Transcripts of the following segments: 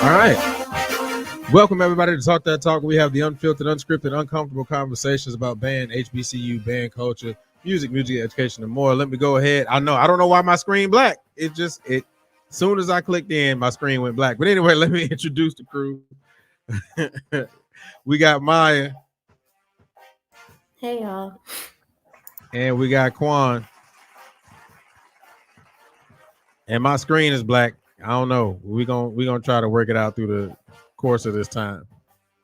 All right. Welcome, everybody, to Talk That Talk. We have the unfiltered, unscripted, uncomfortable conversations about band, HBCU, band culture, music education, and more. Let me go ahead. I don't know why my screen black. As soon as I clicked in, my screen went black. But anyway, let me introduce the crew. We got Maya. Hey, y'all. And we got Quan. And my screen is black. I don't know. We're gonna try to work it out through the course of this time.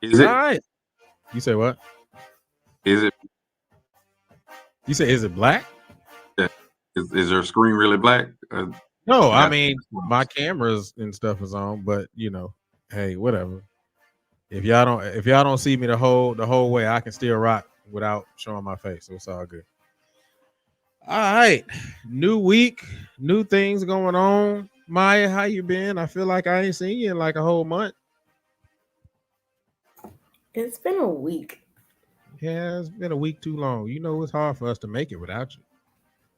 Is it? All right. You say what? Is it? You say, is it black? Yeah. Is your screen really black? No, I mean my cameras and stuff is on, but hey, whatever. If y'all don't see me the whole way, I can still rock without showing my face. So it's all good. All right, new week, new things going on. Maya, how you been? I feel like I ain't seen you in like a whole month. It's been a week. Yeah, it's been a week too long. It's hard for us to make it without you.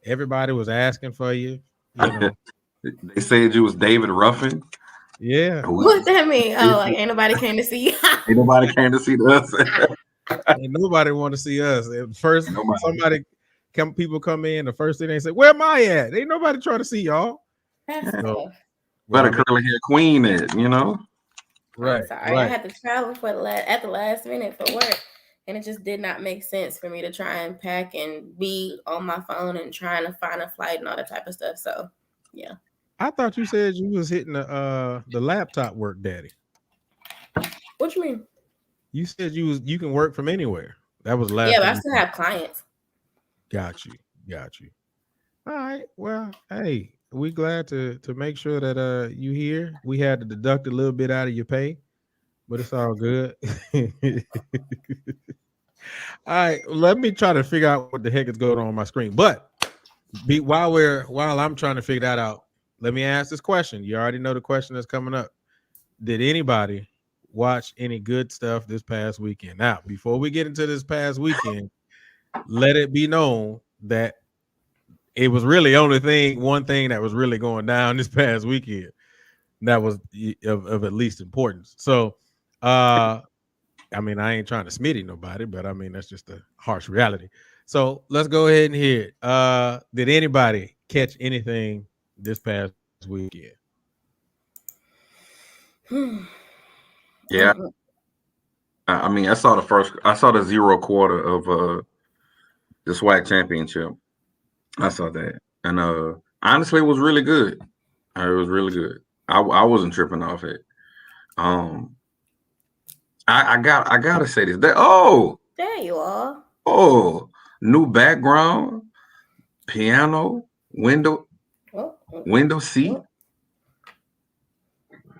Everybody was asking for you. They said you was David Ruffin. Yeah. What that mean? Oh, like ain't nobody came to see you. Ain't nobody came to see us. Ain't nobody want to see us. First, people come in. The first thing they say, "Where am I at?" Ain't nobody trying to see y'all. That's tough. But a curly hair queen at, Right. I'm sorry. Right. I had to travel at the last minute for work, and it just did not make sense for me to try and pack and be on my phone and trying to find a flight and all that type of stuff. So, yeah. I thought you said you was hitting the laptop work, Daddy. What you mean? You said you can work from anywhere. That was last. Yeah, but I still have clients. Got you. All right. Well, hey, we glad to make sure that you here. We had to deduct a little bit out of your pay, but it's all good. All right, let me try to figure out what the heck is going on my screen. But while I'm trying to figure that out, let me ask this question. You already know the question that's coming up. Did anybody watch any good stuff this past weekend? Now, before we get into this past weekend, let it be known that it was really one thing that was really going down this past weekend that was of at least importance. So, I mean, I ain't trying to smitty nobody, but I mean, that's just a harsh reality. So let's go ahead and hear it. Did anybody catch anything this past weekend? Yeah. I mean, I saw the zero quarter of the SWAC championship. I saw that. And honestly, it was really good. It was really good. I wasn't tripping off it. I gotta say this. There you are. Oh, new background, piano, window seat.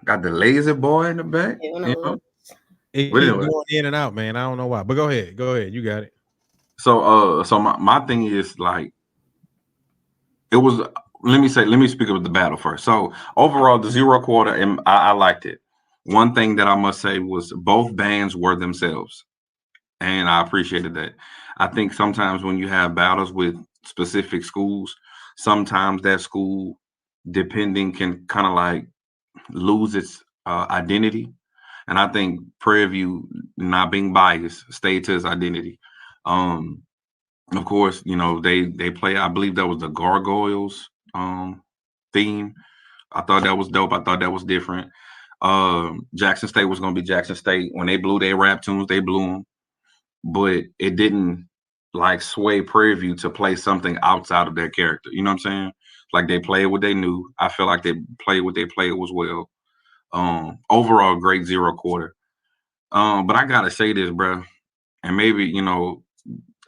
Got the lazy boy in the back. It keeps going in and out, man. I don't know why, but go ahead. You got it. So my thing is like, it was. Let me speak about the battle first. So overall, the zero quarter, and I liked it. One thing that I must say was both bands were themselves, and I appreciated that. I think sometimes when you have battles with specific schools, sometimes that school, depending, can kind of like lose its identity. And I think Prairie View, not being biased, stayed to its identity. Of course, they play. I believe that was the Gargoyles theme. I thought that was dope. I thought that was different. Jackson State was going to be Jackson State. When they blew their rap tunes, they blew them. But it didn't like sway Prairie View to play something outside of their character. You know what I'm saying? Like they played what they knew. I feel like they played what they played was well. Overall, great zero quarter. But I gotta say this, bro, and maybe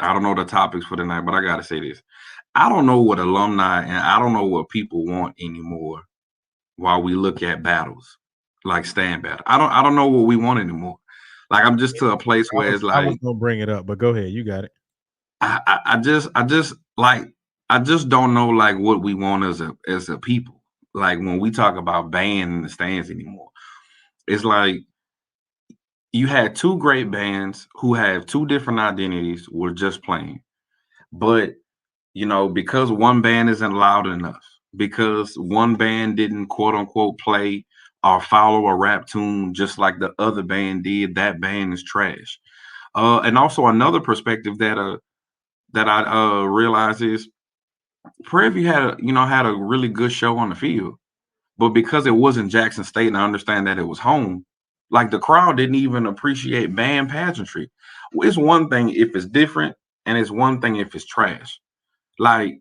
I don't know the topics for tonight, but I gotta say this. I don't know what alumni and I don't know what people want anymore while we look at battles, like stand battle. I don't know what we want anymore. Like I'm just to a place where it's like I was gonna bring it up, but go ahead, you got it. I just don't know like what we want as a people. Like when we talk about band in the stands anymore, it's like you had two great bands who have two different identities were just playing. But, because one band isn't loud enough, because one band didn't quote unquote play or follow a rap tune just like the other band did, that band is trash. And also another perspective that I realize is Prairie View had a really good show on the field, but because it wasn't Jackson State, and I understand that it was home, like the crowd didn't even appreciate band pageantry. It's one thing if it's different, and it's one thing if it's trash. Like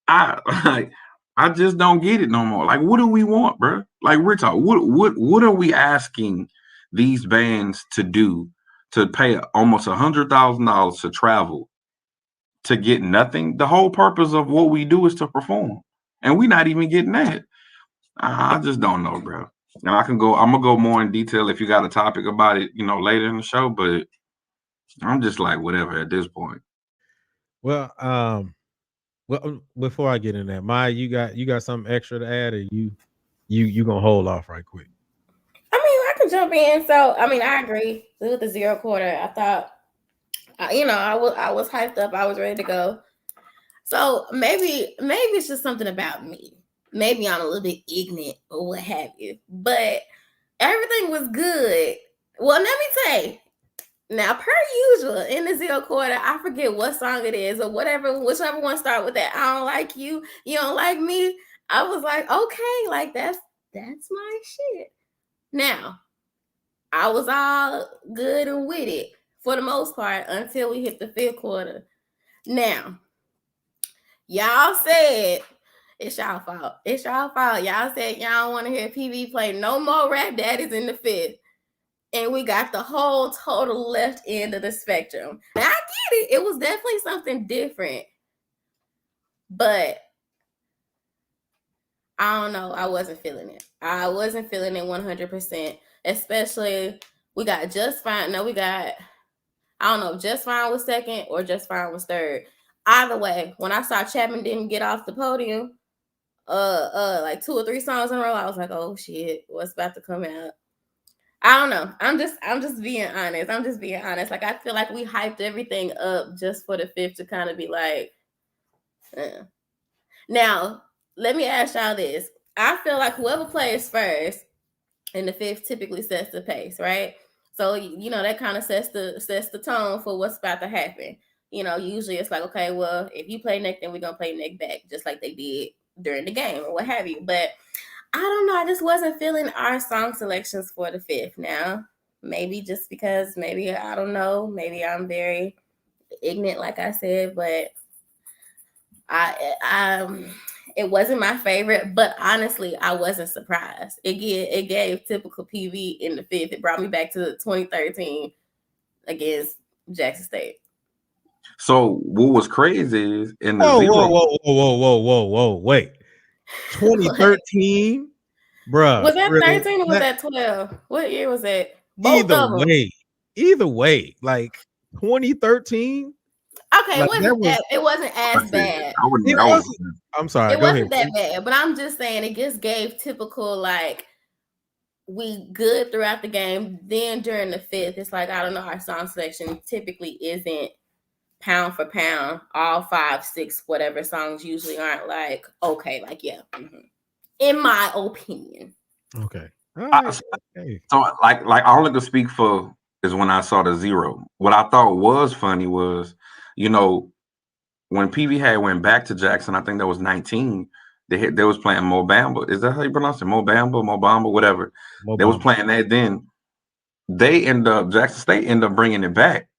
I like I just don't get it no more. Like, what do we want, bro? Like, we're talking. What are we asking these bands to do to pay almost $100,000 to travel to get nothing? The whole purpose of what we do is to perform, and we're not even getting that. I just don't know, bro. Now I'm gonna go more in detail if you got a topic about it, later in the show. But I'm just like whatever at this point. Well, before I get in that, Maya, you got something extra to add, or you gonna hold off right quick? I mean, I can jump in. So, I mean, I agree with the zero quarter. I thought, I was hyped up. I was ready to go. So maybe it's just something about me. Maybe I'm a little bit ignorant or what have you. But everything was good. Well, let me say, now, per usual, in the zero quarter, I forget what song it is or whichever one start with that. I don't like you, you don't like me. I was like, okay, like that's my shit. Now, I was all good and with it for the most part until we hit the fifth quarter. Now, y'all said it's y'all fault. It's y'all fault. Y'all said y'all want to hear PV play no more Rap Daddies in the fifth. And we got the whole total left end of the spectrum. And I get it. It was definitely something different. But I don't know. I wasn't feeling it. I wasn't feeling it 100%. Especially, we got Just Fine. No, we got, I don't know if Just Fine was second or Just Fine was third. Either way, when I saw Chapman didn't get off the podium, like 2 or 3 songs in a row, I was like, oh shit, what's about to come out? I don't know. I'm just being honest. Like, I feel like we hyped everything up just for the fifth to kind of be like, Now, let me ask y'all this. I feel like whoever plays first in the fifth typically sets the pace, right? So, that kind of sets the tone for what's about to happen. Usually it's like, okay, well, if you play neck, then we're going to play neck back, just like they did during the game or what have you. But I don't know. I just wasn't feeling our song selections for the fifth. Now, maybe just because I don't know. Maybe I'm very ignorant, like I said, but it wasn't my favorite. But honestly, I wasn't surprised. It gave typical PV in the fifth. It brought me back to 2013 against Jackson State. So what was crazy is in the whoa, wait. 2013, bruh. Was that 13 or was that 12? What year was it? Either way, like 2013. Okay, like it wasn't as bad. I'm sorry. It wasn't that bad, but I'm just saying it just gave typical, like, we good throughout the game. Then during the fifth, it's like, I don't know, our song selection typically isn't pound for pound. All 5, 6, whatever songs usually aren't like, okay, like, yeah. Mm-hmm. In my opinion. Okay. So like all I could speak for is when I saw the zero. What I thought was funny was, when PV had went back to Jackson, I think that was 19. They was playing Mobamba. Is that how you pronounce it? Mobamba, whatever. Mobamba. They was playing that. Then Jackson State ended up bringing it back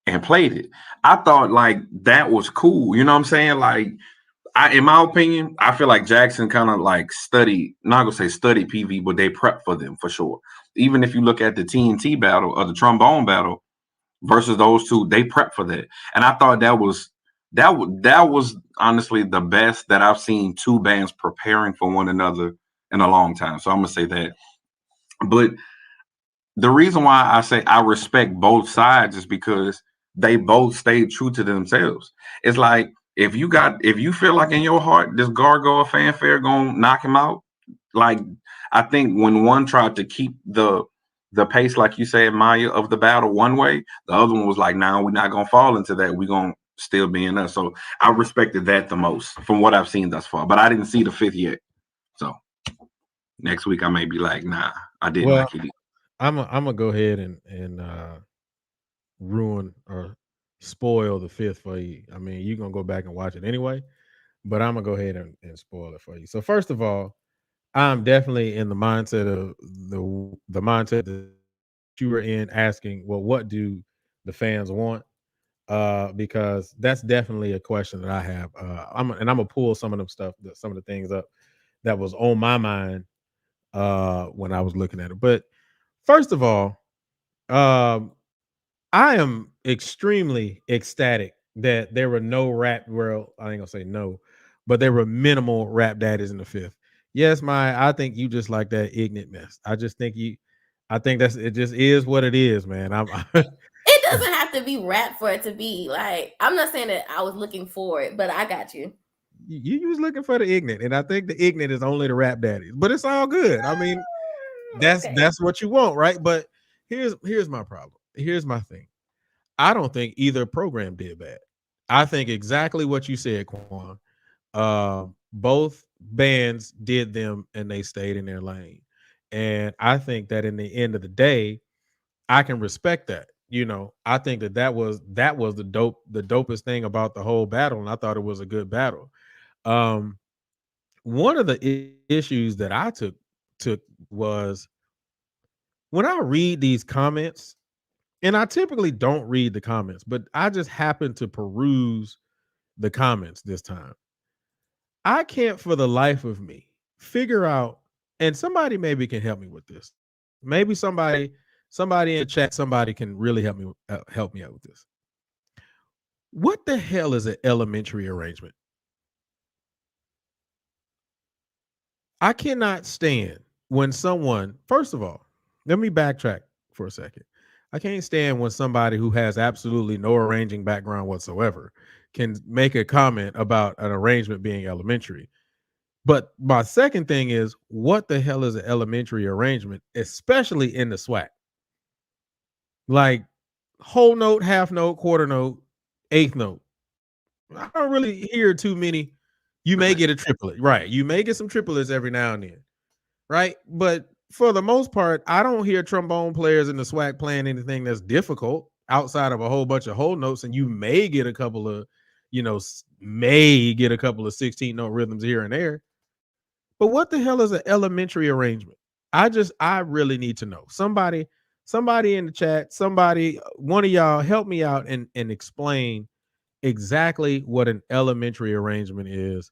and played it. I thought like that was cool. You know what I'm saying? Like, in my opinion, I feel like Jackson kind of like studied PV, but they prepped for them for sure. Even if you look at the TNT battle or the trombone battle versus those two, they prepped for that. And I thought that was honestly the best that I've seen two bands preparing for one another in a long time. So I'm gonna say that. But the reason why I say I respect both sides is because they both stayed true to themselves. It's like, if you feel like in your heart this gargoyle fanfare gonna knock him out, like, I think when one tried to keep the pace, like you said, Maya, of the battle one way, the other one was like, nah, we're not gonna fall into that. We're gonna still be in us. So I respected that the most from what I've seen thus far. But I didn't see the fifth yet. So Next week I may be like, nah, I didn't Well, like it. I'm gonna go ahead and ruin or spoil the fifth for you. I mean, you're gonna go back and watch it anyway, but I'm gonna go ahead and spoil it for you. So first of all, I'm definitely in the mindset of the mindset that you were in, asking, well, what do the fans want? Because that's definitely a question that I have. I'm gonna pull some of some of the things up that was on my mind when I was looking at it. But first of all, um, I am extremely ecstatic that there were no rap. Well, I ain't gonna say no, but there were minimal rap daddies in the fifth. Yes, I think you just like that ignorant mess. I just think I think it just is what it is, man. It doesn't have to be rap for it to be like. I'm not saying that I was looking for it, but I got you. You was looking for the ignorant, and I think the ignorant is only the rap daddies. But it's all good. I mean, that's what you want, right? But here's my problem. Here's my thing. I don't think either program did bad. I think exactly what you said, Quan. Both bands did them and they stayed in their lane. And I think that in the end of the day, I can respect that. I think that was the dopest thing about the whole battle, and I thought it was a good battle. One of the issues that I took was when I read these comments, and I typically don't read the comments, but I just happened to peruse the comments this time. I can't for the life of me figure out, and somebody maybe can help me with this. Maybe somebody in the chat, somebody can really help me out with this. What the hell is an elementary arrangement? I cannot stand when someone, first of all, let me backtrack for a second. I can't stand when somebody who has absolutely no arranging background whatsoever can make a comment about an arrangement being elementary. But my second thing is, what the hell is an elementary arrangement, especially in the SWAC? Like whole note, half note, quarter note, eighth note. I don't really hear too many. You may get a triplet, right? You may get some triplets every now and then, right? But for the most part, I don't hear trombone players in the SWAC playing anything that's difficult outside of a whole bunch of whole notes, and you may get a couple of, 16 note rhythms here and there. But what the hell is an elementary arrangement? I really need to know. Somebody in the chat, one of y'all help me out and explain exactly what an elementary arrangement is,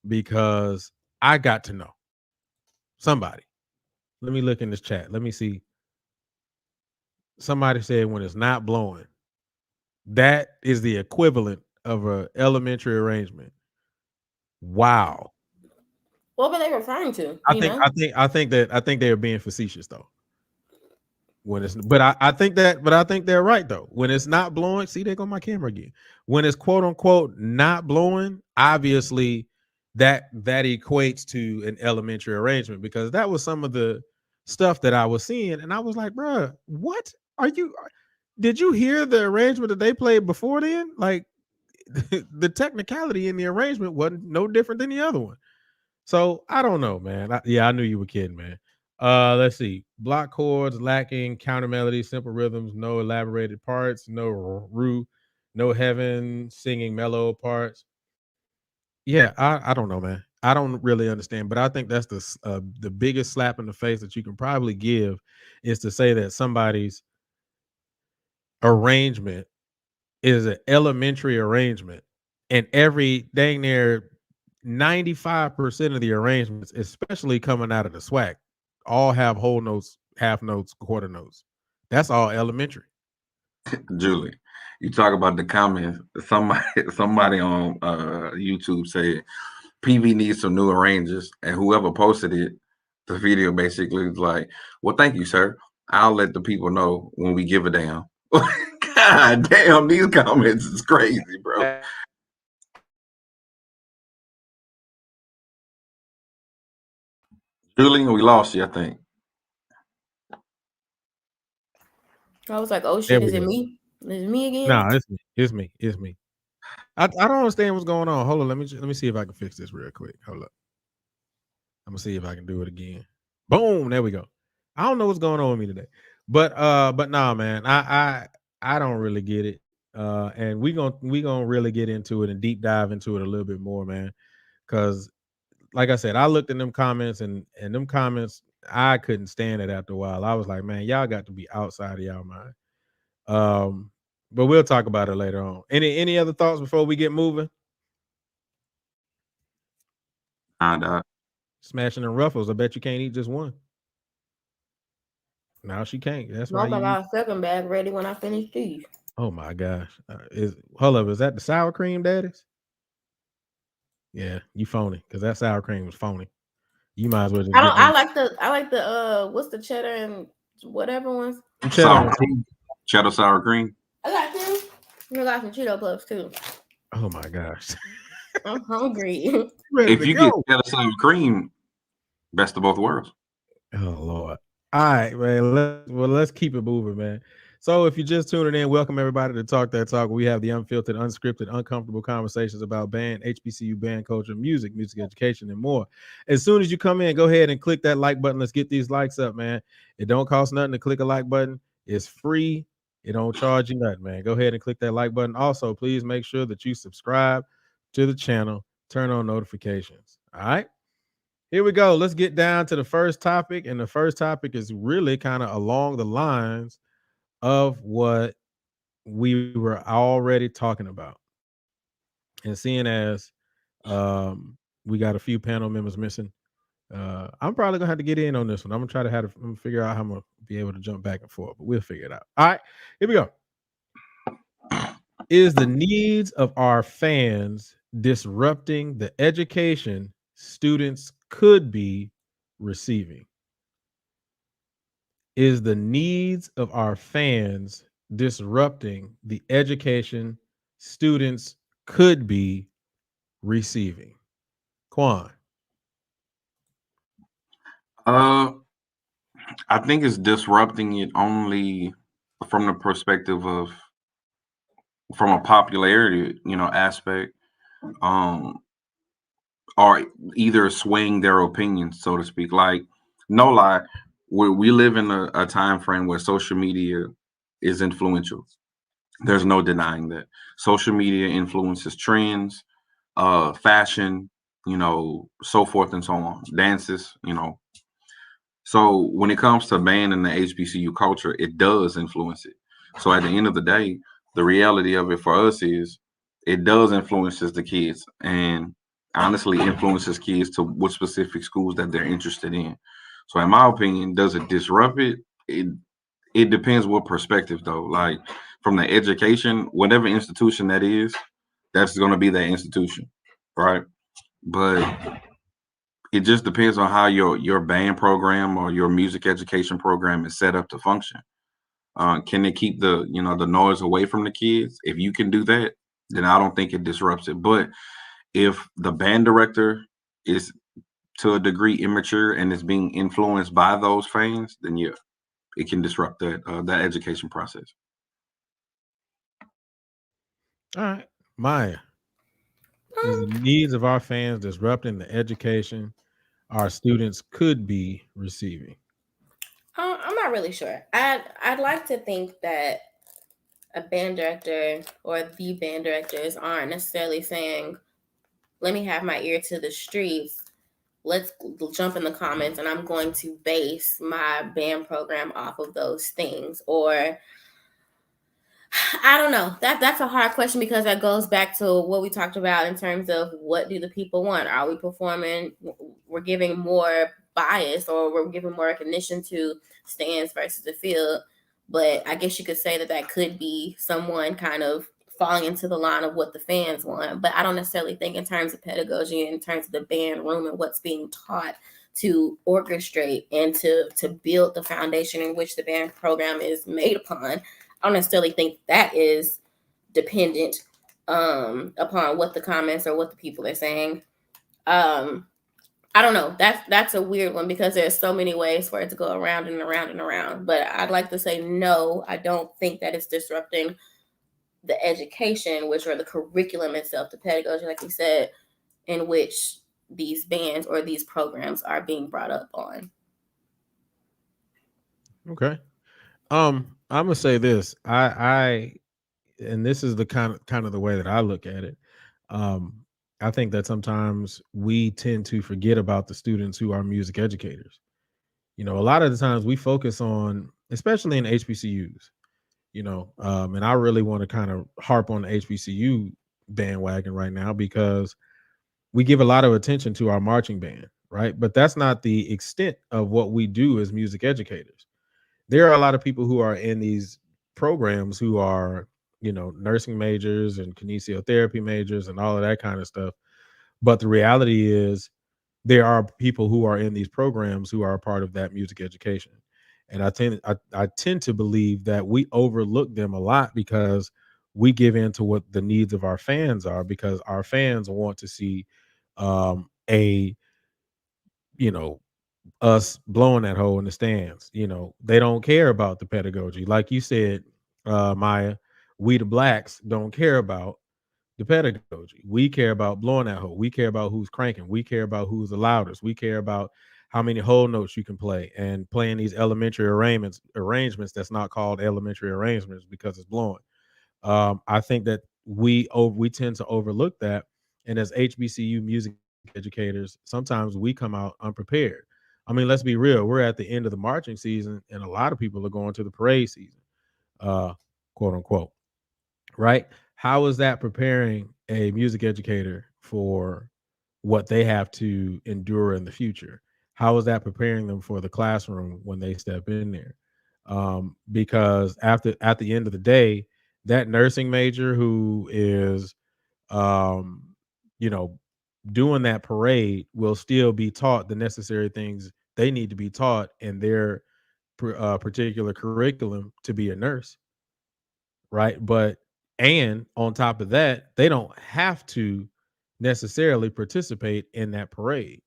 because I got to know. Somebody. Let me look in this chat. Let me see. Somebody said when it's not blowing. That is the equivalent of an elementary arrangement. Wow. What were they referring to? I think they're being facetious though. I think they're right though. When it's not blowing, see, there go my camera again. When it's quote unquote not blowing, obviously that equates to an elementary arrangement, because that was some of the stuff that I was seeing, and I was like, bruh, what did you hear the arrangement that they played before then? Like the technicality in the arrangement wasn't no different than the other one. So I don't know, man. I knew you were kidding, man. Let's see. Block chords lacking, counter melodies, simple rhythms, no elaborated parts, no root, no heaven, singing mellow parts. Yeah, I don't know, man. I don't really understand, but I think that's the biggest slap in the face that you can probably give, is to say that somebody's arrangement is an elementary arrangement, and every dang near 95% of the arrangements, especially coming out of the SWAC, all have whole notes, half notes, quarter notes. That's all elementary. Julie, you talk about the comments. Somebody on YouTube said PV needs some new arrangers, and whoever posted it, the video basically was like, "Well, thank you, sir. I'll let the people know when we give a damn." God damn, these comments is crazy, bro. Julie, we lost you, I think. I was like, oh shit, is it me? Is it me again? No, it's me. I don't understand what's going on. Hold on, let me see if I can fix this real quick. Hold up. I'm gonna see if I can do it again. Boom, there we go. I don't know what's going on with me today, but nah, man, I don't really get it. And we gonna really get into it and deep dive into it a little bit more, man. Because like I said, I looked in them comments and them comments, I couldn't stand it after a while. I was like, man, y'all got to be outside of y'all mind. But we'll talk about it later on. Any other thoughts before we get moving? Smashing the ruffles. I bet you can't eat just one. Now she can't. That's why I got a second bag ready when I finish these. Oh my gosh! Hold up, is that the sour cream, daddies? Yeah, you phony because that sour cream was phony. You might as well just. I like the what's the cheddar and whatever ones. Cheddar sour cream. I got two. I got some Cheeto Puffs too. Oh my gosh! I'm hungry. If you get cheddar sour cream, best of both worlds. Oh Lord! All right, man. Let's keep it moving, man. So if you're just tuning in, welcome everybody to Talk That Talk. We have the unfiltered, unscripted, uncomfortable conversations about band, HBCU band culture, music education, and more. As soon as you come in, go ahead and click that like button. Let's get these likes up, man. It don't cost nothing to click a like button. It's free. It don't charge you nothing, man. Go ahead and click that like button. Also, please make sure that you subscribe to the channel. Turn on notifications. All right. Here we go. Let's get down to the first topic. And the first topic is really kind of along the lines of what we were already talking about. And seeing as we got a few panel members missing, I'm probably gonna have to get in on this one. I'm gonna try to figure out how I'm gonna be able to jump back and forth, but we'll figure it out. All right, here we go. Is the needs of our fans disrupting the education students could be receiving? Is the needs of our fans disrupting the education students could be receiving? Quan. I think it's disrupting it only from the perspective of from a popularity, aspect, or either swaying their opinions, so to speak. Like, no lie, we live in a time frame where social media is influential. There's no denying that. Social media influences trends, fashion, so forth and so on, dances, So when it comes to band and the HBCU culture, it does influence it. So at the end of the day, the reality of it for us is it does influences the kids, and honestly influences kids to what specific schools that they're interested in. So in my opinion, does it disrupt it? It depends what perspective though. Like from the education, whatever institution that is, that's going to be that institution, right? But it just depends on how your band program or your music education program is set up to function. Can it keep the noise away from the kids? If you can do that, then I don't think it disrupts it. But if the band director is to a degree immature and is being influenced by those fans, then yeah, it can disrupt that education process. All right, Maya. Is the needs of our fans disrupting the education our students could be receiving? I'm not really sure. I'd like to think that a band director or the band directors aren't necessarily saying, let me have my ear to the streets. Let's jump in the comments and I'm going to base my band program off of those things. Or I don't know. That's a hard question because that goes back to what we talked about in terms of what do the people want? Are we performing? We're giving more bias or we're giving more recognition to stands versus the field. But I guess you could say that could be someone kind of falling into the line of what the fans want. But I don't necessarily think in terms of pedagogy, in terms of the band room and what's being taught to orchestrate and to build the foundation in which the band program is made upon. I don't necessarily think that is dependent upon what the comments or what the people are saying. I don't know. That's a weird one because there's so many ways for it to go around and around and around. But I'd like to say no, I don't think that it's disrupting the education, which are the curriculum itself, the pedagogy, like you said, in which these bands or these programs are being brought up on. Okay. I'm gonna say this. And this is the kind of the way that I look at it. Um, I think that sometimes we tend to forget about the students who are music educators. A lot of the times we focus on, especially in HBCUs, and I really want to kind of harp on the HBCU bandwagon right now because we give a lot of attention to our marching band, right? But that's not the extent of what we do as music educators. There are a lot of people who are in these programs who are, nursing majors and kinesiotherapy majors and all of that kind of stuff. But the reality is, there are people who are in these programs who are a part of that music education. And I tend to believe that we overlook them a lot because we give in to what the needs of our fans are, because our fans want to see a you know us blowing that hole in the stands. They don't care about the pedagogy. Like you said, Maya, we the blacks don't care about the pedagogy. We care about blowing that hole. We care about who's cranking. We care about who's the loudest. We care about how many whole notes you can play, and playing these elementary arrangements that's not called elementary arrangements because it's blowing. I think that we tend to overlook that, and as HBCU music educators, sometimes we come out unprepared. I mean, let's be real. We're at the end of the marching season, and a lot of people are going to the parade season, uh, quote unquote. Right? How is that preparing a music educator for what they have to endure in the future? How is that preparing them for the classroom when they step in there? Because at the end of the day, that nursing major who is, um, you know, doing that parade will still be taught the necessary things they need to be taught in their particular curriculum to be a nurse, right? But and on top of that, they don't have to necessarily participate in that parade.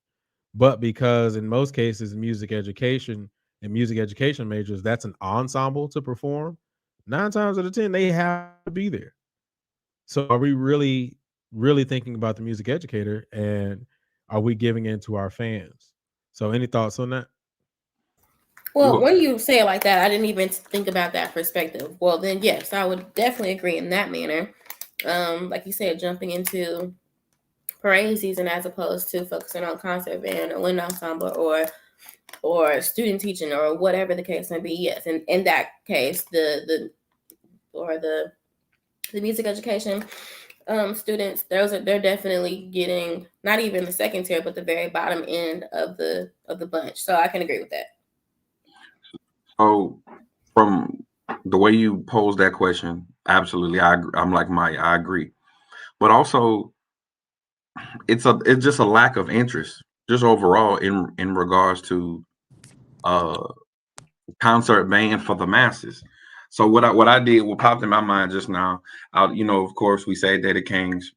But because in most cases, music education and music education majors, that's an ensemble to perform. 9 times out of 10, they have to be there. So are we really, really thinking about the music educator, and are we giving in to our fans? So any thoughts on that? Well, Well, when you say it like that, I didn't even think about that perspective. Well, then yes, I would definitely agree in that manner. Like you said, jumping into parade season as opposed to focusing on concert band or wind ensemble or student teaching or whatever the case may be. Yes, and in that case, the music education students, they're definitely getting not even the second tier, but the very bottom end of the bunch. So I can agree with that. so from the way you pose that question, absolutely, I'm like Maya, I agree. But also, it's just a lack of interest, just overall in regards to uh concert band for the masses. So what I did, what popped in my mind just now, of course we say Daddy Kings,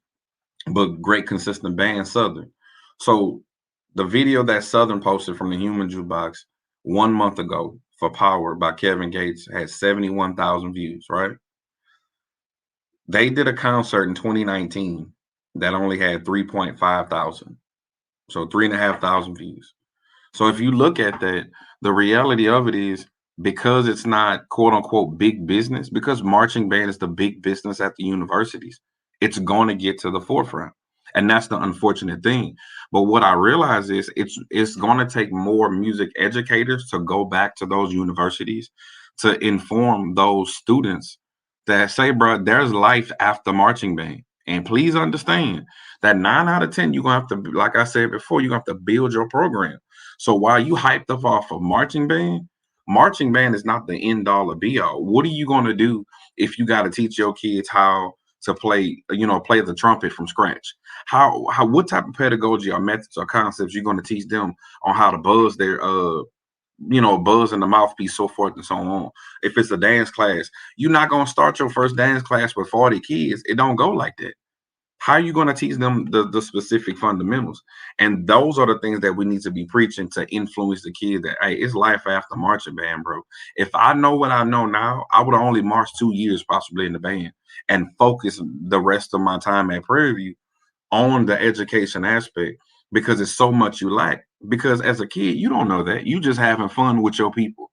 but great consistent band Southern. So the video that Southern posted from the Human Jukebox 1 month ago for Power by Kevin Gates had 71,000 views, right? They did a concert in 2019 that only had 3.5 thousand. So 3,500 views. So if you look at that, the reality of it is, because it's not quote unquote big business, because marching band is the big business at the universities, it's going to get to the forefront. And that's the unfortunate thing. But what I realize is it's going to take more music educators to go back to those universities to inform those students that say, bro, there's life after marching band. And please understand that 9 out of 10, you're going to have to, like I said before, you're going to have to build your program. So while you hyped up off of marching band is not the end all or be all. What are you going to do if you got to teach your kids how to play the trumpet from scratch? What type of pedagogy or methods or concepts you're going to teach them on how to buzz their buzz in the mouthpiece, so forth and so on. If it's a dance class, you're not going to start your first dance class with 40 kids. It don't go like that. How are you going to teach them the specific fundamentals? And those are the things that we need to be preaching to influence the kids that, hey, it's life after marching band, bro. If I know what I know now, I would have only marched 2 years possibly in the band and focus the rest of my time at Prairie View on the education aspect, because it's so much you lack. Because as a kid, you don't know that. You just having fun with your people.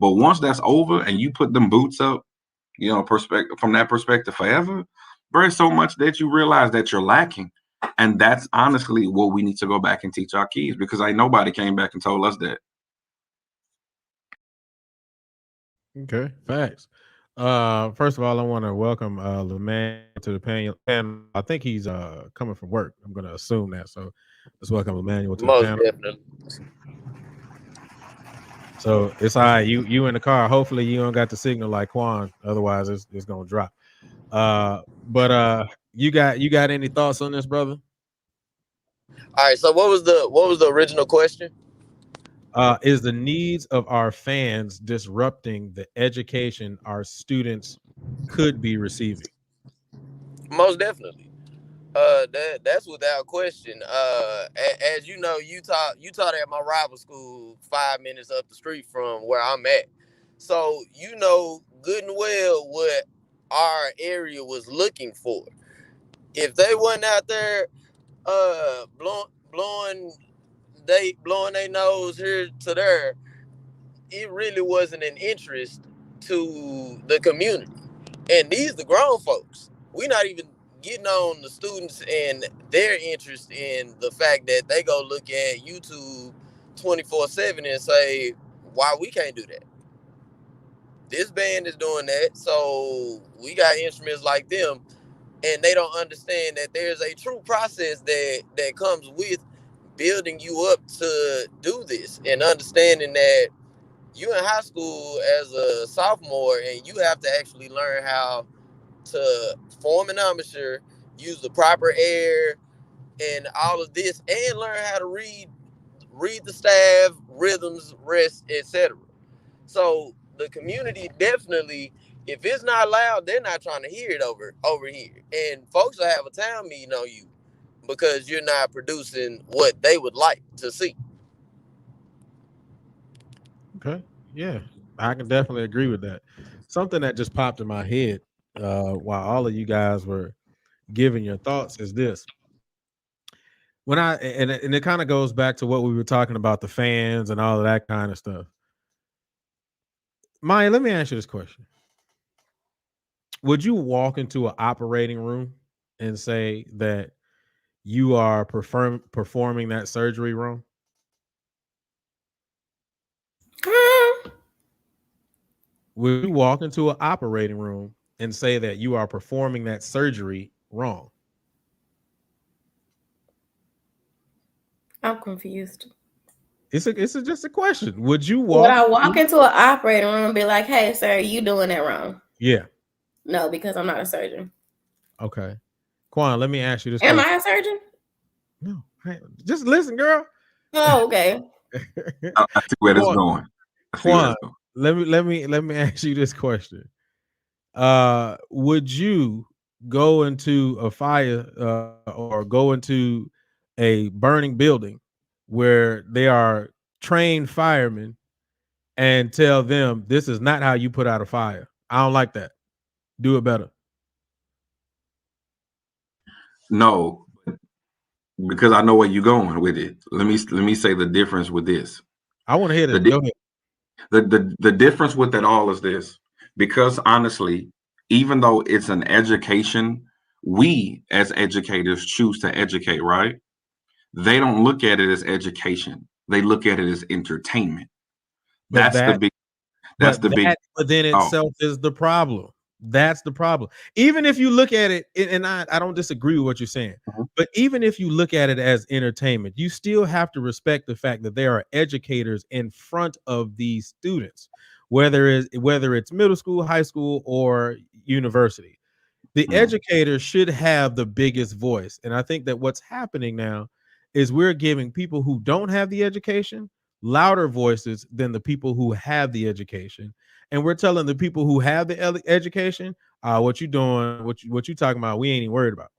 But once that's over and you put them boots up, from that perspective forever, there's so much that you realize that you're lacking. And that's honestly what we need to go back and teach our kids, because nobody came back and told us that. Okay, facts. First of all, I want to welcome LeMan to the panel. And I think he's coming from work. I'm going to assume that. So let's welcome Emmanuel to the panel. Definitely. So it's all right. You in the car. Hopefully you don't got the signal like Quan. Otherwise, it's gonna drop. But you got any thoughts on this, brother? All right. So what was the original question? Is the needs of our fans disrupting the education our students could be receiving? Most definitely. That's without question. As you know, you taught at my rival school 5 minutes up the street from where I'm at. So you know good and well what our area was looking for. If they wasn't out there blowing their nose here to there, it really wasn't an interest to the community. And these the grown folks. We not even getting on the students and their interest in the fact that they go look at YouTube 24/7 and say, why we can't do that? This band is doing that, so we got instruments like them, and they don't understand that there's a true process that comes with building you up to do this, and understanding that you in high school as a sophomore and you have to actually learn how to form an embouchure, use the proper air and all of this, and learn how to read the staff, rhythms, rest, etc. So the community definitely, if it's not loud, they're not trying to hear it over here. And folks will have a town meeting on you because you're not producing what they would like to see. Okay. Yeah, I can definitely agree with that. Something that just popped in my head while all of you guys were giving your thoughts is this. When and it kind of goes back to what we were talking about, the fans and all of that kind of stuff. Maya, let me ask you this question. Would you walk into an operating room and say that you are performing that surgery wrong? Would you walk into an operating room and say that you are performing that surgery wrong? I'm confused. It's just a question. Would you walk? Would I walk into an operating room and be like, "Hey, sir, you doing that wrong"? Yeah. No, because I'm not a surgeon. Okay. Quan, let me ask you this. Am I a surgeon? No. Hey, just listen, girl. Oh, okay. I see where this is going. Quan, let me ask you this question. Would you go into a fire or go into a burning building where they are trained firemen and tell them this is not how you put out a fire? I don't like that. Do it better. No, because I know where you're going with it. Let me say the difference with this. I want to hear that. Go ahead. The difference with it all is this, because honestly, even though it's an education, we as educators choose to educate, right? They don't look at it as education. They look at it as entertainment. But within itself is the problem. That's the problem. Even if you look at it, and I don't disagree with what you're saying, but even if you look at it as entertainment, you still have to respect the fact that there are educators in front of these students, whether it's middle school, high school, or university. The educators should have the biggest voice. And I think that what's happening now is we're giving people who don't have the education louder voices than the people who have the education. And we're telling the people who have the education, what you doing, what you talking about, we ain't even worried about.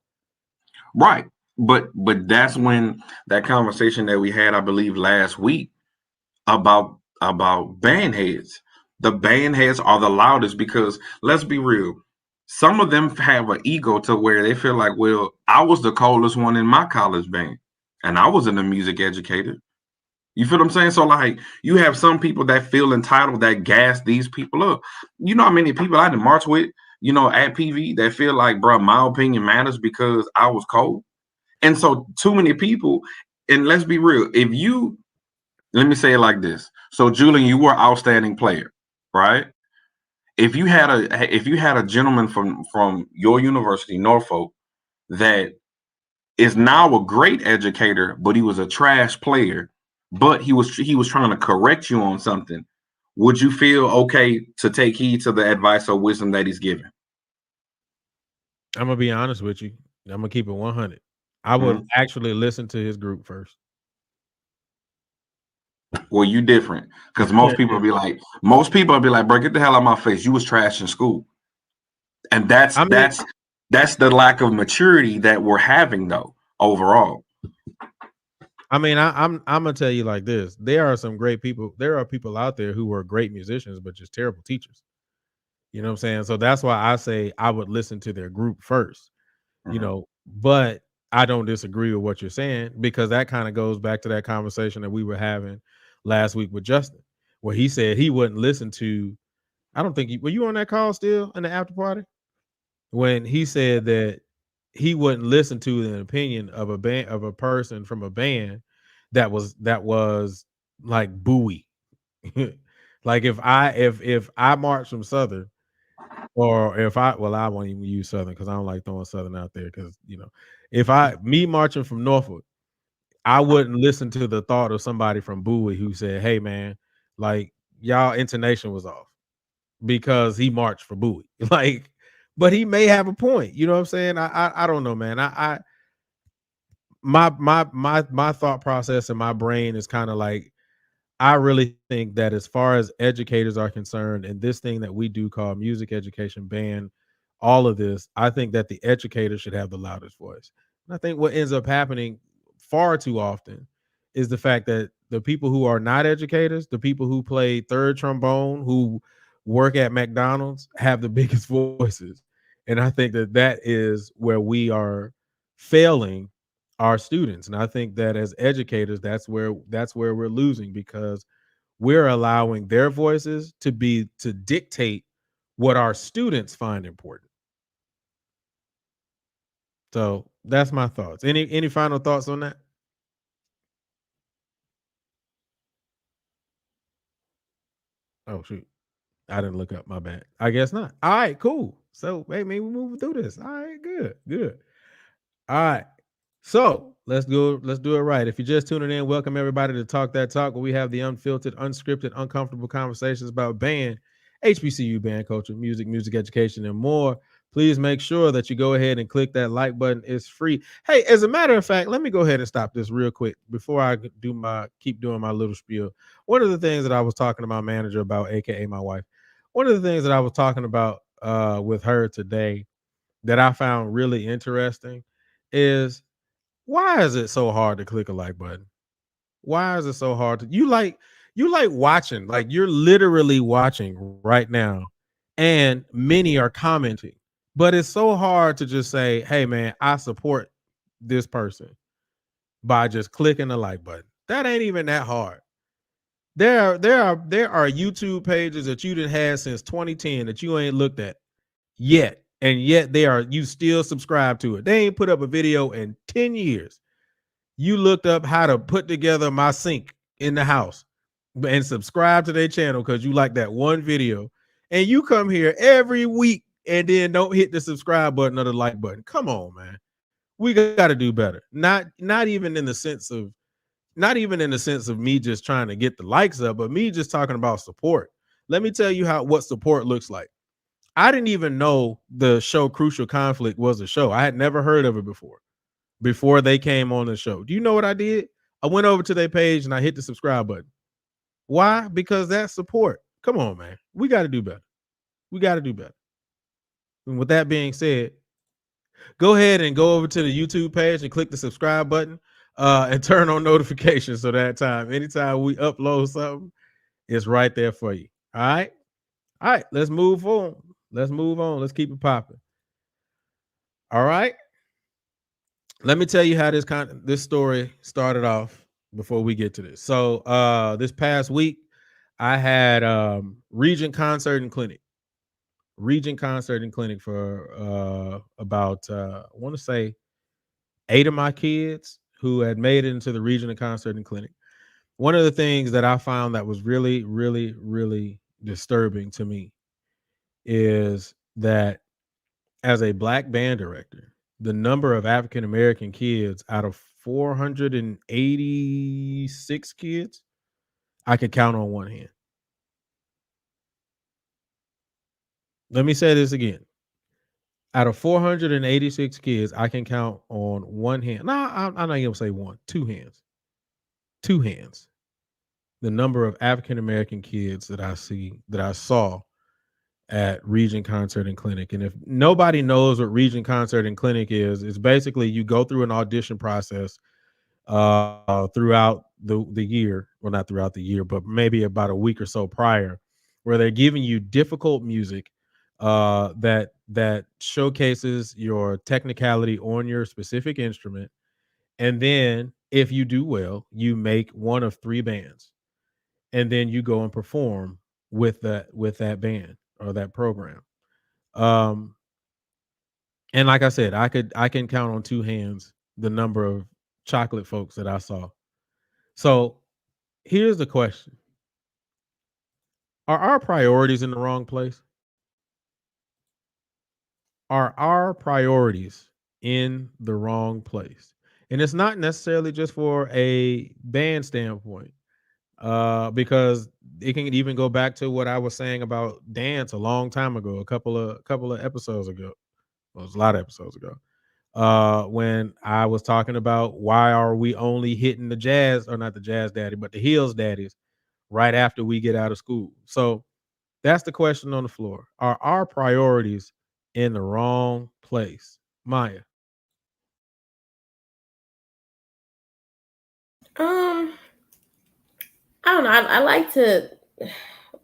Right. But that's when that conversation that we had, I believe, last week about band heads. The band heads are the loudest because, let's be real, some of them have an ego to where they feel like, well, I was the coolest one in my college band and I wasn't a music educator. You feel what I'm saying? So like you have some people that feel entitled that gas these people up. You know how many people I didn't march with, at PV that feel like, bro, my opinion matters because I was cold. And so too many people, and let's be real, let me say it like this. So Julian, you were an outstanding player, right? If you had a gentleman from your university, Norfolk, that is now a great educator, but he was a trash player, but he was trying to correct you on something, would you feel okay to take heed to the advice or wisdom that he's giving? I'm gonna be honest with you. I'm gonna keep it 100. I would actually listen to his group first. Well, you different because most people will be like, bro, get the hell out of my face. You was trash in school. And that's the lack of maturity that we're having though, overall. I mean, I'm gonna tell you like this. There are some great people. There are people out there who are great musicians, but just terrible teachers. You know what I'm saying? So that's why I say I would listen to their group first. But I don't disagree with what you're saying because that kind of goes back to that conversation that we were having last week with Justin, where he said he wouldn't listen to. I don't think were you on that call still in the after party when he said that he wouldn't listen to an opinion of a person from a band that was like Bowie. Like if I march from Southern, or if I won't even use Southern because I don't like throwing Southern out there because if me marching from Norfolk, I wouldn't listen to the thought of somebody from Bowie who said, "Hey man, like y'all intonation was off," because he marched for Bowie. Like, but he may have a point. You know what I'm saying? I don't know, man. My thought process in my brain is kind of like, I really think that as far as educators are concerned, and this thing that we do call music education, band, all of this, I think that the educator should have the loudest voice. And I think what ends up happening far too often is the fact that the people who are not educators, the people who play third trombone, who work at McDonald's, have the biggest voices. And I think that is where we are failing our students. And I think that as educators, that's where we're losing, because we're allowing their voices to dictate what our students find important. So that's my thoughts. Any final thoughts on that? Oh shoot, I didn't look up, my bad. I guess not. All right, cool. So hey, maybe we move through this. All right, good. All right. So let's do it right. If you're just tuning in, welcome everybody to Talk That Talk, where we have the unfiltered, unscripted, uncomfortable conversations about band, HBCU band culture, music education, and more. Please make sure that you go ahead and click that like button. It's free. Hey, as a matter of fact, let me go ahead and stop this real quick before I keep doing my little spiel. One of the things that I was talking to my manager about, aka my wife, one of the things that I was talking about with her today that I found really interesting is, why is it so hard to click a like button? Why is it so hard to you like watching, like you're literally watching right now, and many are commenting, but it's so hard to just say, hey man, I support this person by just clicking the like button. That ain't even that hard. There are YouTube pages that you didn't have since 2010 that you ain't looked at yet, and yet you still subscribe to it. They ain't put up a video in 10 years. You looked up how to put together my sink in the house and subscribe to their channel because you like that one video, and you come here every week and then don't hit the subscribe button or the like button. Come on, man. We got to do better. Not even in the sense of me just trying to get the likes up, but me just talking about support. Let me tell you what support looks like. I didn't even know the show Crucial Conflict was a show. I had never heard of it before they came on the show. Do you know what I did? I went over to their page and I hit the subscribe button. Why? Because that's support. Come on, man. We got to do better. And with that being said, go ahead and go over to the YouTube page and click the subscribe button and turn on notifications so that anytime we upload something, it's right there for you. All right. Let's move on. Let's keep it popping. All right. Let me tell you how this story started off before we get to this. So this past week, I had Regent Concert and Clinic. Regent Concert and Clinic for about I want to say 8 of my kids who had made it into the Regent Concert and Clinic. One of the things that I found that was really, really, really disturbing to me is that as a Black band director, the number of African American kids out of 486 kids, I could count on one hand. Let me say this again. Out of 486 kids, I can count on one hand. No, I'm not going to say one, two hands. Two hands. The number of African American kids that I saw at Regent Concert and Clinic. And if nobody knows what Regent Concert and Clinic is, it's basically you go through an audition process throughout the year, well, not throughout the year, but maybe about a week or so prior, where they're giving you difficult music that showcases your technicality on your specific instrument. And then if you do well, you make one of 3 bands. And then you go and perform with that band or that program. And like I said, I can count on 2 hands the number of chocolate folks that I saw. So here's the question. Are our priorities in the wrong place? Are our priorities in the wrong place? And it's not necessarily just for a band standpoint, because it can even go back to what I was saying about dance a long time ago, a couple of episodes ago. Well, it was a lot of episodes ago. When I was talking about why are we only hitting the jazz, or not the jazz daddy, but the heels daddies right after we get out of school. So that's the question on the floor. Are our priorities in the wrong place? Maya. I don't know. I like to.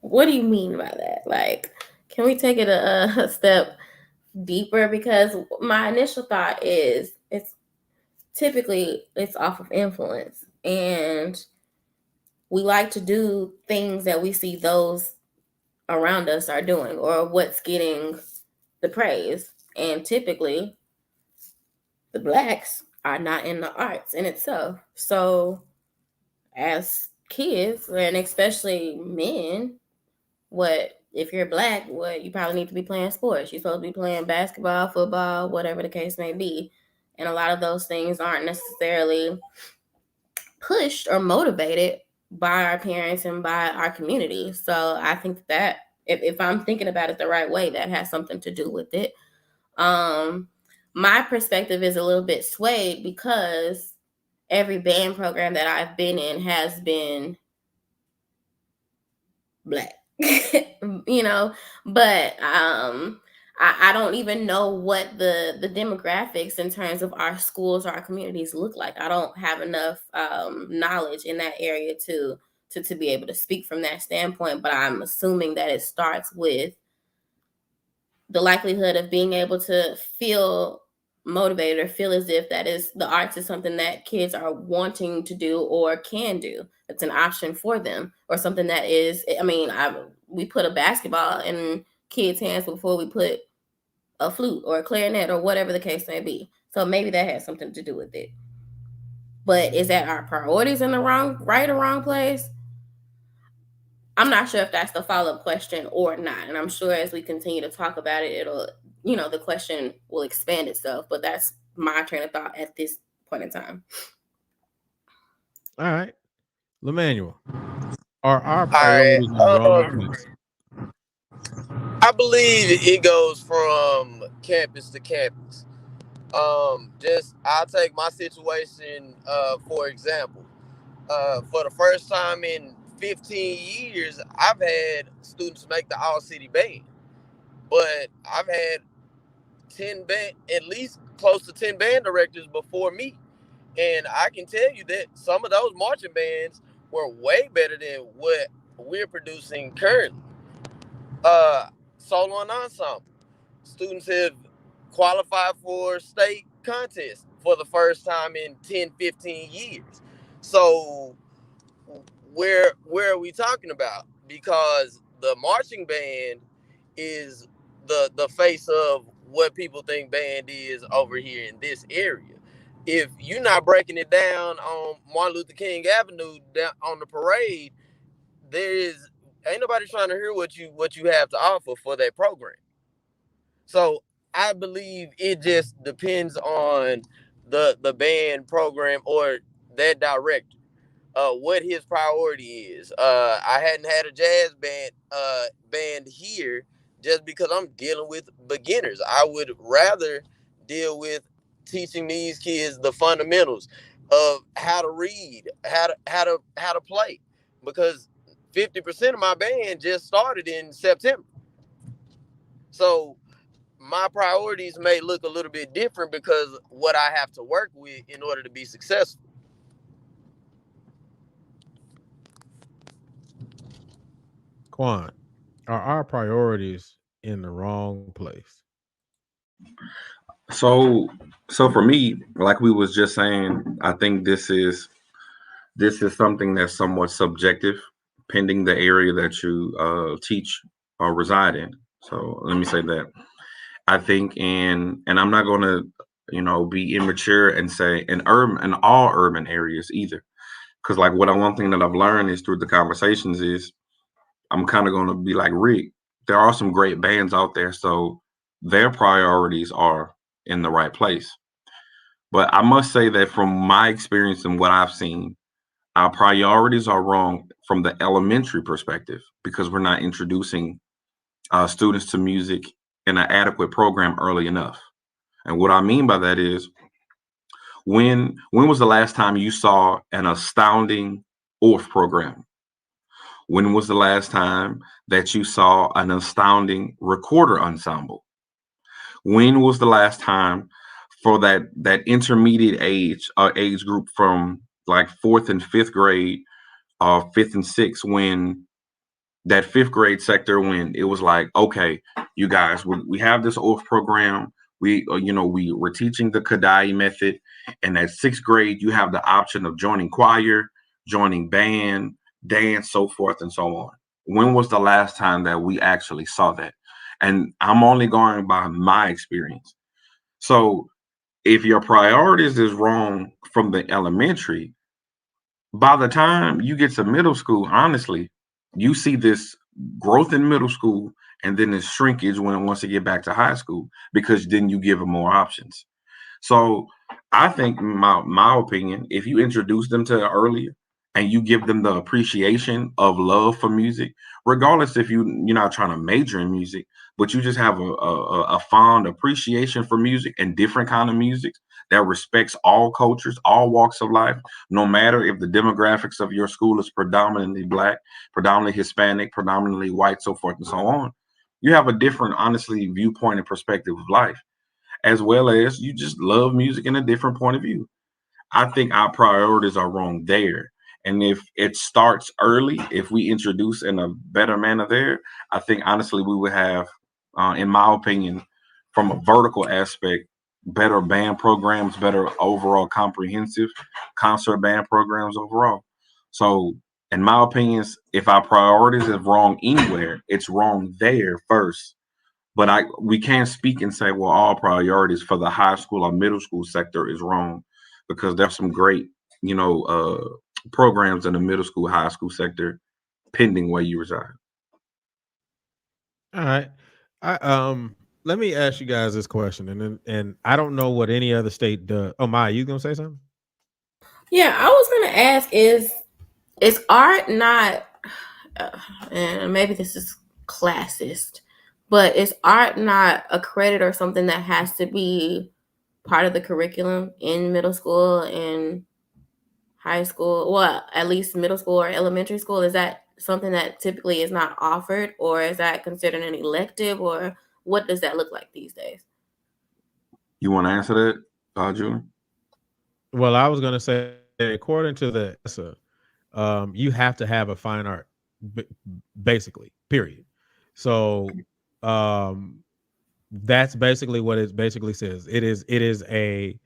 What do you mean by that? Like, can we take it a step deeper? Because my initial thought is it's off of influence, and we like to do things that we see those around us are doing, or what's getting the praise. And typically, the Blacks are not in the arts in itself. So, as kids, and especially men, if you're Black, you probably need to be playing sports. You're supposed to be playing basketball, football, whatever the case may be. And a lot of those things aren't necessarily pushed or motivated by our parents and by our community. So I think that if I'm thinking about it the right way, that has something to do with it. My perspective is a little bit swayed because every band program that I've been in has been Black, but I don't even know what the demographics in terms of our schools or our communities look like. I don't have enough knowledge in that area to be able to speak from that standpoint, but I'm assuming that it starts with the likelihood of being able to feel motivated or feel as if the arts is something that kids are wanting to do or can do. It's an option for them, or something that is, we put a basketball in kids' hands before we put a flute or a clarinet or whatever the case may be. So maybe that has something to do with it. But is that our priorities in the right or wrong place? I'm not sure if that's the follow-up question or not. And I'm sure as we continue to talk about it, the question will expand itself. But that's my train of thought at this point in time. All right. Lemanuel, are our priorities in the wrong place? I believe it goes from campus to campus. I'll take my situation for example. For the first time in 15 years, I've had students make the all-city band, but I've had at least close to 10 band directors before me, and I can tell you that some of those marching bands were way better than what we're producing currently. Solo and ensemble students have qualified for state contests for the first time in 10-15 years. So where are we talking about? Because the marching band is the face of what people think band is over here in this area. If you're not breaking it down on Martin Luther King Avenue down on the parade, ain't nobody trying to hear what you have to offer for that program. So I believe it just depends on the band program or that director, what his priority is. I hadn't had a jazz band here just because I'm dealing with beginners. I would rather deal with teaching these kids the fundamentals of how to read, how to play, because 50% of my band just started in September. So my priorities may look a little bit different because what I have to work with in order to be successful. Quan, are our priorities in the wrong place? So for me, like we was just saying, I think this is something that's somewhat subjective, pending the area that you teach or reside in. So let me say that. I think and I'm not going to, be immature and say in all urban areas either, because like one thing that I've learned is through the conversations is I'm kind of going to be like Rick. There are some great bands out there, so their priorities are in the right place. But I must say that from my experience and what I've seen, our priorities are wrong from the elementary perspective because we're not introducing students to music in an adequate program early enough. And what I mean by that is when was the last time you saw an astounding ORF program? When was the last time that you saw an astounding recorder ensemble? When was the last time for that intermediate age group from like 4th and 5th grade, 5th and 6th, when that 5th grade sector, when it was like, okay, you guys, we have this ORF program. We're teaching the Kadai method, and at 6th grade, you have the option of joining choir, joining band, dance, so forth and so on. When was the last time that we actually saw that? And I'm only going by my experience. So if your priorities is wrong from the elementary, by the time you get to middle school, honestly, you see this growth in middle school and then this shrinkage when it wants to get back to high school, because then you give them more options. So I think, my opinion, if you introduce them to it earlier and you give them the appreciation of love for music, regardless if you're not trying to major in music, but you just have a fond appreciation for music and different kind of music that respects all cultures, all walks of life, no matter if the demographics of your school is predominantly Black, predominantly Hispanic, predominantly white, so forth and so on. You have a different, honestly, viewpoint and perspective of life, as well as you just love music in a different point of view. I think our priorities are wrong there. And if it starts early, if we introduce in a better manner there, I think honestly we would have, in my opinion, from a vertical aspect, better band programs, better overall comprehensive concert band programs overall. So in my opinions, if our priorities is wrong anywhere, it's wrong there first. But we can't speak and say, well, all priorities for the high school or middle school sector is wrong, because there's some great, programs in the middle school, high school sector, pending where you reside. All right. Let me ask you guys this question, and I don't know what any other state does. Oh, Maya, you gonna say something? Yeah, I was gonna ask, is art not, and maybe this is classist, but is art not a credit or something that has to be part of the curriculum in middle school and high school? Well, at least middle school or elementary school. Is that something that typically is not offered, or is that considered an elective, or what does that look like these days? You want to answer that, Julie? Well, I was gonna say, according to the ESSA, you have to have a fine art, basically, period. So that's basically what it basically says. It is a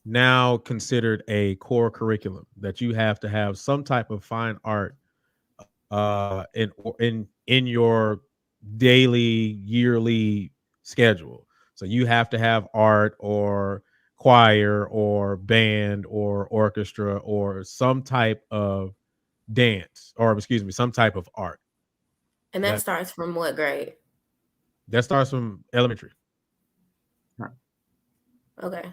now considered a core curriculum, that you have to have some type of fine art in your daily, yearly schedule. So you have to have art or choir or band or orchestra or some type of dance, or excuse me, some type of art. And that starts from what grade? That starts from elementary. Okay.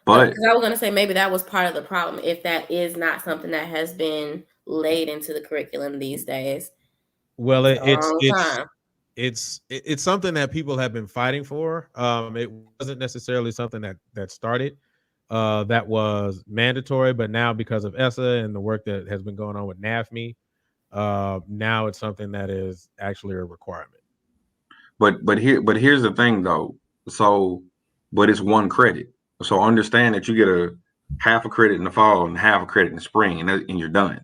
But because I was gonna say maybe that was part of the problem, if that is not something that has been laid into the curriculum these days. Well, it's something that people have been fighting for. It wasn't necessarily something that started. That was mandatory, but now because of ESSA and the work that has been going on with NAFME, now it's something that is actually a requirement. But here's the thing though. So, but it's one credit. So understand that you get a half a credit in the fall and half a credit in the spring, and you're done.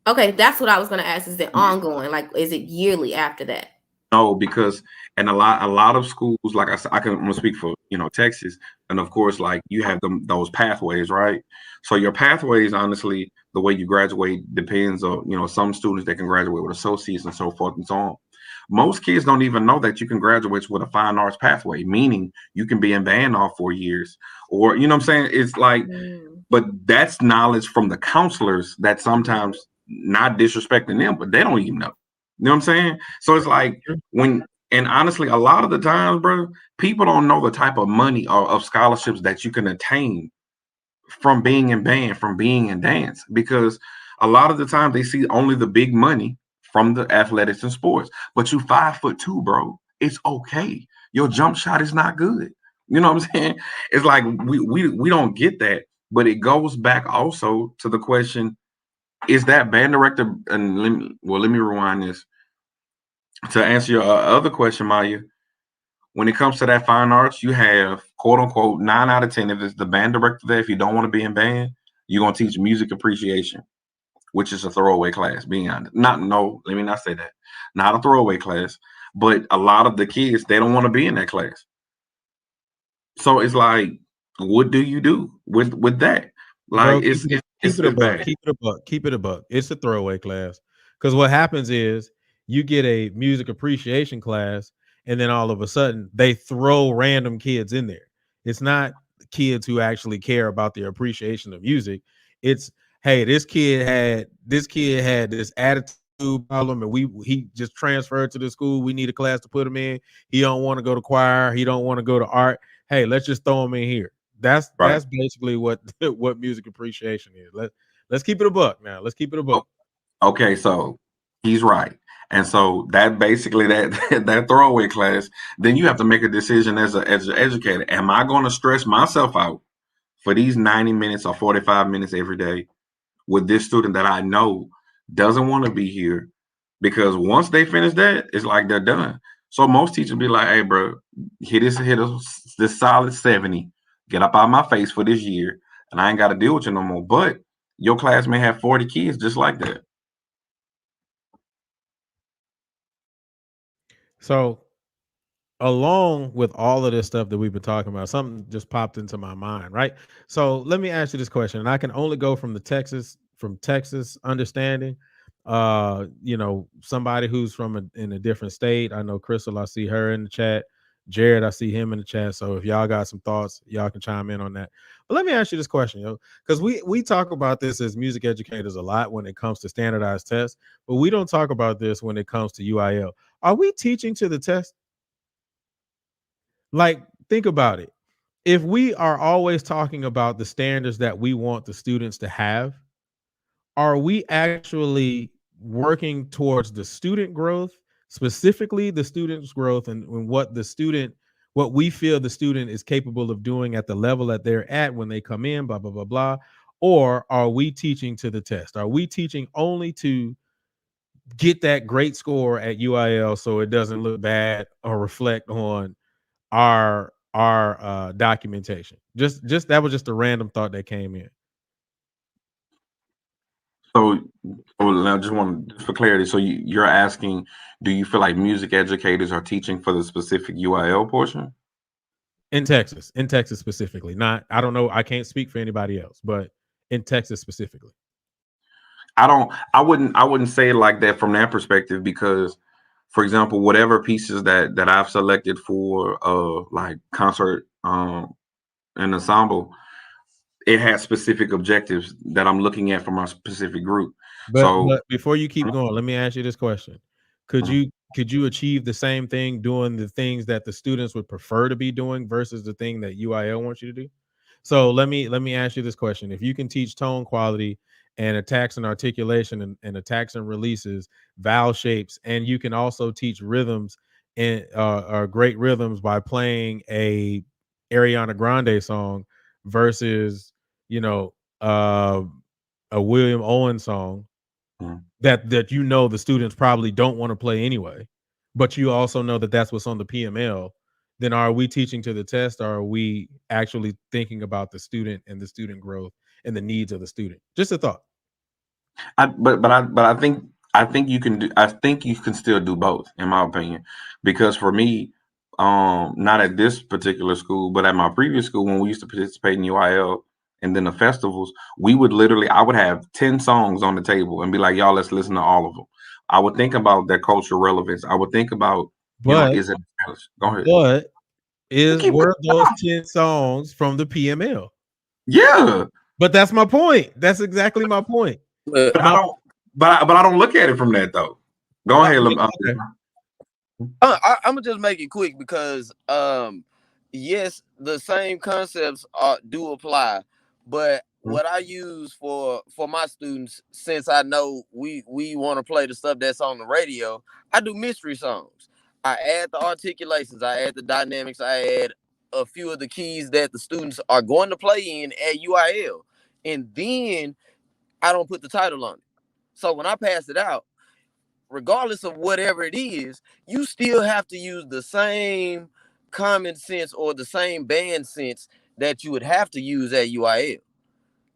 Okay, that's what I was going to ask. Is it ongoing? Like, is it yearly after that? No, because and a lot of schools, like I said, I'm gonna speak for Texas, and of course, like you have those pathways, right? So your pathways, honestly, the way you graduate depends on some students that can graduate with associates and so forth and so on. Most kids don't even know that you can graduate with a fine arts pathway, meaning you can be in band all 4 years, or you know what I'm saying? It's like, but that's knowledge from the counselors that sometimes, not disrespecting them, but they don't even know. You know what I'm saying? So it's like and honestly, a lot of the times, bro, people don't know the type of money or of scholarships that you can attain from being in band, from being in dance, because a lot of the time they see only the big money from the athletics and sports. But you 5'2", bro. It's okay. Your jump shot is not good. You know what I'm saying? It's like we don't get that, but it goes back also to the question: is that band director? And let me rewind this to answer your other question, Maya. When it comes to that fine arts, you have quote unquote 9 out of 10. If it's the band director there, if you don't want to be in band, you're gonna teach music appreciation, which is a throwaway class. Being honest, let me not say that. Not a throwaway class, but a lot of the kids, they don't want to be in that class. So it's like, what do you do with that? Like, Bro, keep it a buck. It's a throwaway class, because what happens is you get a music appreciation class, and then all of a sudden they throw random kids in there. It's not kids who actually care about their appreciation of music. It's, hey, this kid had this attitude problem, and he just transferred to the school. We need a class to put him in. He don't want to go to choir. He don't want to go to art. Hey, let's just throw him in here. That's basically what music appreciation is. Let's keep it a buck now. Let's keep it a buck. Okay, so he's right. And so that basically that throwaway class, then you have to make a decision as an educator. Am I going to stress myself out for these 90 minutes or 45 minutes every day with this student that I know doesn't want to be here? Because once they finish that, it's like they're done. So most teachers be like, hey, bro, hit this solid 70, get up out of my face for this year, and I ain't got to deal with you no more. But your class may have 40 kids just like that. So, along with all of this stuff that we've been talking about, something just popped into my mind, right? So let me ask you this question, and I can only go from Texas understanding. Somebody who's in a different state. I know Crystal, I see her in the chat. Jared, I see him in the chat. So if y'all got some thoughts, y'all can chime in on that. But let me ask you this question, because we talk about this as music educators a lot when it comes to standardized tests, but we don't talk about this when it comes to UIL. Are we teaching to the test? Like, think about it. If we are always talking about the standards that we want the students to have, are we actually working towards the student growth, specifically the student's growth, and what we feel the student is capable of doing at the level that they're at when they come in, blah, blah, blah, blah? Or are we teaching to the test? Are we teaching only to get that great score at UIL so it doesn't look bad or reflect on our documentation? Just that was just a random thought that came in. So I just want, for clarity, so you're asking, do you feel like music educators are teaching for the specific UIL portion? In Texas specifically. Not, I don't know. I can't speak for anybody else, but in Texas specifically. I wouldn't say it like that from that perspective, because, for example, whatever pieces that I've selected for like concert and ensemble, it has specific objectives that I'm looking at from a specific group. But before you keep going, let me ask you this question. Could you achieve the same thing doing the things that the students would prefer to be doing versus the thing that UIL wants you to do? So let me ask you this question. If you can teach tone quality and attacks and articulation and attacks and releases, vowel shapes, and you can also teach rhythms and great rhythms by playing a Ariana Grande song versus, you know, a William Owen song that the students probably don't want to play anyway, but you also know that that's what's on the PML, then are we teaching to the test, or are we actually thinking about the student and the student growth and the needs of the student? Just a thought. I think you can still do both, in my opinion, because for me, not at this particular school, but at my previous school, when we used to participate in UIL and then the festivals, I would have 10 songs on the table and be like, y'all, let's listen to all of them. I would think about their cultural relevance. I would think about, is it? Go ahead. But were those 10 songs from the PML? Yeah. But that's my point. That's exactly my point. But I don't look at it from that though. Go ahead. Okay. I'm gonna just make it quick because yes, the same concepts do apply, but what I use for my students, since I know we want to play the stuff that's on the radio, I do mystery songs. I add the articulations, I add the dynamics, I add a few of the keys that the students are going to play in at UIL, and then I don't put the title on it. So when I pass it out, regardless of whatever it is, you still have to use the same common sense or the same band sense that you would have to use at UIL.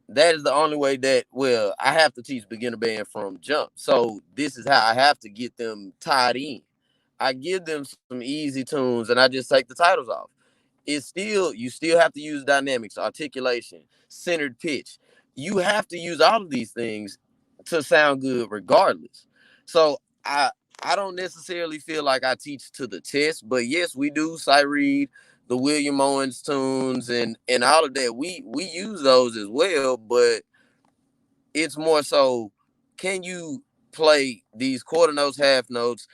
That is the only way that, I have to teach beginner band from jump. So this is how I have to get them tied in. I give them some easy tunes and I just take the titles off. You still have to use dynamics, articulation, centered pitch. You have to use all of these things to sound good regardless. So I don't necessarily feel like I teach to the test, but yes, we do sight read, the William Owens tunes and all of that. We use those as well, but it's more so, can you play these quarter notes, half notes,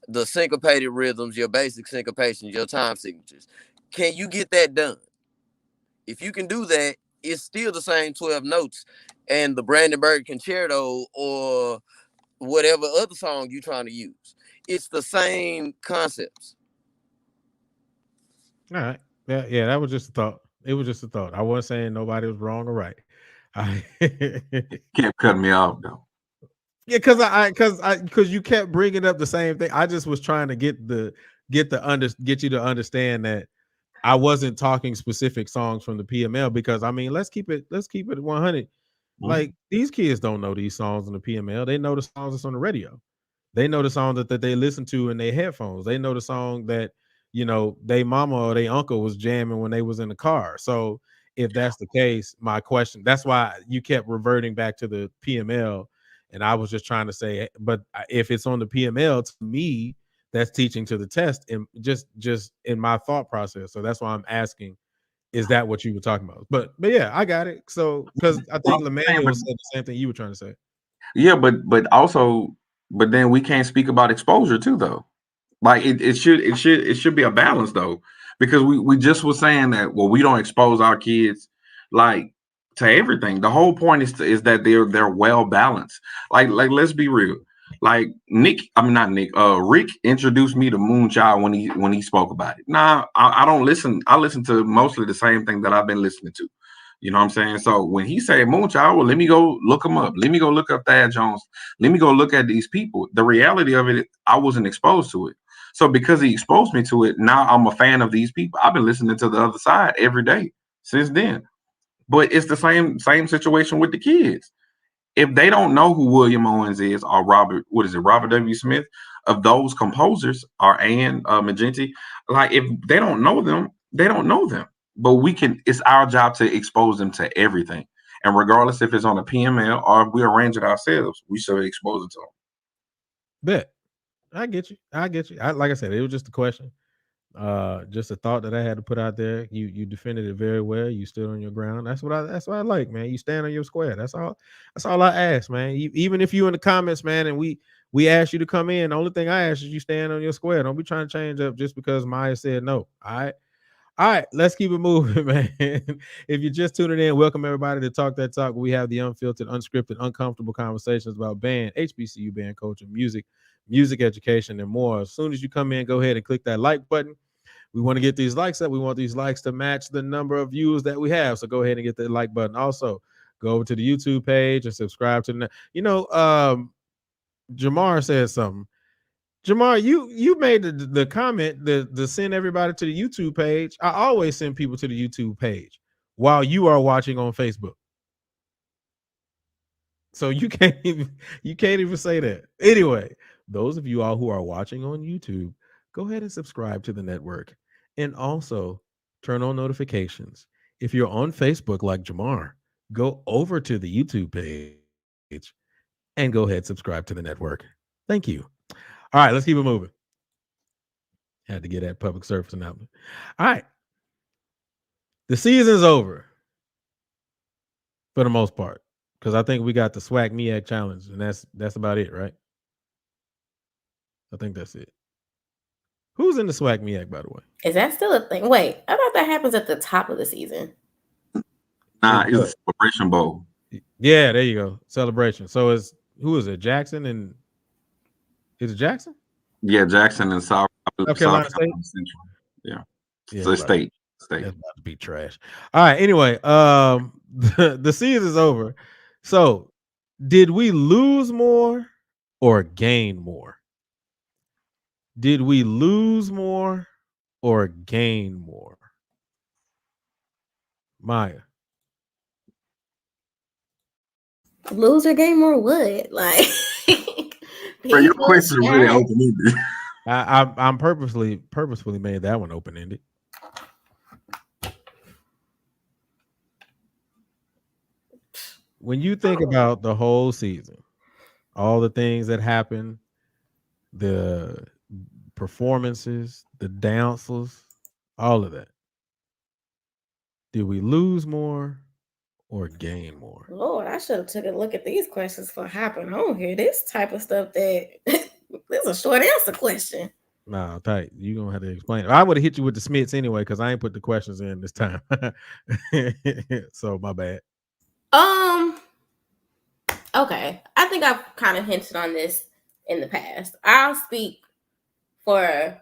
the syncopated rhythms, your basic syncopations, your time signatures? Can you get that done? If you can do that, it's still the same 12 notes and the Brandenburg Concerto or whatever other song you're trying to use. It's the same concepts. All right. Yeah, that was just a thought. It was just a thought. I wasn't saying nobody was wrong or right. Kept cutting me off though. Yeah, because you kept bringing up the same thing. I just was trying to get you to understand that I wasn't talking specific songs from the PML, because I mean, let's keep it 100. Mm-hmm. Like, these kids don't know these songs on the PML. They know the songs that's on the radio. They know the songs that they listen to in their headphones. They know the song that, they mama or they uncle was jamming when they was in the car. So if that's the case, my question, that's why you kept reverting back to the PML. And I was just trying to say, but if it's on the PML, to me, that's teaching to the test, and just in my thought process. So that's why I'm asking, is that what you were talking about? But yeah, I got it. So because I think Lemanuel said the same thing you were trying to say. Yeah, but then we can't speak about exposure too, though. Like it should be a balance though, because we just was saying that, well, we don't expose our kids like to everything. The whole point is that they're well balanced. Like let's be real. Like Rick introduced me to Moonchild when he spoke about it. Nah, I don't listen. I listen to mostly the same thing that I've been listening to. You know what I'm saying? So when he said Moonchild, well, let me go look him up. Let me go look up Thad Jones. Let me go look at these people. The reality of it, I wasn't exposed to it. So because he exposed me to it, now I'm a fan of these people. I've been listening to the other side every day since then. But it's the same situation with the kids. If they don't know who William Owens is, or Robert W. Smith, of those composers, or Ann Magenti, like if they don't know them, They don't know them, but it's our job to expose them to everything. And regardless if it's on a PML or if we arrange it ourselves, we should expose it to them. Bet. I get you. Like I said, it was just a question. Just a thought that I had to put out there. You defended it very well. You stood on your ground. That's what I like, man. You stand on your square. That's all I ask, man. Even if you in the comments, man, and we asked you to come in, the only thing I ask is you stand on your square. Don't be trying to change up just because Maya said no. All right, let's keep it moving, man. If you're just tuning in, welcome everybody to Talk That Talk. We have the unfiltered, unscripted, uncomfortable conversations about band, HBCU band culture, music education, and more. As soon as you come in, go ahead and click that like button. We want to get these likes up. We want these likes to match the number of views that we have. So go ahead and get that like button. Also, go over to the YouTube page and subscribe to the. Jamar said something. Jamar, you made the comment to send everybody to the YouTube page. I always send people to the YouTube page while you are watching on Facebook. So you can't even say that. Anyway, those of you all who are watching on YouTube, go ahead and subscribe to the network and also turn on notifications. If you're on Facebook like Jamar, go over to the YouTube page and go ahead and subscribe to the network. Thank you. All right, let's keep it moving. Had to get that public service announcement. All right. The season's over for the most part, because I think we got the SWAC MEAC challenge, and that's about it, right? I think that's it. Who's in the SWAC MEAC, by the way? Is that still a thing? Wait, I thought that happens at the top of the season. Nah, it's a Celebration Bowl. Yeah, there you go. Celebration. So who is it? Jackson and is it Jackson? Yeah, Jackson and South Carolina State. Central. Yeah. So State. That's about to be trash. All right. Anyway, the season's over. So, did we lose more or gain more? Did we lose more or gain more? Maya. Lose or gain more what? Like, bro, your question really open-ended. I'm purposefully made that one open-ended. When you think about the whole season, all the things that happened, the performances, the dances, all of that, did we lose more or gain more? Lord, I should have took a look at these questions for hopping on here. This type of stuff that this is a short answer question. Nah, tight. You gonna have to explain. I would have hit you with the Smiths anyway because I ain't put the questions in this time. So my bad. Okay. I think I've kind of hinted on this in the past. I'll speak for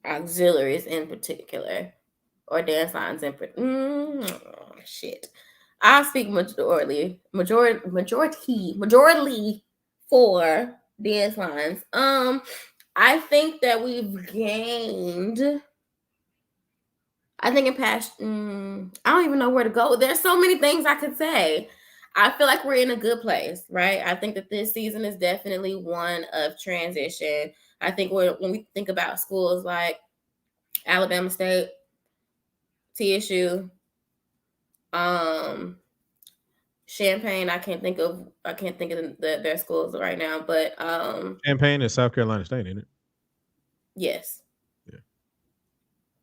auxiliaries in particular, or dance lines in particular. Shit. I'll speak majority for dance lines. I think that we've gained. I think in past, I don't even know where to go. There's so many things I could say. I feel like we're in a good place, right? I think that this season is definitely one of transition. I think when we think about schools like Alabama State, TSU, Champaign, I can't think of their schools right now, but Champaign is South Carolina State, isn't it? Yes. Yeah.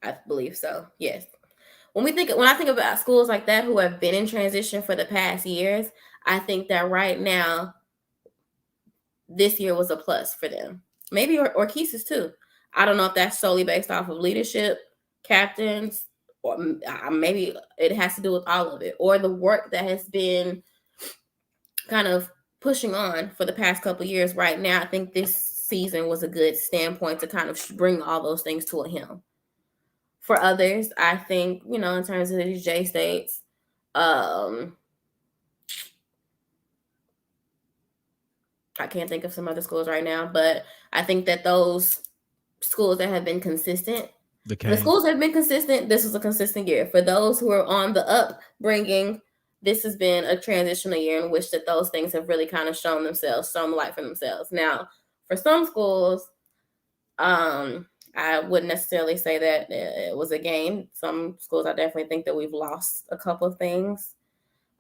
I believe so. Yes. When I think about schools like that who have been in transition for the past years, I think that right now, this year was a plus for them. Maybe Orkesis too. I don't know if that's solely based off of leadership, captains, or maybe it has to do with all of it, or the work that has been kind of pushing on for the past couple of years. Right now, I think this season was a good standpoint to kind of bring all those things to a hem. For others, I think, in terms of these J states, I can't think of some other schools right now, but I think that those schools that have been consistent, the schools that have been consistent, this was a consistent year. For those who are on the upbringing, this has been a transitional year in which that those things have really kind of shown light for themselves. Now, for some schools, I wouldn't necessarily say that it was a gain. Some schools, I definitely think that we've lost a couple of things.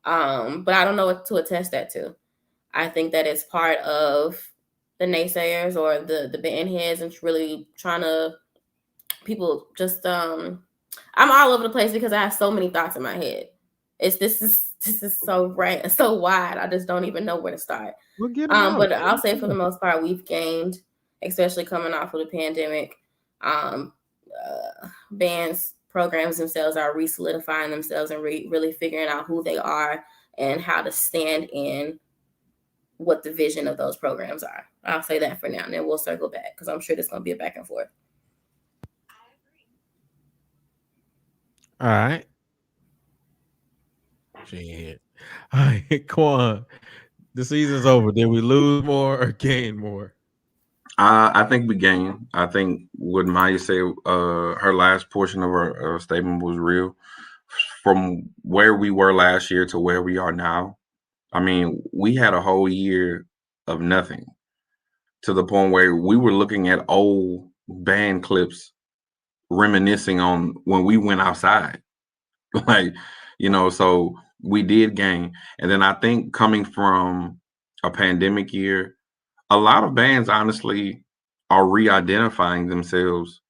But I don't know what to attest that to. I think that it's part of the naysayers or the band heads and really trying to people just I'm all over the place because I have so many thoughts in my head. This is so right and so wide. I just don't even know where to start. We'll get them out. But I'll say for the most part, we've gained, especially coming off of the pandemic. Bands programs themselves are re-solidifying themselves and really figuring out who they are and how to stand in what the vision of those programs are. I'll say that for now, and then we'll circle back because I'm sure there's going to be a back and forth. All right. Shit. All right, Quan. The season's over. Did we lose more or gain more? I think we gained. I think what Maya said, her last portion of her statement was real. From where we were last year to where we are now, I mean, we had a whole year of nothing to the point where we were looking at old band clips, reminiscing on when we went outside. Like, so we did gain. And then I think coming from a pandemic year, a lot of bands honestly are re-identifying themselves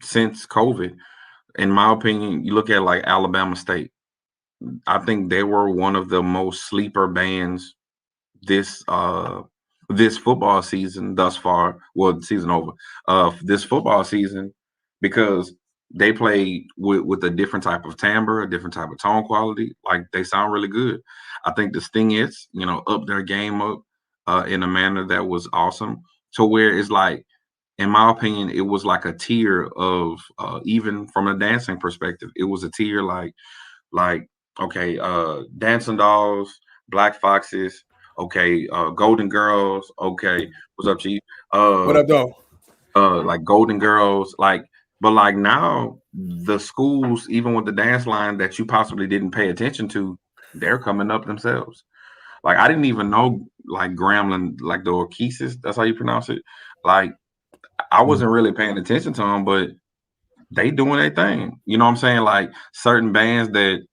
since COVID. In my opinion, you look at like Alabama State. I think they were one of the most sleeper bands this football season thus far. Well, season over. This football season, because they played with a different type of timbre, a different type of tone quality. Like, they sound really good. I think the Stingettes, up their game up in a manner that was awesome. To where it's like, in my opinion, it was like a tier of even from a dancing perspective, it was a tier like okay, Dancing Dolls, Black Foxes, okay, Golden Girls, okay, what's up, Chief? What up, though? Like Golden Girls, but now the schools, even with the dance line that you possibly didn't pay attention to, they're coming up themselves. Like, I didn't even know, like, Gremlin, like the Orchesis, that's how you pronounce it. Like, I wasn't really paying attention to them, but they doing their thing. You know what I'm saying? Like, certain bands that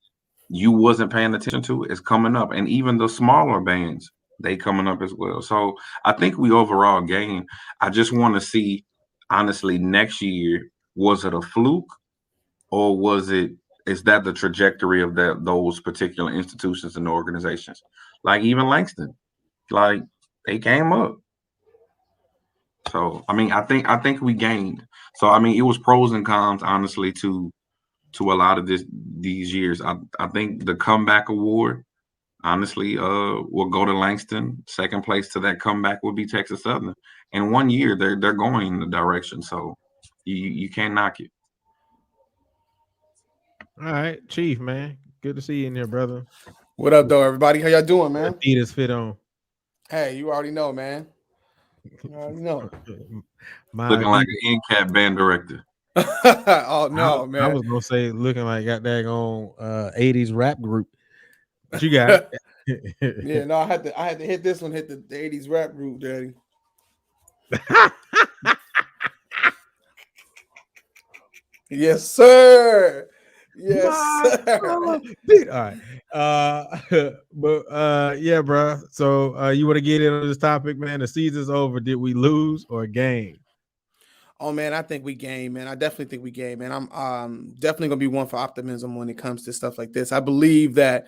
you wasn't paying attention to is coming up, and even the smaller bands, they coming up as well. So I think we overall gain. I just want to see, honestly, next year, was it a fluke, or is that the trajectory of those particular institutions and organizations? Like, even Langston, like, they came up. So I mean, I think we gained. So I mean, it was pros and cons, honestly, to a lot of these years. I think the comeback award, honestly, will go to Langston. Second place to that comeback would be Texas Southern. In 1 year, they're going in the direction. So you can't knock it. All right, Chief, man. Good to see you in there, brother. What up, though, everybody? How y'all doing, man? Adidas fit on. Hey, you already know, man. You already know. Looking like an NCAP band director. Oh no, man! I was gonna say looking like got that on 80s rap group. But you got it. Yeah, no, I had to hit this one, hit the 80s rap group, daddy. Yes, sir. Yes, sir. All right. But yeah, bro. So you want to get into this topic, man? The season's over. Did we lose or gain? Oh man, I think we gain, man. I definitely think we gain, man. I'm definitely gonna be one for optimism when it comes to stuff like this. I believe that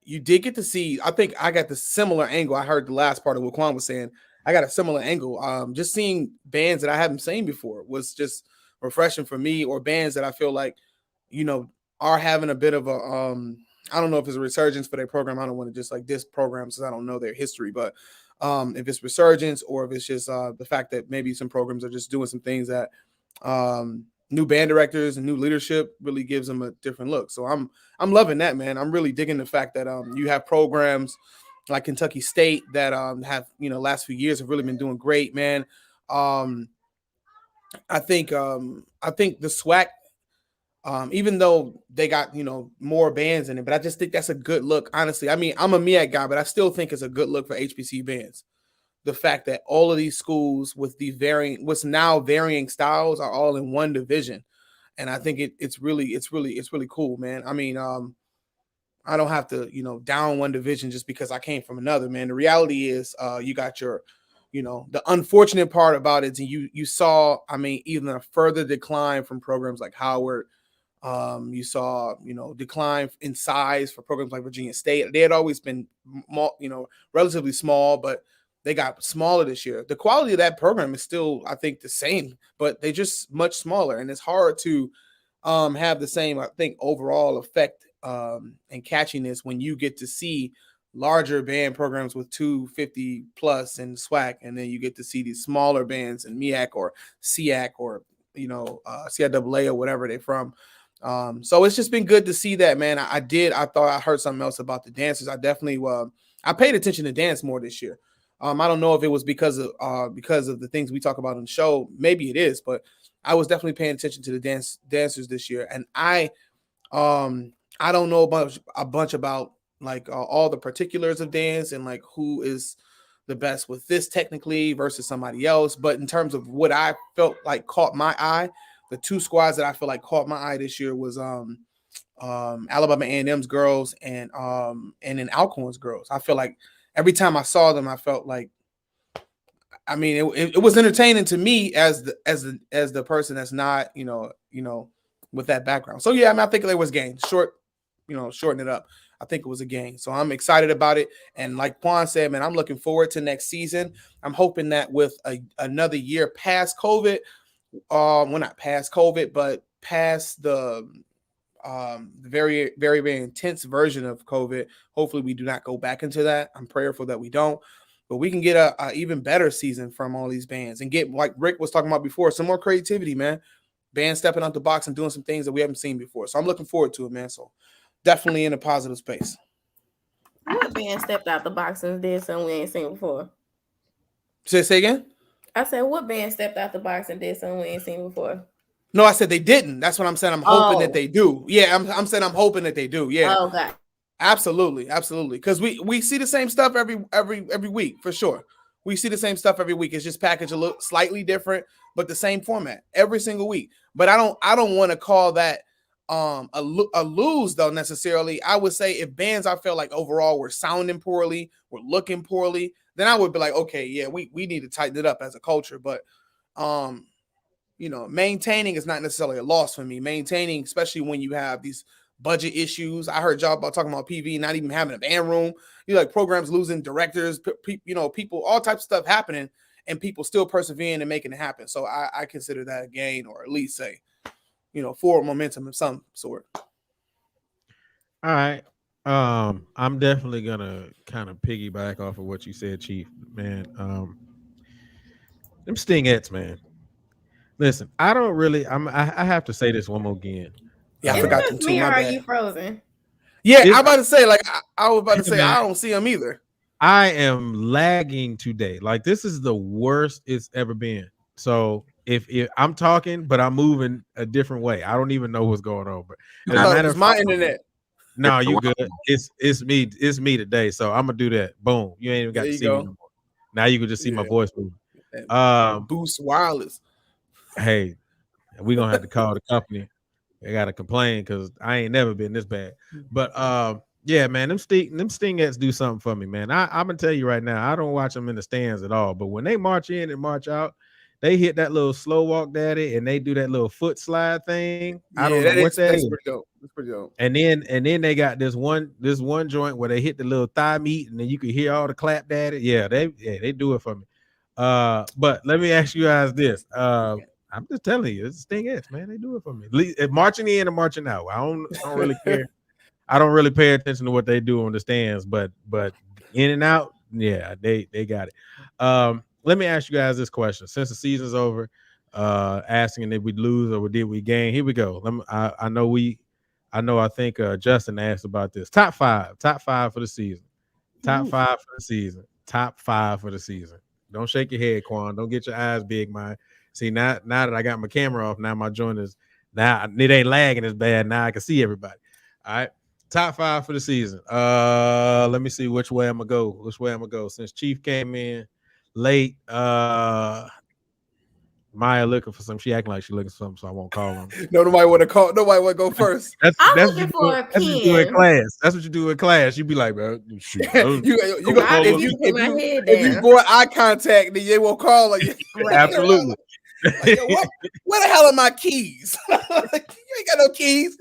you did get to see. I think I got the similar angle. I heard the last part of what Quan was saying. I got a similar angle. Just seeing bands that I haven't seen before was just refreshing for me, or bands that I feel like, are having a bit of a I don't know if it's a resurgence for their program. I don't want to just like diss programs because I don't know their history, but if it's resurgence or if it's just the fact that maybe some programs are just doing some things that new band directors and new leadership really gives them a different look. So I'm loving that, man. I'm really digging the fact that you have programs like Kentucky State that have last few years have really been doing great, man. I think the SWAC, even though they got more bands in it, but I just think that's a good look. Honestly, I mean, I'm a MEAC guy, but I still think it's a good look for HBC bands. the fact that all of these schools with these varying styles are all in one division. And I think it's really cool, man. I mean, I don't have to, down one division just because I came from another, man. The reality is you got your, the unfortunate part about it is you saw, I mean, even a further decline from programs like Howard. You saw, decline in size for programs like Virginia State. They had always been, relatively small, but they got smaller this year. The quality of that program is still, I think, the same, but they're just much smaller, and it's hard to have the same, I think, overall effect and catchiness when you get to see larger band programs with 250 plus and SWAC, and then you get to see these smaller bands in MEAC or SEAC or CIAA or whatever they're from. So it's just been good to see that, man. I thought I heard something else about the dancers. I definitely I paid attention to dance more this year. I don't know if it was because of the things we talk about on the show. Maybe it is, but I was definitely paying attention to the dancers this year. And I don't know a bunch about like all the particulars of dance and like who is the best with this technically versus somebody else. But in terms of what I felt like caught my eye, the two squads that I feel like caught my eye this year was Alabama A&M's girls and then Alcorn's girls. I feel like every time I saw them, I felt like, I mean, it was entertaining to me as the person that's not, with that background. So yeah, I mean, I think there was gain. Shorten it up. I think it was a gain. So I'm excited about it. And like Quan said, man, I'm looking forward to next season. I'm hoping that with another year past COVID, not past COVID, but past the very, very, very intense version of COVID. Hopefully we do not go back into that. I'm prayerful that we don't, but we can get a even better season from all these bands and get, like Rick was talking about before, some more creativity, man. Bands stepping out the box and doing some things that we haven't seen before. So I'm looking forward to it, man. So definitely in a positive space. What band stepped out the box and did something we ain't seen before? Say again? I said, what band stepped out the box and did something we ain't seen before? No, I said they didn't. That's what I'm saying. I'm hoping that they do. Yeah, I'm saying I'm hoping that they do. Yeah. Oh, God. Absolutely. Because we see the same stuff every week for sure. We see the same stuff every week. It's just packaged a little slightly different, but the same format every single week. But I don't want to call that a lose though necessarily. I would say if bands I felt like overall were sounding poorly, were looking poorly, then I would be like, okay, yeah, we need to tighten it up as a culture. But maintaining is not necessarily a loss for me. Maintaining, especially when you have these budget issues. I heard y'all about talking about PV not even having a band room. Like programs losing directors, people, all types of stuff happening, and people still persevering and making it happen. So I consider that a gain, or at least say, forward momentum of some sort. All right. I'm definitely gonna kind of piggyback off of what you said, Chief. Man, them Stingettes, man. Listen, I don't really. I have to say this one more again. Yeah, I forgot them too. Me, or are you frozen? Yeah, I'm about to say, like, I was about to say, I don't see them either. I am lagging today. Like, this is the worst it's ever been. So if I'm talking, but I'm moving a different way, I don't even know what's going on. But it's my internet. No, you good. It's me. It's me today. So I'm gonna do that. Boom. You ain't even got to see me no more. Now you can just see my voice moving. Boost Wireless. Hey, we're gonna have to call the company. They gotta complain because I ain't never been this bad. But yeah, man, them Stingettes do something for me, man. I'm gonna tell you right now, I don't watch them in the stands at all. But when they march in and march out, they hit that little slow walk daddy and they do that little foot slide thing. I don't know what that is. That's pretty dope. And then they got this one joint where they hit the little thigh meat and then you can hear all the clap daddy. Yeah, they do it for me. But let me ask you guys this. I'm just telling you, it's Stingettes, man. They do it for me. Marching in and marching out. I don't really care. I don't really pay attention to what they do on the stands, but in and out, yeah, they got it. Let me ask you guys this question. Since the season's over, asking if we lose or did we gain. Here we go. I think Justin asked about this. Top five for the season. Top five for the season. Top five for the season. Don't shake your head, Quan. Don't get your eyes big, man. See, now that I got my camera off, now my joint is now it ain't lagging as bad. Now I can see everybody. All right. Top five for the season. Let me see which way I'm gonna go. Since Chief came in, late. Maya looking for something. She acting like she looking for something, so I won't call them. No, nobody want to call. Nobody want to go first. That's looking for a that's what you do in pen. class. That's what you do in class. You be like, bro, shoot, if you brought eye contact, then they won't call you. Absolutely. Like, where the hell are my keys? You ain't got no keys.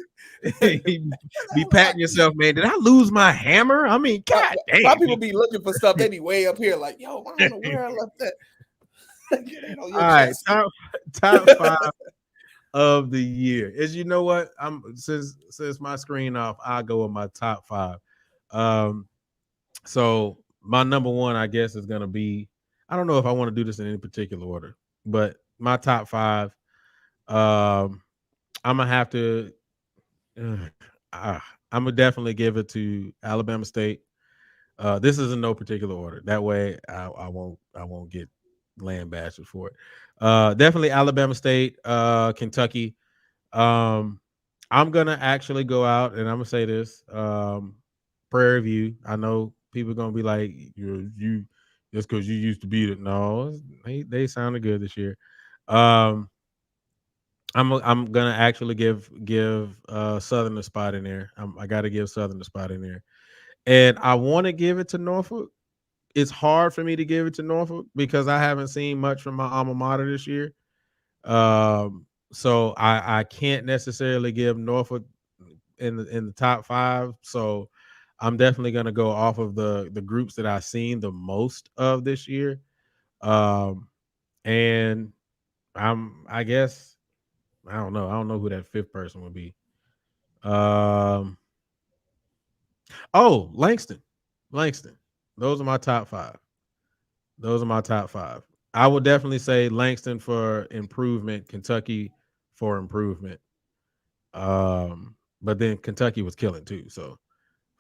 Be patting yourself, man. Did I lose my hammer? I mean, God damn. Why people be looking for stuff? They be way up here, like, yo, I don't know where I left that. All right, top 5 of the year is, you know what? Since my screen off, I'll go with my top 5. So my number 1, I guess, is gonna be, I don't know if I want to do this in any particular order, but my top 5, I'm gonna have to I'm gonna definitely give it to Alabama State. This is in no particular order. That way I won't get lambasted for it. Definitely Alabama State, Kentucky. I'm gonna actually go out and I'm gonna say this. Prairie View. I know people are gonna be like, you just because you used to beat it. No, they sounded good this year. I'm gonna actually give Southern a spot in there. I got to give Southern a spot in there, and I want to give it to Norfolk. It's hard for me to give it to Norfolk because I haven't seen much from my alma mater this year. So I can't necessarily give Norfolk in the top 5. So I'm definitely going to go off of the groups that I've seen the most of this year. And I guess I don't know who that 5th person would be. Langston. Those are my top 5. I would definitely say Langston for improvement, Kentucky for improvement. But then Kentucky was killing too, so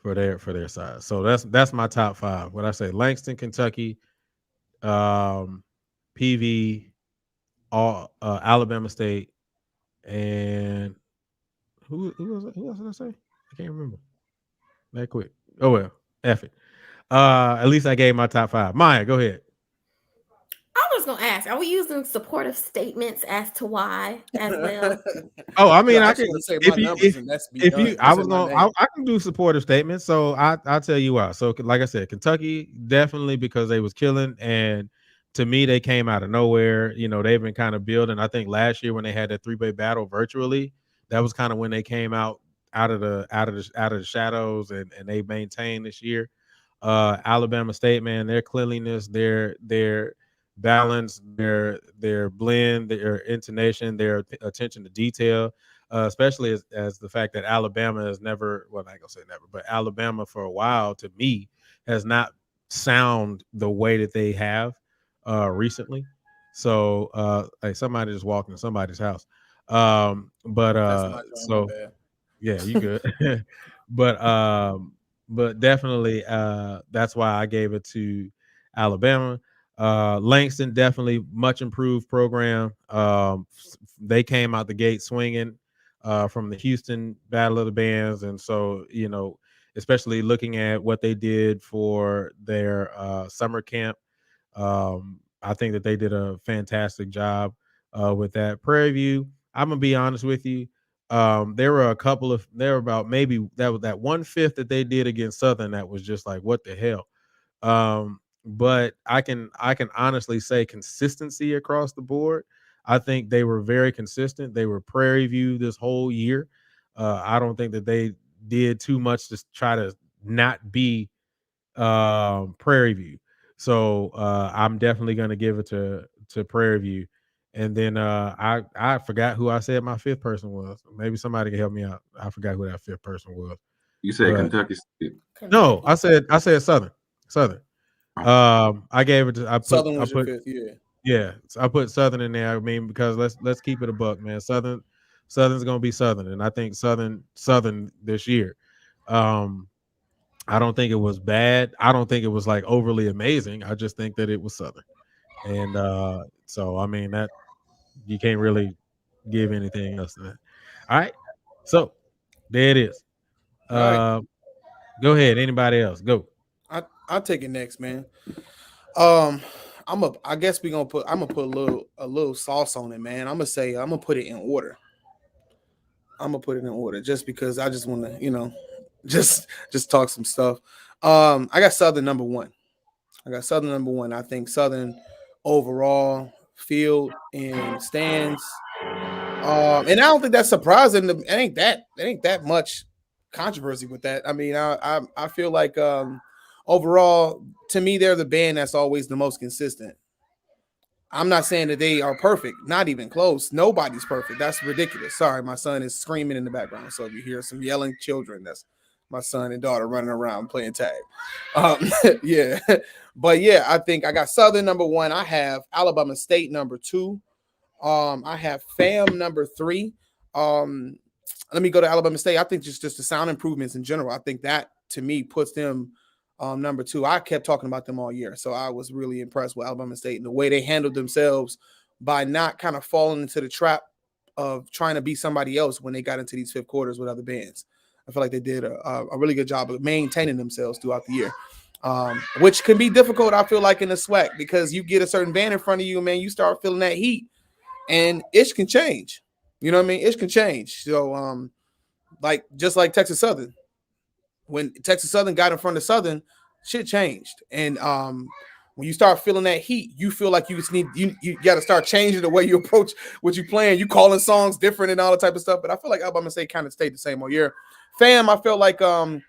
for their side. So that's my top 5. What I say, Langston, Kentucky, PV, Alabama State, and who else did I say? I can't remember. That quick. Oh well, F it. At least I gave my top 5. Maya, go ahead. I was gonna ask, are we using supportive statements as to why as well? I mean, I can say my numbers, and that's I can do supportive statements. So I'll tell you why. So like I said, Kentucky definitely because they was killing, and to me they came out of nowhere. You know, they've been kind of building. I think last year when they had that 3-way battle virtually, that was kind of when they came out of the shadows, and they maintained this year. Alabama State, man, their cleanliness, their balance, their blend, their intonation, their attention to detail, especially as the fact that Alabama has never, well, I'm not gonna say never, but Alabama for a while to me has not sound the way that they have recently. So hey, somebody just walked in somebody's house. So yeah, you good. but definitely that's why I gave it to Alabama. Langston definitely much improved program. They came out the gate swinging from the Houston Battle of the Bands, and so especially looking at what they did for their summer camp, I think that they did a fantastic job with that. Prairie View, I'm gonna be honest with you. There were about maybe that 1/5 that they did against Southern that was just like, what the hell. But I can honestly say consistency across the board. I think they were very consistent. They were Prairie View this whole year. I don't think that they did too much to try to not be Prairie View. So I'm definitely going to give it to Prairie View. And then I forgot who I said my 5th person was. Maybe somebody can help me out. I forgot who that 5th person was. You said Kentucky State. No, I said Southern. I gave it to Southern was your 5th, yeah. So I put Southern in there. I mean, because let's keep it a buck, man. Southern's gonna be Southern, and I think Southern this year. I don't think it was bad. I don't think it was like overly amazing. I just think that it was Southern, and so I mean that you can't really give anything else to that. All right, so there it is. Go ahead. Anybody else? Go. I'll take it next, man. I guess I'm gonna put a little sauce on it, man. I'm gonna say I'm gonna put it in order. I'm gonna put it in order just because I just want to, just talk some stuff. I got Southern number one. I think Southern overall field and stands. And I don't think that's surprising. It ain't that much controversy with that. I mean, I feel like overall, to me, they're the band that's always the most consistent. I'm not saying that they are perfect, not even close. Nobody's perfect. That's ridiculous. Sorry, my son is screaming in the background. So if you hear some yelling children, that's my son and daughter running around playing tag. Yeah. But yeah, I think I got Southern number one. I have Alabama State number two. I have FAM number three. Let me go to Alabama State. I think just the sound improvements in general. I think that to me puts them number two. I kept talking about them all year, so I was really impressed with Alabama State and the way they handled themselves by not kind of falling into the trap of trying to be somebody else when they got into these fifth quarters with other bands. I feel like they did a really good job of maintaining themselves throughout the year, which can be difficult, I feel like, in the SWAC, because you get a certain band in front of you, man, you start feeling that heat, and it can change. You know what I mean? It can change. So, just like Texas Southern. When Texas Southern got in front of Southern, shit changed. And when you start feeling that heat, you feel like you just you got to start changing the way you approach what you playing. You calling songs different and all that type of stuff. But I feel like Alabama State kind of stayed the same all year. FAM, I feel like only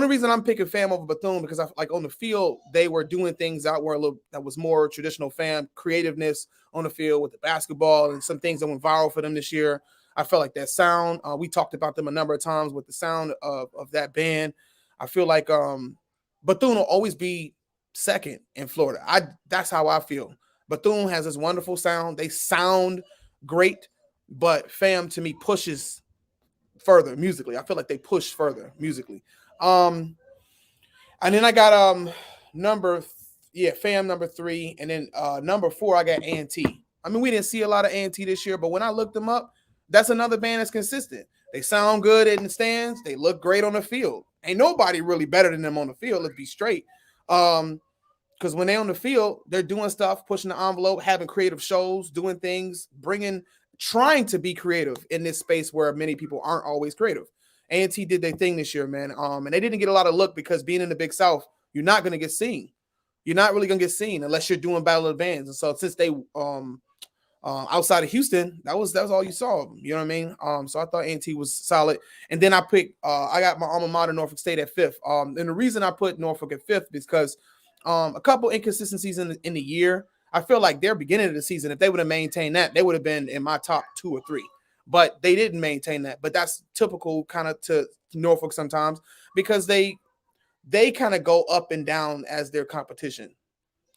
reason I'm picking FAM over Bethune because I like on the field they were doing things that was more traditional FAM creativeness on the field with the basketball and some things that went viral for them this year. I felt like that sound. We talked about them a number of times with the sound of that band. I feel like Bethune will always be second in Florida. That's how I feel. Bethune has this wonderful sound. They sound great, but FAM to me pushes further musically. I feel like they push further musically. And then I got FAM number three, and then number four I got A&T. I mean, we didn't see a lot of A&T this year, but when I looked them up, that's another band that's consistent. They sound good in the stands. They look great on the field. Ain't nobody really better than them on the field, let's be straight. Because when they're on the field, they're doing stuff, pushing the envelope, having creative shows, doing things, trying to be creative in this space where many people aren't always creative. A&T did their thing this year, man. And they didn't get a lot of look because being in the Big South, you're not going to get seen. You're not really going to get seen unless you're doing Battle of the Bands. And so since they outside of Houston, that was all you saw. You know what I mean? So I thought A&T was solid. And then I got my alma mater, Norfolk State, at fifth. And the reason I put Norfolk at fifth is because a couple inconsistencies in the year. I feel like their beginning of the season, if they would have maintained that, they would have been in my top 2 or 3. But they didn't maintain that. But that's typical kind of to Norfolk sometimes because they kind of go up and down as their competition.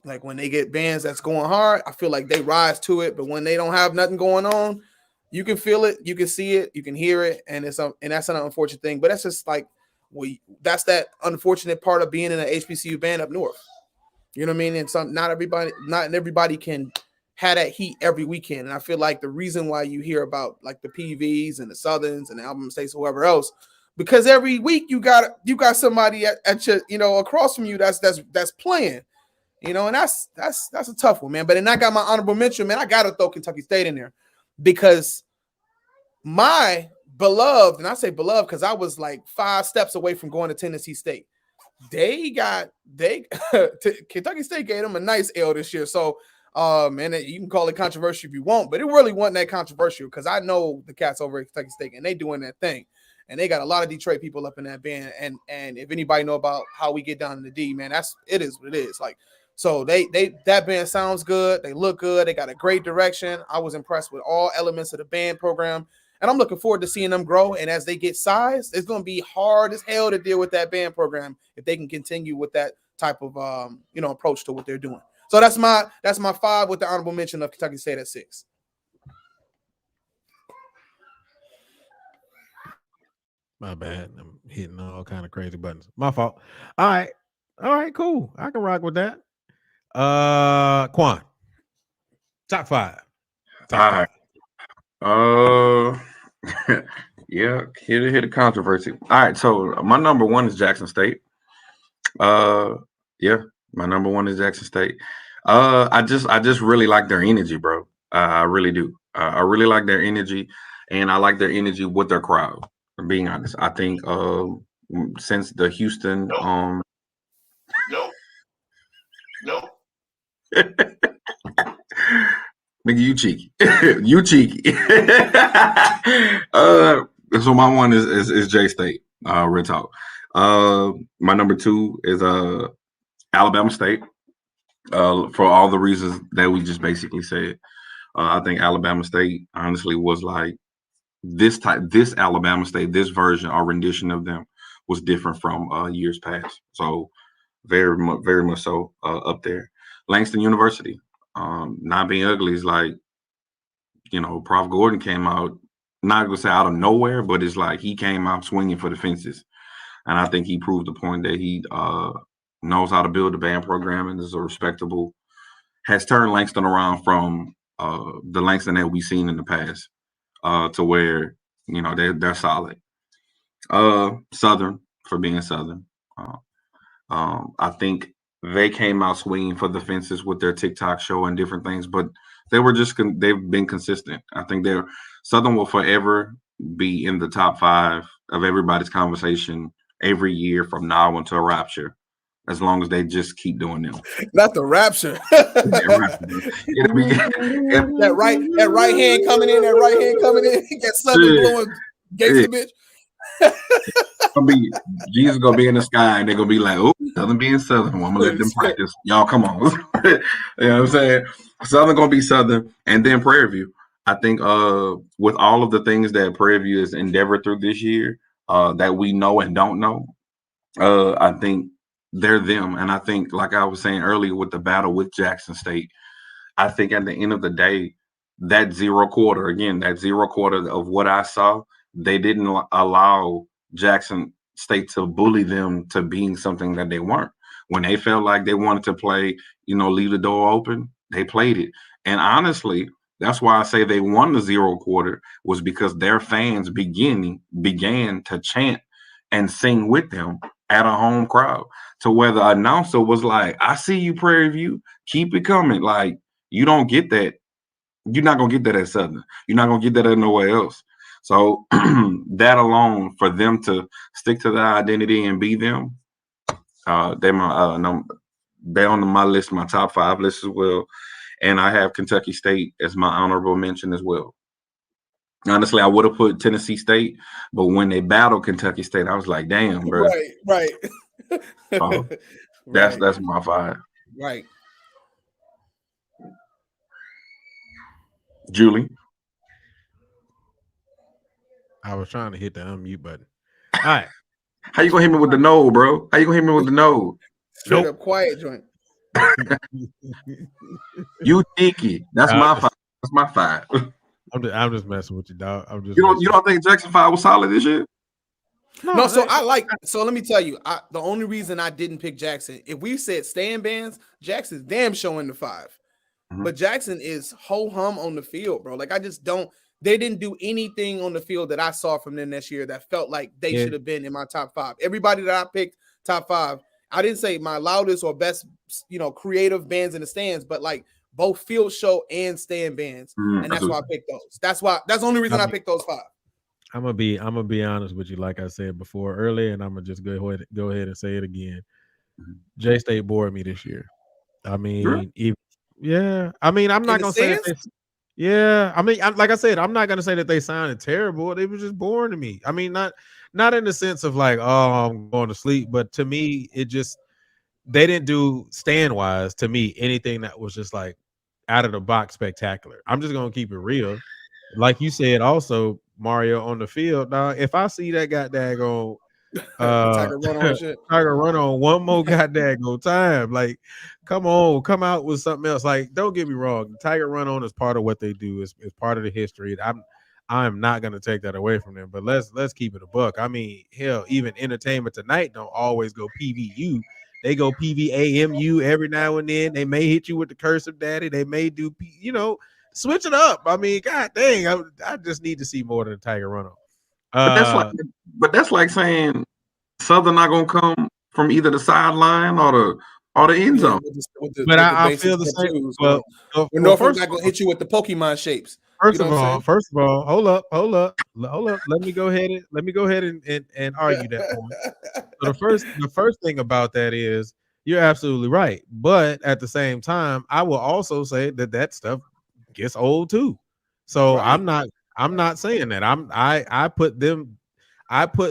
Like when they get bands that's going hard, I feel like they rise to it. But when they don't have nothing going on, you can feel it, you can see it, you can hear it, and that's an unfortunate thing. But that's just like that's that unfortunate part of being in an HBCU band up north. You know what I mean? And not everybody can have that heat every weekend. And I feel like the reason why you hear about like the PVs and the Southerns and the Alabama States or whoever else, because every week you got somebody at your across from you that's playing. And that's a tough one, man. But then I got my honorable mention, man. I got to throw Kentucky State in there because my beloved, and I say beloved because I was like 5 steps away from going to Tennessee State. Kentucky State gave them a nice L this year. So, and you can call it controversial if you want, but it really wasn't that controversial because I know the cats over at Kentucky State and they doing that thing. And they got a lot of Detroit people up in that band. And if anybody know about how we get down in the D, man, it is what it is. Like, so that band sounds good. They look good. They got a great direction. I was impressed with all elements of the band program. And I'm looking forward to seeing them grow. And as they get size, it's going to be hard as hell to deal with that band program if they can continue with that type of approach to what they're doing. So that's my 5 with the honorable mention of Kentucky State at 6. My bad. I'm hitting all kind of crazy buttons. My fault. All right, cool. I can rock with that. Quan. Top 5. All right. Yeah, here the controversy. All right, so my number 1 is Jackson State. Yeah, My number one is Jackson State. I just really like their energy, bro. I really do. I really like their energy, and I like their energy with their crowd. I'm being honest. I think since the Houston Nope. nigga, you cheeky. You cheeky. So my one is J State, real talk. My number two is Alabama State. For all the reasons that we just basically said. I think Alabama State honestly was like this Alabama State, this version or rendition of them was different from years past. So very much so up there. Langston University, not being ugly is like, Prof. Gordon came out, not gonna say out of nowhere, but it's like he came out swinging for the fences. And I think he proved the point that he knows how to build a band program and is a respectable, has turned Langston around from the Langston that we've seen in the past to where, they're solid. Southern, for being Southern. I think they came out swinging for the fences with their TikTok show and different things, but they were they've been consistent. I think Southern will forever be in the top 5 of everybody's conversation every year from now until Rapture, as long as they just keep doing them. Not the Rapture. That right hand coming in. Get Southern blowing gangsta bitch. Jesus gonna be in the sky and they're gonna be like, oh, Southern being Southern. Well, I'm gonna let them practice. Y'all come on. You know what I'm saying? Southern gonna be Southern, and then Prairie View. I think with all of the things that Prairie View has endeavored through this year, that we know and don't know, I think they're them. And I think, like I was saying earlier with the battle with Jackson State, I think at the end of the day, that zero quarter of what I saw, they didn't allow Jackson State to bully them to being something that they weren't. When they felt like they wanted to play, leave the door open, they played it. And honestly, that's why I say they won the zero quarter, was because their fans began to chant and sing with them at a home crowd, to where the announcer was like, I see you, Prairie View, keep it coming. Like, you don't get that. You're not going to get that at Southern. You're not going to get that nowhere else. So that alone, for them to stick to their identity and be them, they're on my list, my top 5 list as well. And I have Kentucky State as my honorable mention as well. Honestly, I would have put Tennessee State, but when they battled Kentucky State, I was like, damn, bro. Right. That's my 5. Right. Julie. I was trying to hit the unmute button. All right. How you gonna hit me with the no, bro? How you gonna hit me with the no? Straight up quiet joint. You cheeky. That's my 5. That's my 5. I'm just messing with you, dog. You don't think Jackson 5 was solid this year? No, so let me tell you, the only reason I didn't pick Jackson, if we said stand bands, Jackson's damn showing the 5. Mm-hmm. But Jackson is ho-hum on the field, bro. Like, they didn't do anything on the field that I saw from them this year that felt like they should have been in my top 5. Everybody that I picked top 5, I didn't say my loudest or best, creative bands in the stands, but like both field show and stand bands. And that's why I picked those. That's the only reason I picked those 5. I'm gonna be honest with you, like I said before earlier, and I'm gonna just go ahead and say it again. J State bored me this year. I mean, I'm not gonna say that. Like I said, I'm not gonna say that they sounded terrible. They were just boring to me. I mean, not in the sense of like, oh, I'm going to sleep, but to me, they didn't do stand wise to me anything that was just like out of the box spectacular. I'm just gonna keep it real. Like you said, also Mario on the field. Now, if I see that goddamn Tiger run on one more goddamn time, like, come out with something else. Like, don't get me wrong, the Tiger run on is part of what they do. Is part of the history. I'm not gonna take that away from them. But let's keep it a buck. I mean, hell, even Entertainment Tonight don't always go PVU. They go PVAMU every now and then. They may hit you with the Curse of Daddy. They may do, switch it up. I mean, god dang, I just need to see more than a Tiger run on. But that's like saying Southern not gonna come from either the sideline or Or the end zone. But I feel the same. Well, Norfolk's not gonna hit you with the Pokemon shapes. First of all, hold up. Let me go ahead and argue that point. So the first thing about that is you're absolutely right. But at the same time, I will also say that stuff gets old too. So right. I'm not saying that. I put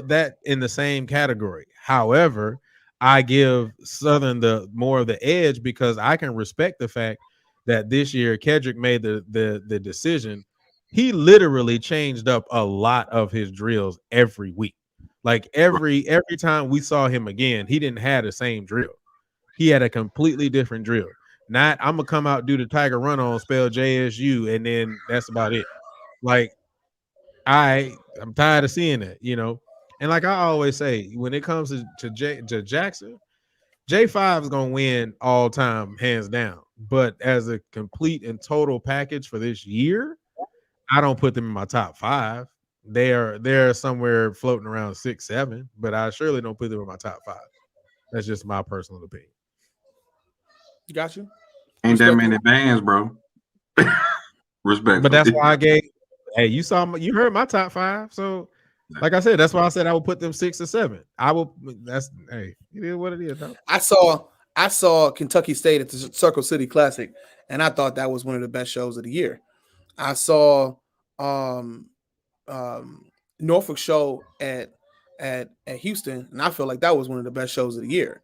that in the same category. However, I give Southern the more of the edge because I can respect the fact that this year Kedrick made the decision. He literally changed up a lot of his drills every week. Like every time we saw him again, he didn't have the same drill. He had a completely different drill. Not I'm gonna come out, do the Tiger run on, spell JSU, and then that's about it. Like I'm tired of seeing that, you know. And like I always say, when it comes to Jackson, J5 is gonna win all time, hands down. But as a complete and total package for this year, I don't put them in my top 5. They're somewhere floating around 6, 7, but I surely don't put them in my top 5. That's just my personal opinion. Got you. Ain't that many bands, bro. Respect. But that's why I gave. Hey, you heard my top 5. So, like I said, that's why I said I would put them 6 or 7. I will. That's hey, it is what it is. Though. I saw Kentucky State at the Circle City Classic, and I thought that was one of the best shows of the year. I saw Norfolk show at Houston, and I feel like that was one of the best shows of the year.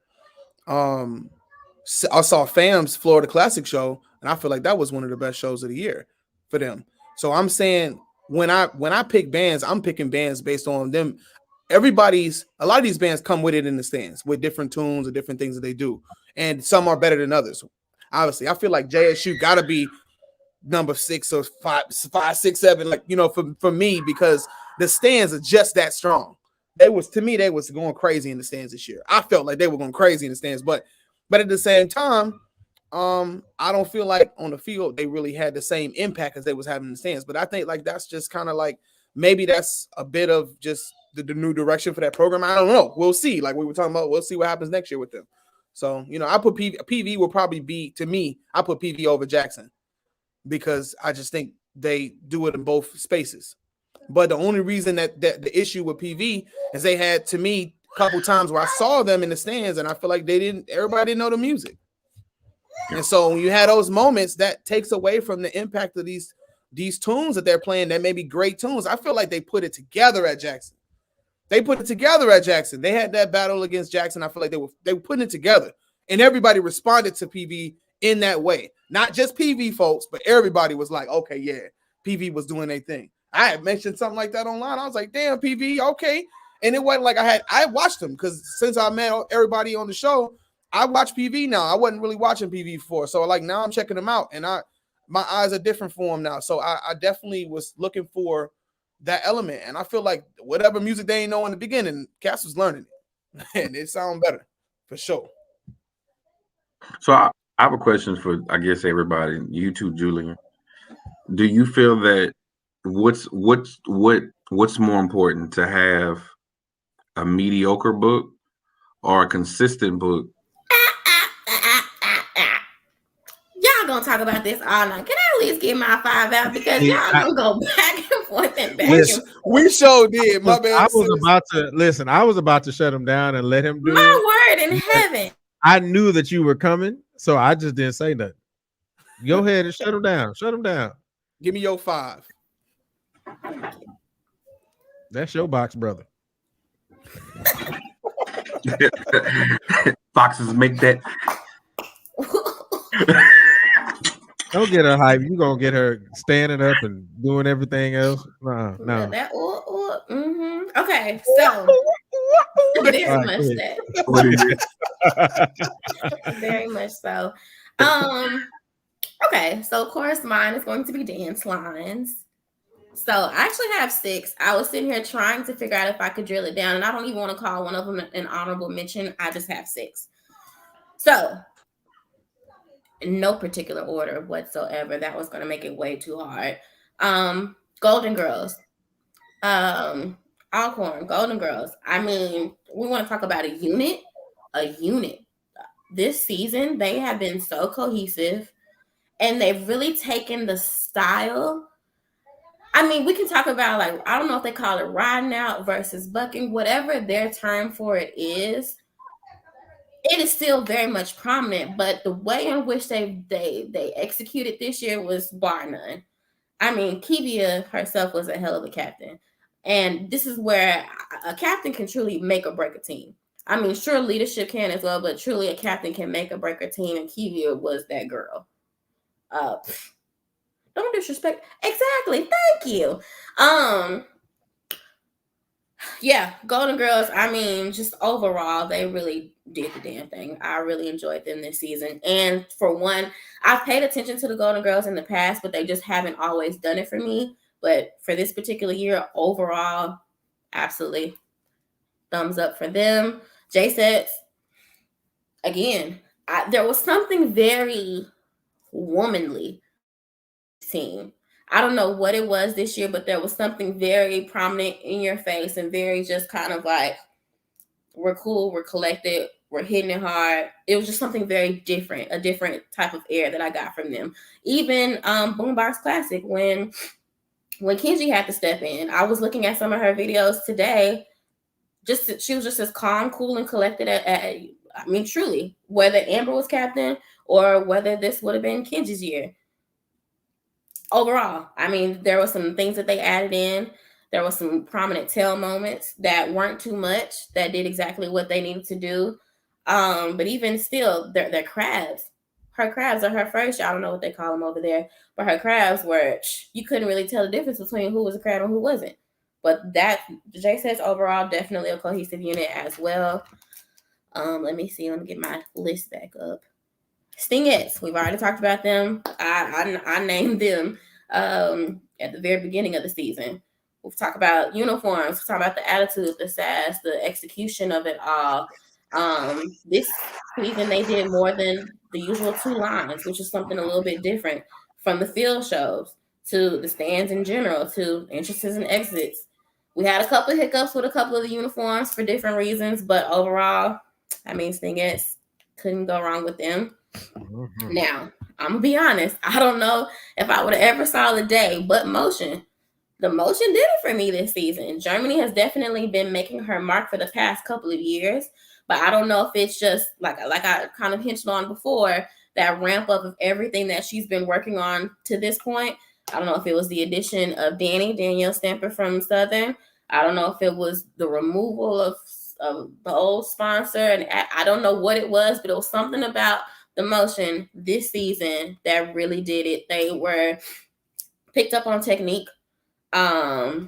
I saw FAM's Florida Classic show, and I feel like that was one of the best shows of the year for them. So I'm saying when I pick bands, I'm picking bands based on them. A lot of these bands come with it in the stands with different tunes and different things that they do, and some are better than others. Obviously, I feel like JSU got to be number 6 or 5, 6, 7, like, you know, for me, because the stands are just that strong. They was going crazy in the stands this year. I felt like they were going crazy in the stands, but at the same time, I don't feel like on the field they really had the same impact as they was having in the stands. But I think like that's just kind of like maybe that's a bit of just the new direction for that program. I don't know. We'll see. Like we were talking about, we'll see what happens next year with them. So, you know, I put PV will probably be, to me, I put PV over Jackson because I just think they do it in both spaces. But the only reason that the issue with PV is they had, to me, a couple times where I saw them in the stands and I feel like everybody didn't know the music. And so when you had those moments, that takes away from the impact of these tunes that they're playing that may be great tunes. I feel like they put it together at Jackson. They had that battle against Jackson. I feel like they were putting it together, and everybody responded to PV in that way. Not just PV folks, but everybody was like, okay, yeah, PV was doing their thing. I had mentioned something like that online. I was like, damn, PV, okay. And it wasn't like I watched them because since I met everybody on the show, I watch PV now. I wasn't really watching PV before. So like now I'm checking them out, and my eyes are different for them now. So I definitely was looking for that element. And I feel like whatever music they ain't know in the beginning, Cass was learning it. And it sound better for sure. So I have a question for, I guess, everybody. You too, Julian. Do you feel that what's more important, to have a mediocre book or a consistent book? Y'all gonna talk about this all night. Can I at least get my 5 out? Because y'all gonna go back and forth and back and forth. We sure did. My bad. I was about to shut him down and let him do it. My word in heaven. I knew that you were coming, so I just didn't say nothing. Go ahead and shut him down. Shut him down. Give me your 5. That's your box, brother. Boxes make that. Don't get her hype. You gonna get her standing up and doing everything else. No. Okay, so very much that. Very much so. Okay, so of course mine is going to be dance lines. So I actually have 6. I was sitting here trying to figure out if I could drill it down, and I don't even want to call one of them an honorable mention. I just have 6. So in no particular order whatsoever. That was going to make it way too hard. Golden Girls. Alcorn, Golden Girls. I mean, we want to talk about a unit. this season, they have been so cohesive, and they've really taken the style. I mean, we can talk about, like, I don't know if they call it riding out versus bucking, whatever their term for it is still very much prominent, but the way in which they executed this year was bar none. I mean, Kivia herself was a hell of a captain. And this is where a captain can truly make or break a team. I mean, sure, leadership can as well, but truly a captain can make or break a team, and Kivia was that girl. Don't disrespect. Exactly. Thank you. Yeah, Golden Girls, I mean, just overall, they really did the damn thing. I really enjoyed them this season. And for one, I've paid attention to the Golden Girls in the past, but they just haven't always done it for me. But for this particular year, overall, absolutely thumbs up for them. J-Sets, again, there was something very womanly team. I don't know what it was this year, but there was something very prominent in your face and very just kind of like, we're cool, we're collected, we're hitting it hard. It was just something very different, a different type of air that I got from them. Even Boombox Classic, when Kenji had to step in, I was looking at some of her videos today. She was just as calm, cool, and collected. I mean, truly, whether Amber was captain or whether this would have been Kenji's year. Overall, I mean, there were some things that they added in. There were some prominent tail moments that weren't too much, that did exactly what they needed to do. But even still, they're crabs. Her crabs are her first. I don't know what they call them over there, but her crabs were, you couldn't really tell the difference between who was a crab and who wasn't. But that, J-Sets overall, definitely a cohesive unit as well. Let me see. Let me get my list back up. Stingettes, we've already talked about them. I named them at the very beginning of the season. We've talked about uniforms. We've talked about the attitude, the sass, the execution of it all. This season, they did more than the usual 2 lines, which is something a little bit different from the field shows to the stands in general to entrances and exits. We had a couple of hiccups with a couple of the uniforms for different reasons, but overall, I mean, Stingettes, couldn't go wrong with them. Mm-hmm. Now, I'm gonna be honest. I don't know if I would have ever saw the day, but the motion did it for me this season. Germany has definitely been making her mark for the past couple of years, but I don't know if it's just like I kind of hinted on before, that ramp up of everything that she's been working on to this point. I don't know if it was the addition of Danielle Stamper from Southern. I don't know if it was the removal of the old sponsor, and I don't know what it was, but it was something about the motion this season that really did it. They were picked up on technique, the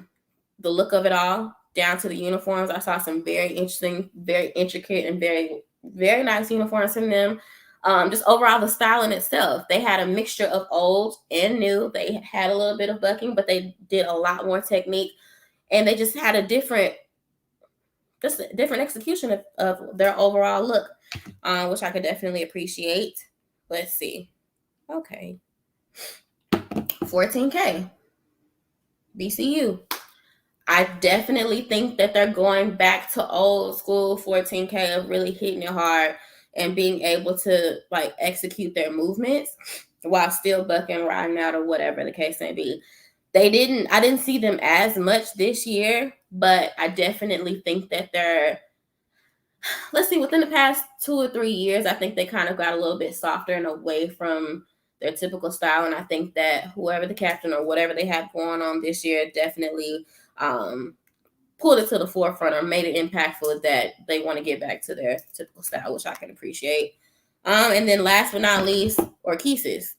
look of it all, down to the uniforms. I saw some very interesting, very intricate, and very, very nice uniforms from them. Just overall, the style in itself, they had a mixture of old and new. They had a little bit of bucking, but they did a lot more technique, and they just had a different execution of their overall look, which I could definitely appreciate. Let's see. Okay. 14K. BCU. I definitely think that they're going back to old school 14K of really hitting it hard and being able to like execute their movements while still bucking, riding out, or whatever the case may be. I didn't see them as much this year, but I definitely think that within the past 2 or 3 years, I think they kind of got a little bit softer and away from their typical style. And I think that whoever the captain or whatever they have going on this year definitely pulled it to the forefront or made it impactful that they want to get back to their typical style, which I can appreciate. And then last but not least, Orchesis.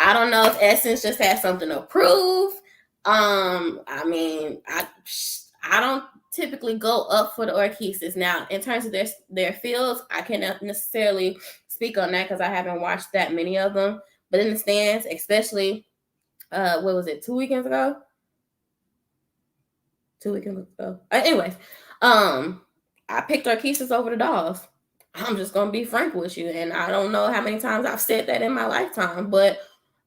I don't know if Essence just has something to prove. I mean, I don't typically go up for the Orchesis. Now, in terms of their fields, I cannot necessarily speak on that because I haven't watched that many of them. But in the stands, especially, what was it, 2 weekends ago? 2 weekends ago. Anyways, I picked Orchesis over the Dolls. I'm just going to be frank with you. And I don't know how many times I've said that in my lifetime, but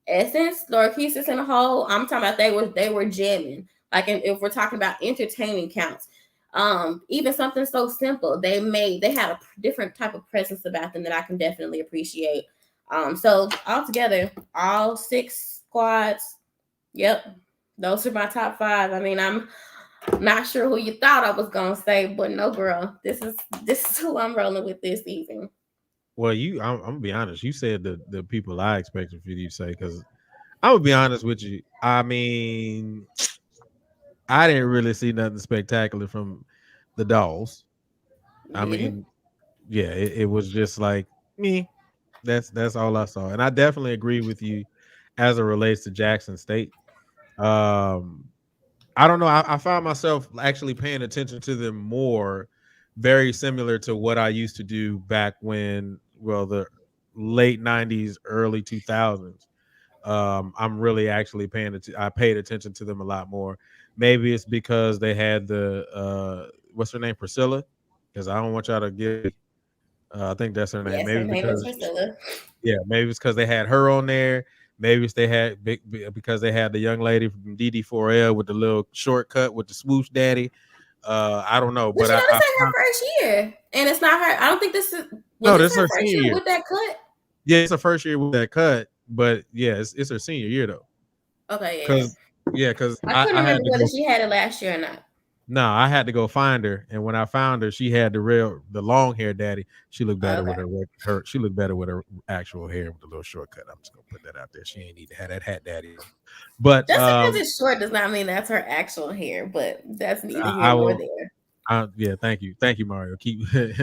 Essence, the Orchesis in a whole, I'm talking about they were jamming. Like if we're talking about entertaining counts. Even something so simple, they had a different type of presence about them that I can definitely appreciate. So altogether, all 6 squads, yep, those are my top 5. I mean, I'm not sure who you thought I was gonna say, but no, girl, this is who I'm rolling with this season. Well, I'm gonna be honest. You said the people I expected for you to say, because I would be honest with you. I mean, I didn't really see nothing spectacular from the Dolls. I mean, yeah, it was just like me. That's all I saw, and I definitely agree with you as it relates to Jackson State. I don't know. I found myself actually paying attention to them more, very similar to what I used to do back when, well, the late '90s, early 2000s. I'm really actually I paid attention to them a lot more. Maybe it's because they had the what's her name, Priscilla, because I don't want y'all to get. I think that's her name. Yes, Maybe her name because is Priscilla. yeah, maybe it's because they had her on there. Maybe it's because they had the young lady from DD4L with the little shortcut with the swoosh daddy. I don't know, but this ain't her first year, and it's not her. I don't think this is. This is her first senior year with that cut. Yeah, it's her first year with that cut, but yeah, it's her senior year though. Okay, because I couldn't remember whether she had it last year or not. No, I had to go find her, and when I found her, she had the long hair daddy. She looked better with her. She looked better with her actual hair with the little shortcut. I'm just gonna put that out there. She ain't need to have that hat daddy. But just because it's short does not mean that's her actual hair. But that's neither here nor there. Yeah, thank you, Mario. Keep. You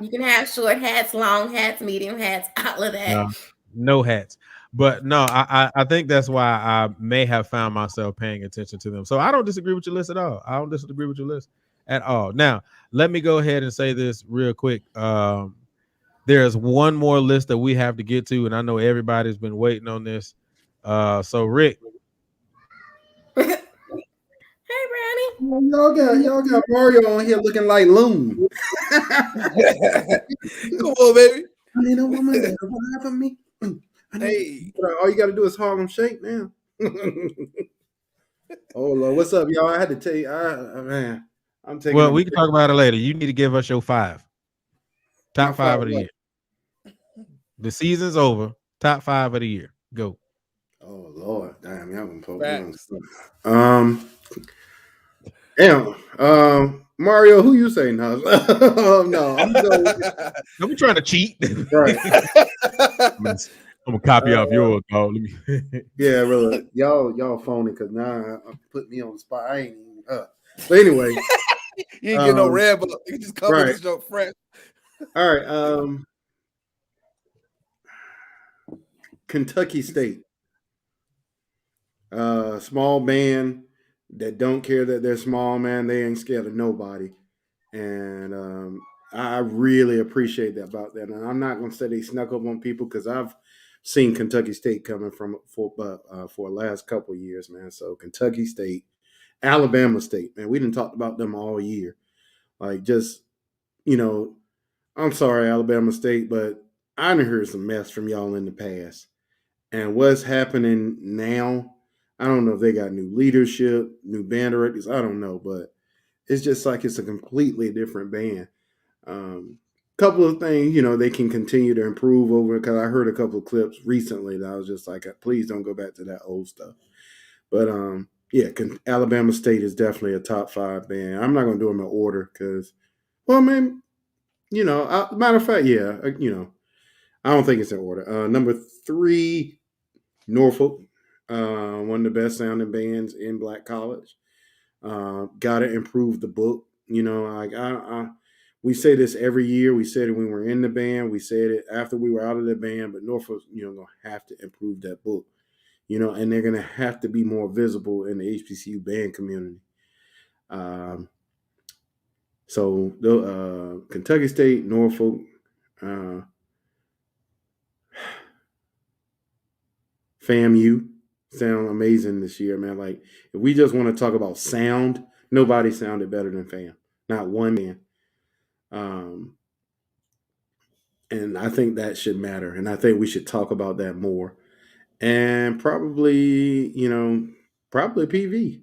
can have short hats, long hats, medium hats, all of that. No hats. But no, I think that's why I may have found myself paying attention to them. So I don't disagree with your list at all. I don't disagree with your list at all. Now, let me go ahead and say this real quick. There's one more list that we have to get to, and I know everybody's been waiting on this. So Rick. Hey, Brownie. Y'all got Mario on here looking like Loon. Come on, baby. I need a woman that will ride for me. Hey, all you got to do is Harlem Shake now. Oh Lord, what's up, y'all? I had to tell you, man, I'm taking. Well, we can talk about it later. You need to give us your 5. Top 5 of the year. The season's over. Top 5 of the year. Go. Oh Lord, damn, y'all gonna poke me on Damn. Mario, who you say no? No, I'm we trying to cheat. Right. I'm gonna copy off yours, dog. Let me. Yeah, really. Y'all phony because now put me on the spot. I ain't even up. But anyway, you ain't get no red, but you just come with this joke fresh. All right. Kentucky State. Small band that don't care that they're small, man. They ain't scared of nobody. And I really appreciate that about that. And I'm not going to say they snuck up on people because I've seen Kentucky State coming for the last couple of years, man. So Kentucky State, Alabama State, man. We didn't talk about them all year. Like just, I'm sorry, Alabama State, but I done heard some mess from y'all in the past. And what's happening now, I don't know if they got new leadership, new band directors. I don't know, but it's just like it's a completely different band. Couple of things, they can continue to improve over, because I heard a couple of clips recently that I was just like, please don't go back to that old stuff. But yeah, Alabama State is definitely a top 5 band. I'm not going to do them in order because, well, man, matter of fact, yeah, I don't think it's in order. Number 3, Norfolk, one of the best sounding bands in Black College. Got to improve the book. We say this every year. We said it when we were in the band. We said it after we were out of the band. But Norfolk, going to have to improve that book. And they're going to have to be more visible in the HBCU band community. So Kentucky State, Norfolk, FAMU sound amazing this year, man. Like, if we just want to talk about sound, nobody sounded better than FAM. Not one man. And I think that should matter. And I think we should talk about that more. And probably, probably PV.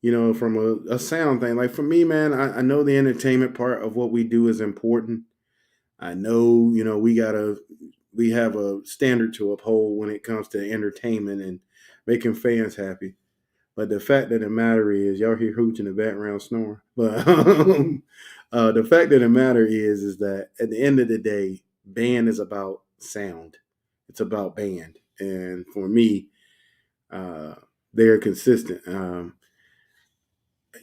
You know, from a sound thing. Like for me, man, I know the entertainment part of what we do is important. I know, you know, we have a standard to uphold when it comes to entertainment and making fans happy. But the fact of the matter is, y'all hear Hooch in the background snoring. But the fact of the matter is that at the end of the day, band is about sound. It's about band, and for me, they're consistent.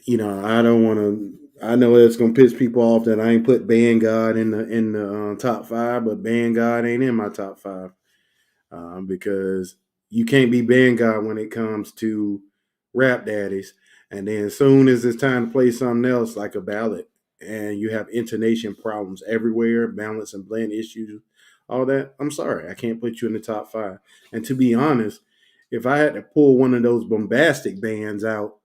You know, I don't want to. I know it's gonna piss people off that I ain't put Band God in the top 5, but Band God ain't in my top 5 because you can't be Band God when it comes to rap daddies. And then as soon as it's time to play something else like a ballad, and you have intonation problems everywhere, balance and blend issues, all that, I'm sorry, I can't put you in the top 5. And to be honest, if I had to pull one of those bombastic bands out,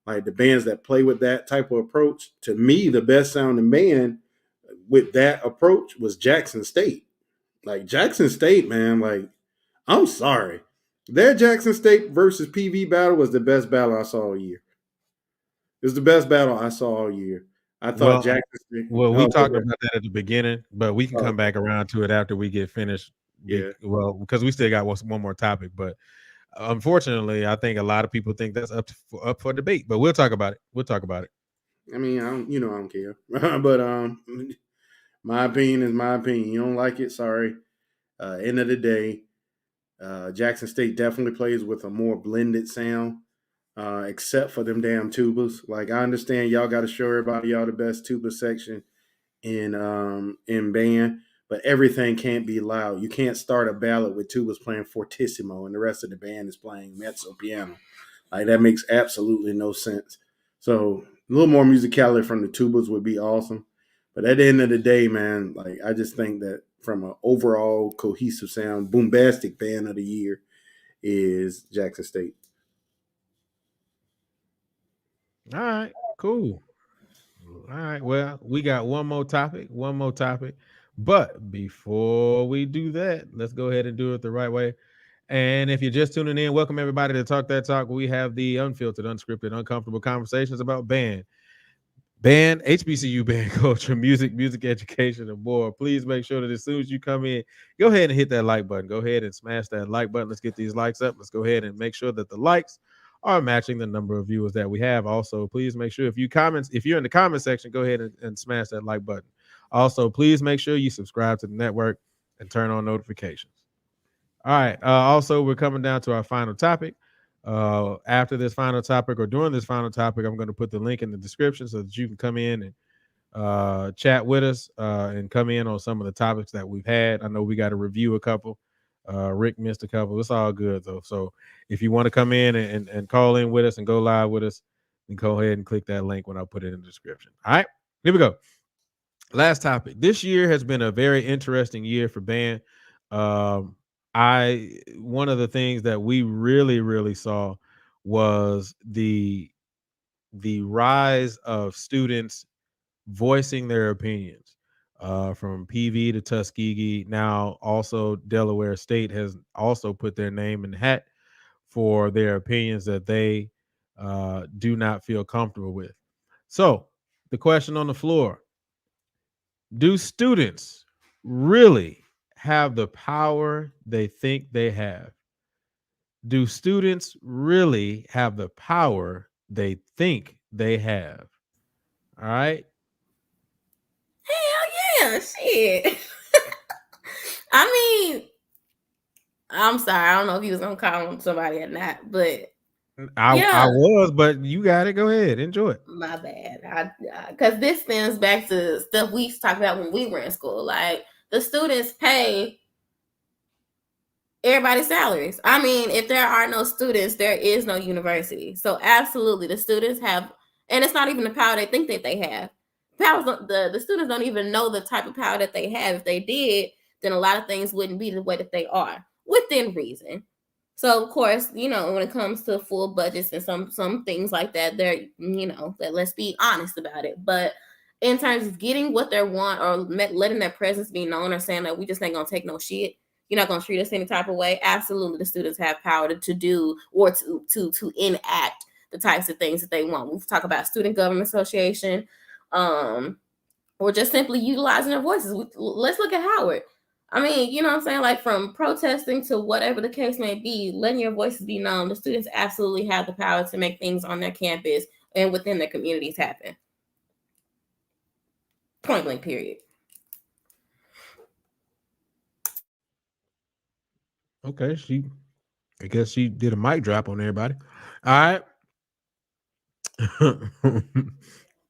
like the bands that play with that type of approach, to me, the best sounding band with that approach was Jackson State. Like Jackson State, man, like I'm sorry. Their Jackson State versus PV battle was the best battle I saw all year. It was the best battle I saw all year. I thought Jackson State. Well, we talked about that at the beginning, but we can come back around to it after we get finished. Yeah. Well, because we still got one more topic, but unfortunately, I think a lot of people think that's up for debate. But we'll talk about it. I mean, I don't care. But my opinion is my opinion. You don't like it, sorry. End of the day, Jackson State definitely plays with a more blended sound, except for them damn tubas. Like I understand y'all got to show everybody y'all the best tuba section in band, but everything can't be loud. You can't start a ballad with tubas playing fortissimo and the rest of the band is playing mezzo piano. Like that makes absolutely no sense. So a little more musicality from the tubas would be awesome. But at the end of the day, man, like I just think that from an overall cohesive sound, bombastic band of the year is Jackson State. All right, cool. All right, well, we got one more topic. But before we do that, let's go ahead and do it the right way. And if you're just tuning in, welcome everybody to Talk That Talk. We have the unfiltered, unscripted, uncomfortable conversations about band, HBCU band culture, music education, and more. Please make sure that as soon as you come in, go ahead and hit that like button. Go ahead and smash that like button. Let's get these likes up. Let's go ahead and make sure that the likes are matching the number of viewers that we have. Also, please make sure if you're in the comment section, go ahead and smash that like button. Also, please make sure you subscribe to the network and turn on notifications. All right. Also, we're coming down to our final topic. After this final topic or during this final topic, I'm going to put the link in the description so that you can come in and chat with us and come in on some of the topics that we've had. I know we got to review a couple. Rick missed a couple. It's all good though. So if you want to come in and call in with us and go live with us, then go ahead and click that link when I put it in the description. All right, here we go. Last topic. This year has been a very interesting year for band. One of the things that we really saw was the rise of students voicing their opinions. From PV to Tuskegee. Now also Delaware State has also put their name in the hat for their opinions that they do not feel comfortable with. So the question on the floor: do students really have the power they think they have? Do students really have the power they think they have? All right. Hell yeah, shit. I mean, I'm sorry. I don't know if he was gonna call him somebody or not, but I was, but you got it. Go ahead, enjoy it. My bad. Because this stems back to stuff we talked about when we were in school. Like the students pay everybody's salaries. I mean, if there are no students, there is no university. So absolutely, the students have, and it's not even the power they think that they have. The students don't even know the type of power that they have. If they did, then a lot of things wouldn't be the way that they are, within reason. So of course, when it comes to full budgets and some things like that, they're, that let's be honest about it. But in terms of getting what they want or letting their presence be known or saying that we just ain't gonna take no shit, you're not going to treat us any type of way. Absolutely, the students have power to do or to enact the types of things that they want. We've talked about Student Government Association, or just simply utilizing their voices. Let's look at Howard. I mean, you know what I'm saying? Like, from protesting to whatever the case may be, letting your voices be known. The students absolutely have the power to make things on their campus and within their communities happen. Point blank, period. Okay, I guess she did a mic drop on everybody. All right.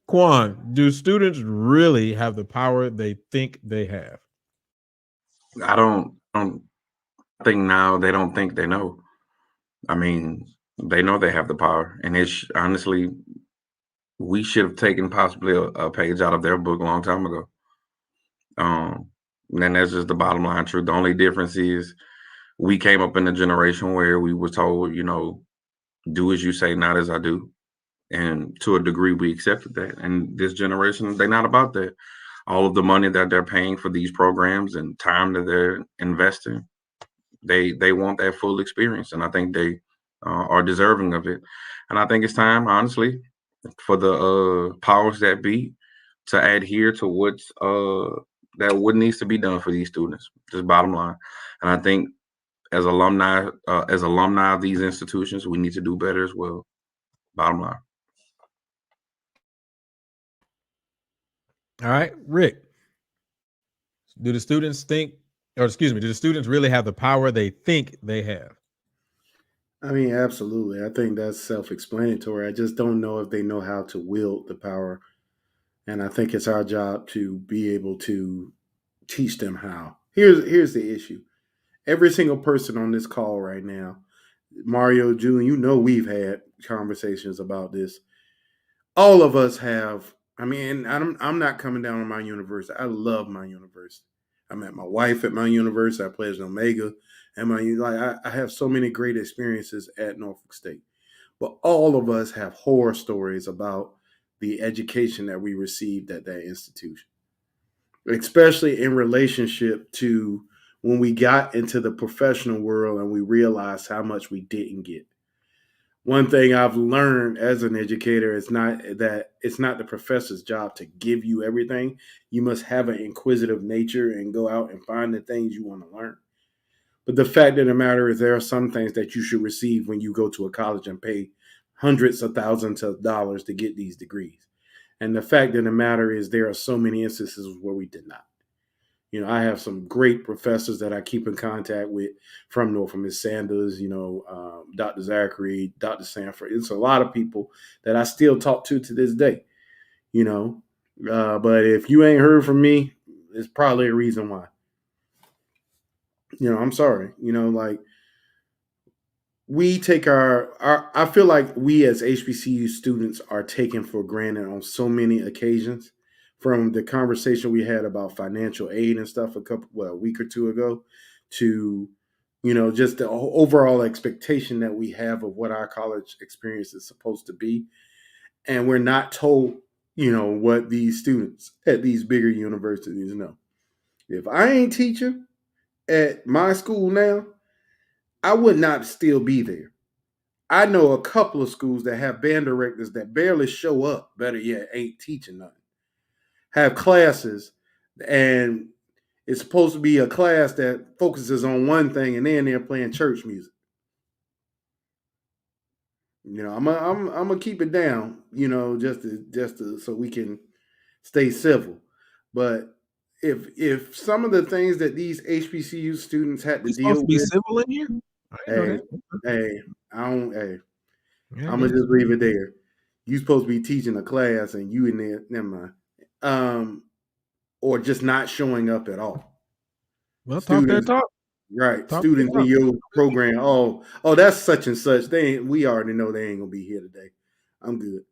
Quan, do students really have the power they think they have? I don't think now they don't think they know. I mean, they know they have the power, and it's honestly, we should have taken possibly a page out of their book a long time ago. And that's just the bottom line truth. The only difference is we came up in a generation where we were told, you know, do as you say, not as I do. And to a degree, we accepted that. And this generation, they're not about that. All of the money that they're paying for these programs and time that they're investing, they want that full experience. And I think they are deserving of it. And I think it's time, honestly, for the powers that be to adhere to what's what needs to be done for these students. Just bottom line. And I think as alumni of these institutions, we need to do better as well. Bottom line. All right, Rick. Do the students really have the power they think they have? I mean, absolutely. I think that's self-explanatory. I just don't know if they know how to wield the power. And I think it's our job to be able to teach them how. Here's the issue. Every single person on this call right now, Mario, Julian, you know we've had conversations about this. All of us have. I mean, I'm not coming down on my university. I love my university. I met my wife at my university. I pledged Omega, and I have so many great experiences at Norfolk State. But all of us have horror stories about the education that we received at that institution, especially in relationship to when we got into the professional world and we realized how much we didn't get. One thing I've learned as an educator is it's not the professor's job to give you everything. You must have an inquisitive nature and go out and find the things you want to learn. But the fact of the matter is there are some things that you should receive when you go to a college and pay hundreds of thousands of dollars to get these degrees. And the fact of the matter is there are so many instances where we did not. You know, I have some great professors that I keep in contact with from Norfolk, Ms. Sanders, Dr. Zachary, Dr. Sanford. It's a lot of people that I still talk to this day, but if you ain't heard from me, it's probably a reason why. I'm sorry, we take I feel like we as HBCU students are taken for granted on so many occasions. From the conversation we had about financial aid and stuff a week or two ago to, just the overall expectation that we have of what our college experience is supposed to be. And we're not told, what these students at these bigger universities know. If I ain't teaching at my school now, I would not still be there. I know a couple of schools that have band directors that barely show up, better yet, ain't teaching nothing. Have classes, and it's supposed to be a class that focuses on one thing, and then they're playing church music. I'm gonna keep it down, just to so we can stay civil. But if some of the things that these HBCU students had to deal with, civil in here. I'm gonna just leave it there. You supposed to be teaching a class, and you in there. Never mind. Or just not showing up at all. Well, students, talk. Right. Students in your program. Oh, that's such and such. We already know they ain't gonna be here today. I'm good.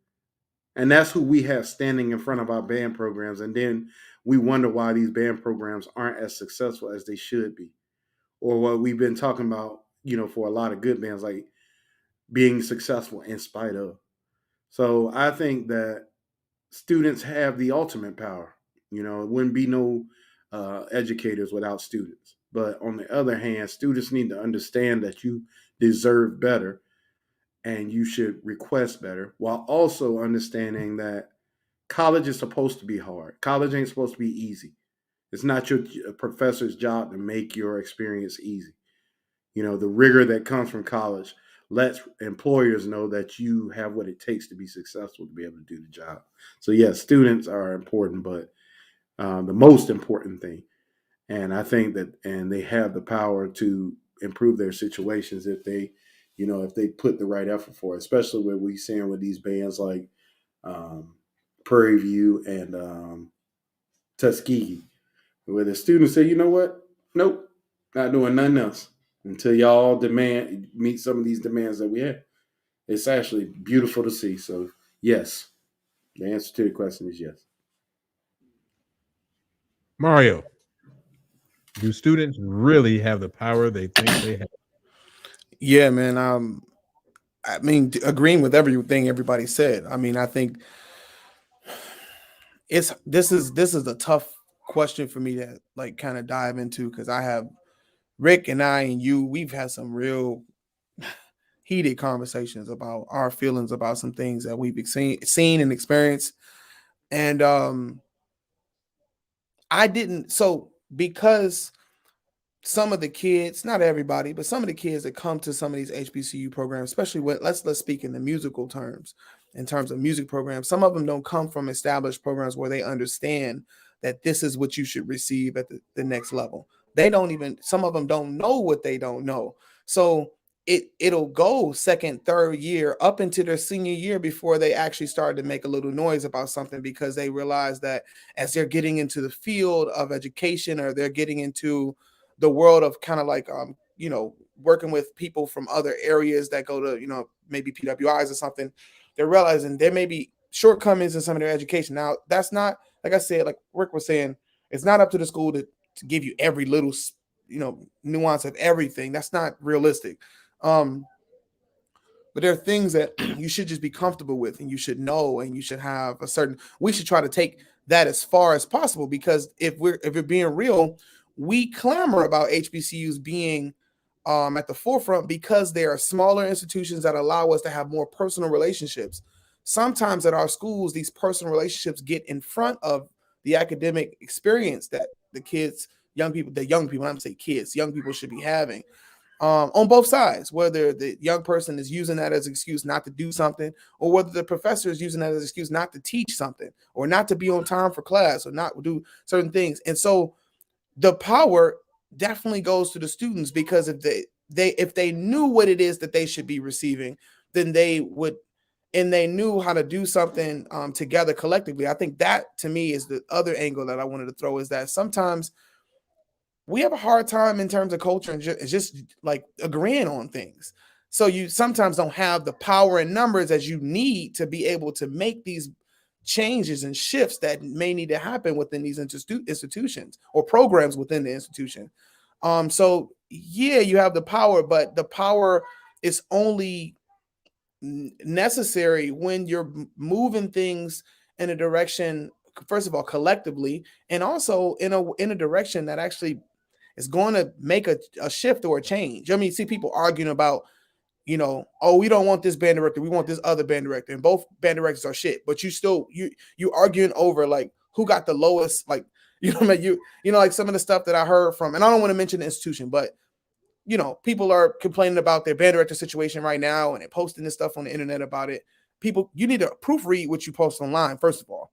And that's who we have standing in front of our band programs. And then we wonder why these band programs aren't as successful as they should be. Or what we've been talking about, for a lot of good bands, like being successful in spite of. So I think that students have the ultimate power. It wouldn't be no educators without students. But on the other hand, students need to understand that you deserve better and you should request better, while also understanding that college is supposed to be hard. College ain't supposed to be easy. It's not your professor's job to make your experience easy. You know, the rigor that comes from college lets employers know that you have what it takes to be successful to be able to do the job. So yes, students are important, but the most important thing, and I think that, and they have the power to improve their situations if they, you know, if they put the right effort for it, especially what we're seeing with these bands like Prairie View and Tuskegee, where the students say, you know what, nope, not doing nothing else until y'all meet some of these demands that we have. It's actually beautiful to see. So yes, the answer to the question is yes. Mario, do students really have the power they think they have? Yeah, man. I mean, agreeing with everything everybody said. I mean, I think this is a tough question for me to like kind of dive into, because I have Rick and I and you, we've had some real heated conversations about our feelings about some things that we've seen and experienced. And because some of the kids, not everybody, but some of the kids that come to some of these HBCU programs, especially when let's speak in the musical terms, in terms of music programs, some of them don't come from established programs where they understand that this is what you should receive at the next level. Some of them don't know what they don't know. So it'll go second, third year up into their senior year before they actually start to make a little noise about something, because they realize that as they're getting into the field of education, or they're getting into the world of kind of like, working with people from other areas that go to, maybe PWIs or something, they're realizing there may be shortcomings in some of their education. Now, that's not, like I said, like Rick was saying, it's not up to the school to give you every little, nuance of everything. That's not realistic. But there are things that you should just be comfortable with, and you should know, and you should have we should try to take that as far as possible, because if we're being real, we clamor about HBCUs being at the forefront because they are smaller institutions that allow us to have more personal relationships. Sometimes at our schools, these personal relationships get in front of the academic experience that the young people should be having. On both sides, whether the young person is using that as an excuse not to do something, or whether the professor is using that as an excuse not to teach something, or not to be on time for class, or not do certain things. And so the power definitely goes to the students, because if they knew what it is that they should be receiving, then they would, and they knew how to do something together collectively. I think that, to me, is the other angle that I wanted to throw, is that sometimes we have a hard time in terms of culture and just like agreeing on things. So you sometimes don't have the power and numbers as you need to be able to make these changes and shifts that may need to happen within these institutions or programs within the institution. So yeah, you have the power, but the power is only necessary when you're moving things in a direction, first of all, collectively, and also in a direction that actually is going to make a shift or a change. I mean, see people arguing about, oh, we don't want this band director, we want this other band director, and both band directors are shit. But you arguing over like who got the lowest, like, like some of the stuff that I heard from, and I don't want to mention the institution, but people are complaining about their band director situation right now, and they're posting this stuff on the internet about it. People, you need to proofread what you post online, first of all.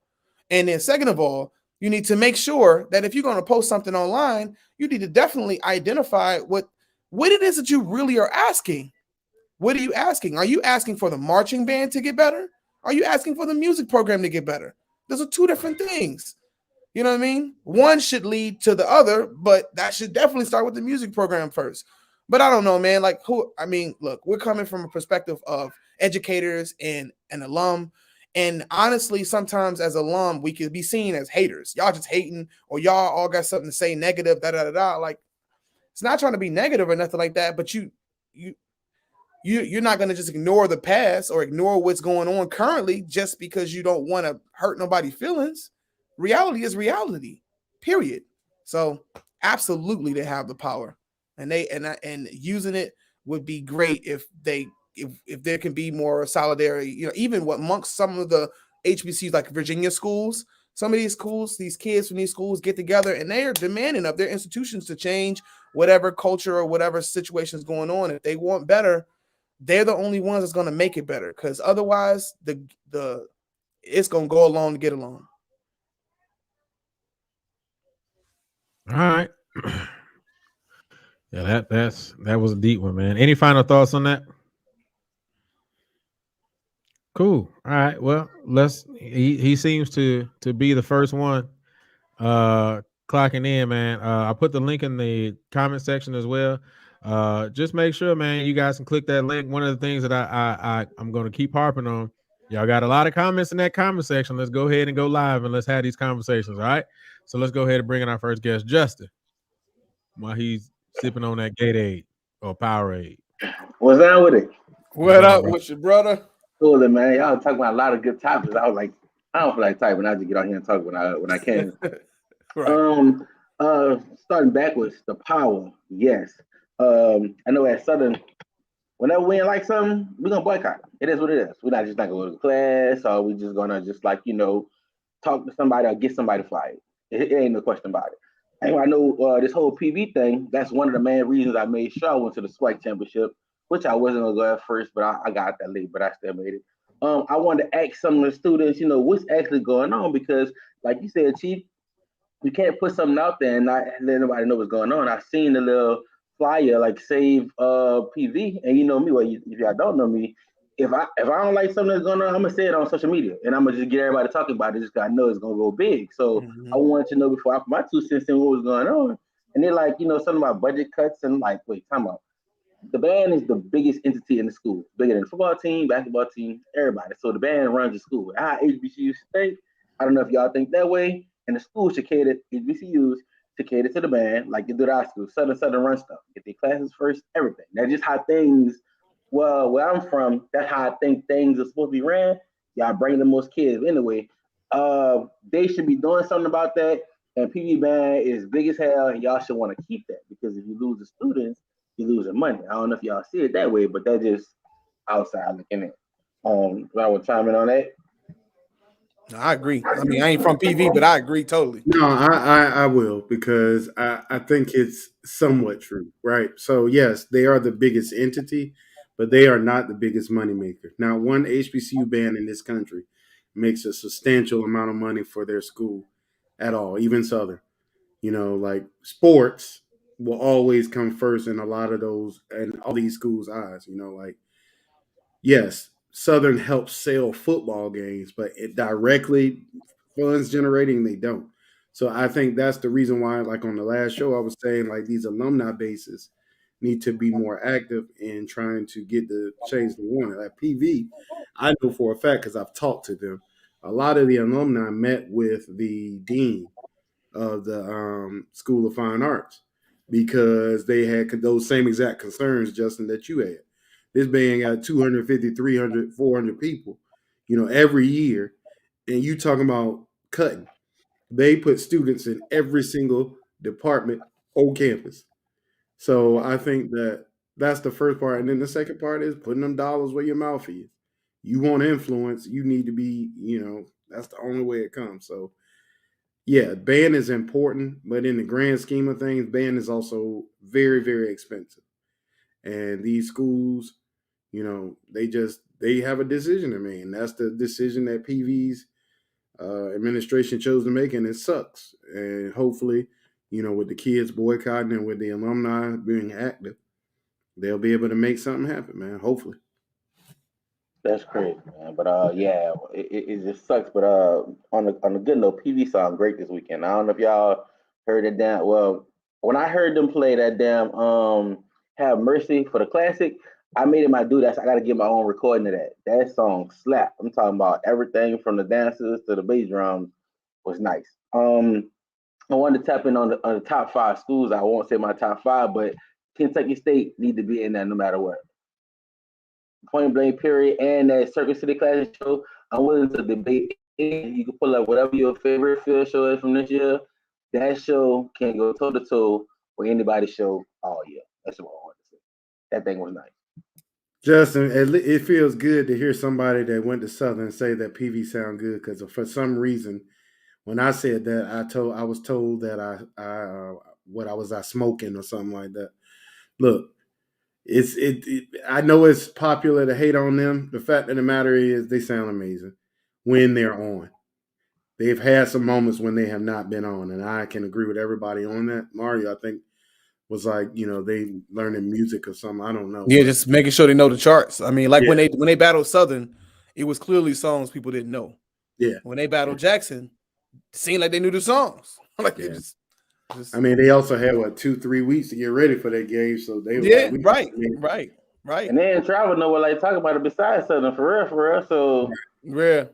And then second of all, you need to make sure that if you're going to post something online, you need to definitely identify what it is that you really are asking. What are you asking? Are you asking for the marching band to get better? Are you asking for the music program to get better? Those are two different things. You know what I mean? One should lead to the other, but that should definitely start with the music program first. But I don't know, man. Like look, we're coming from a perspective of educators and an alum. And honestly, sometimes as alum, we could be seen as haters. Y'all just hating, or y'all all got something to say negative, Like, it's not trying to be negative or nothing like that, but you're not going to just ignore the past or ignore what's going on currently just because you don't want to hurt nobody's feelings. Reality is reality, period. So absolutely they have the power, and using it would be great if there can be more solidarity. You know, even amongst some of the HBCUs like Virginia schools, some of these schools, these kids from these schools get together and they are demanding of their institutions to change whatever culture or whatever situation is going on. If they want better, they're the only ones that's going to make it better, because otherwise it's going to go along to get along. All right. Yeah, that was a deep one, man. Any final thoughts on that? Cool. All right. Well, he seems to be the first one clocking in, man. I put the link in the comment section as well. Just make sure, man, you guys can click that link. One of the things that I'm going to keep harping on, y'all got a lot of comments in that comment section. Let's go ahead and go live and let's have these conversations. All right. So let's go ahead and bring in our first guest, Justin, while he's sipping on that Gatorade or Powerade. What's down with it? What up with your brother? Cool, man. Y'all talking about a lot of good topics. I was like, I don't feel like typing. I just get out here and talk when I can. Right. Starting backwards, the power. Yes. I know at Southern, whenever we ain't like something, we're gonna boycott. It is what it is. We're not just not gonna go to class, or we just gonna just talk to somebody or get somebody fired. It ain't no question about it. And I know this whole PV thing, that's one of the main reasons I made sure I went to the SWAC championship, which I wasn't gonna go at first, but I got that late, but I still made it. I wanted to ask some of the students, what's actually going on, because like you said, Chief, you can't put something out there and not let nobody know what's going on. I seen the little flyer like save PV, and you know me, well, if y'all don't know me, if I don't like something that's going on, I'm gonna say it on social media and I'm gonna just get everybody talking about it, just because I know it's gonna go big. So I wanted to know before I put my 2 cents in what was going on. And they're like, something about budget cuts, and like, wait, time out. The band is the biggest entity in the school, bigger than the football team, basketball team, everybody. So the band runs the school. How HBCUs think, I don't know if y'all think that way. And the school should cater, HBCUs should cater to the band like they do at our school. Southern run stuff. Get their classes first, everything. That's just how things, well, where I'm from, that's how I think things are supposed to be ran. Y'all bring the most kids anyway. They should be doing something about that. And PV band is big as hell, and y'all should want to keep that, because if you lose the students, you're losing money. I don't know if y'all see it that way, but that's just outside looking in. I want to chime in on that. No, I agree. I mean, I ain't from PV, but I agree totally. No, I will, because I think it's somewhat true, right? So yes, they are the biggest entity, but they are not the biggest moneymaker. Now, one HBCU band in this country makes a substantial amount of money for their school at all, even Southern. Like sports will always come first in a lot of those and all these schools' eyes. Like, yes, Southern helps sell football games, but it directly funds generating, they don't. So I think that's the reason why, like on the last show, I was saying like these alumni bases need to be more active in trying to get the change they want. At PV, I know for a fact, because I've talked to them, a lot of the alumni met with the dean of the School of Fine Arts, because they had those same exact concerns, Justin, that you had. This band got 250, 300, 400 people, every year. And you talking about cutting. They put students in every single department on campus. So I think that's the first part. And then the second part is putting them dollars where your mouth is. You want influence, you need to be, that's the only way it comes. So yeah, band is important, but in the grand scheme of things, band is also very, very expensive. And these schools, they have a decision to make, and that's the decision that PV's administration chose to make, and it sucks. And hopefully, with the kids boycotting and with the alumni being active, they'll be able to make something happen, man. Hopefully. That's crazy, man. But yeah, it just sucks. But on a good note, PV sound great this weekend. I don't know if y'all heard it damn well. When I heard them play that damn Have Mercy for the classic, I made it my dude. I got to get my own recording of that. That song slap. I'm talking about everything from the dances to the bass drums was nice. I wanted to tap in on the top 5 schools. I won't say my top 5, but Kentucky State need to be in there no matter what. Point blank, period. And that Circuit City Classic show, I'm willing to debate. You can pull up whatever your favorite field show is from this year. that show can go toe to toe with anybody's show all year. That's what I want to say. That thing was nice. Justin, it feels good to hear somebody that went to Southern say that PV sound good, because for some reason, when I said that, I was told that I smoking or something like that. Look, I know it's popular to hate on them. The fact of the matter is they sound amazing when they're on. They've had some moments when they have not been on, and I can agree with everybody on that. Mario, I think, was like, they learning music or something. I don't know. Yeah, just making sure they know the charts. I mean, like when they battled Southern, it was clearly songs people didn't know. Yeah. When they battled Jackson, it seemed like they knew the songs. Like they just I mean, they also had 2-3 weeks to get ready for that game, so they were right. And they didn't travel nowhere like talking about it besides Southern for real. So yeah.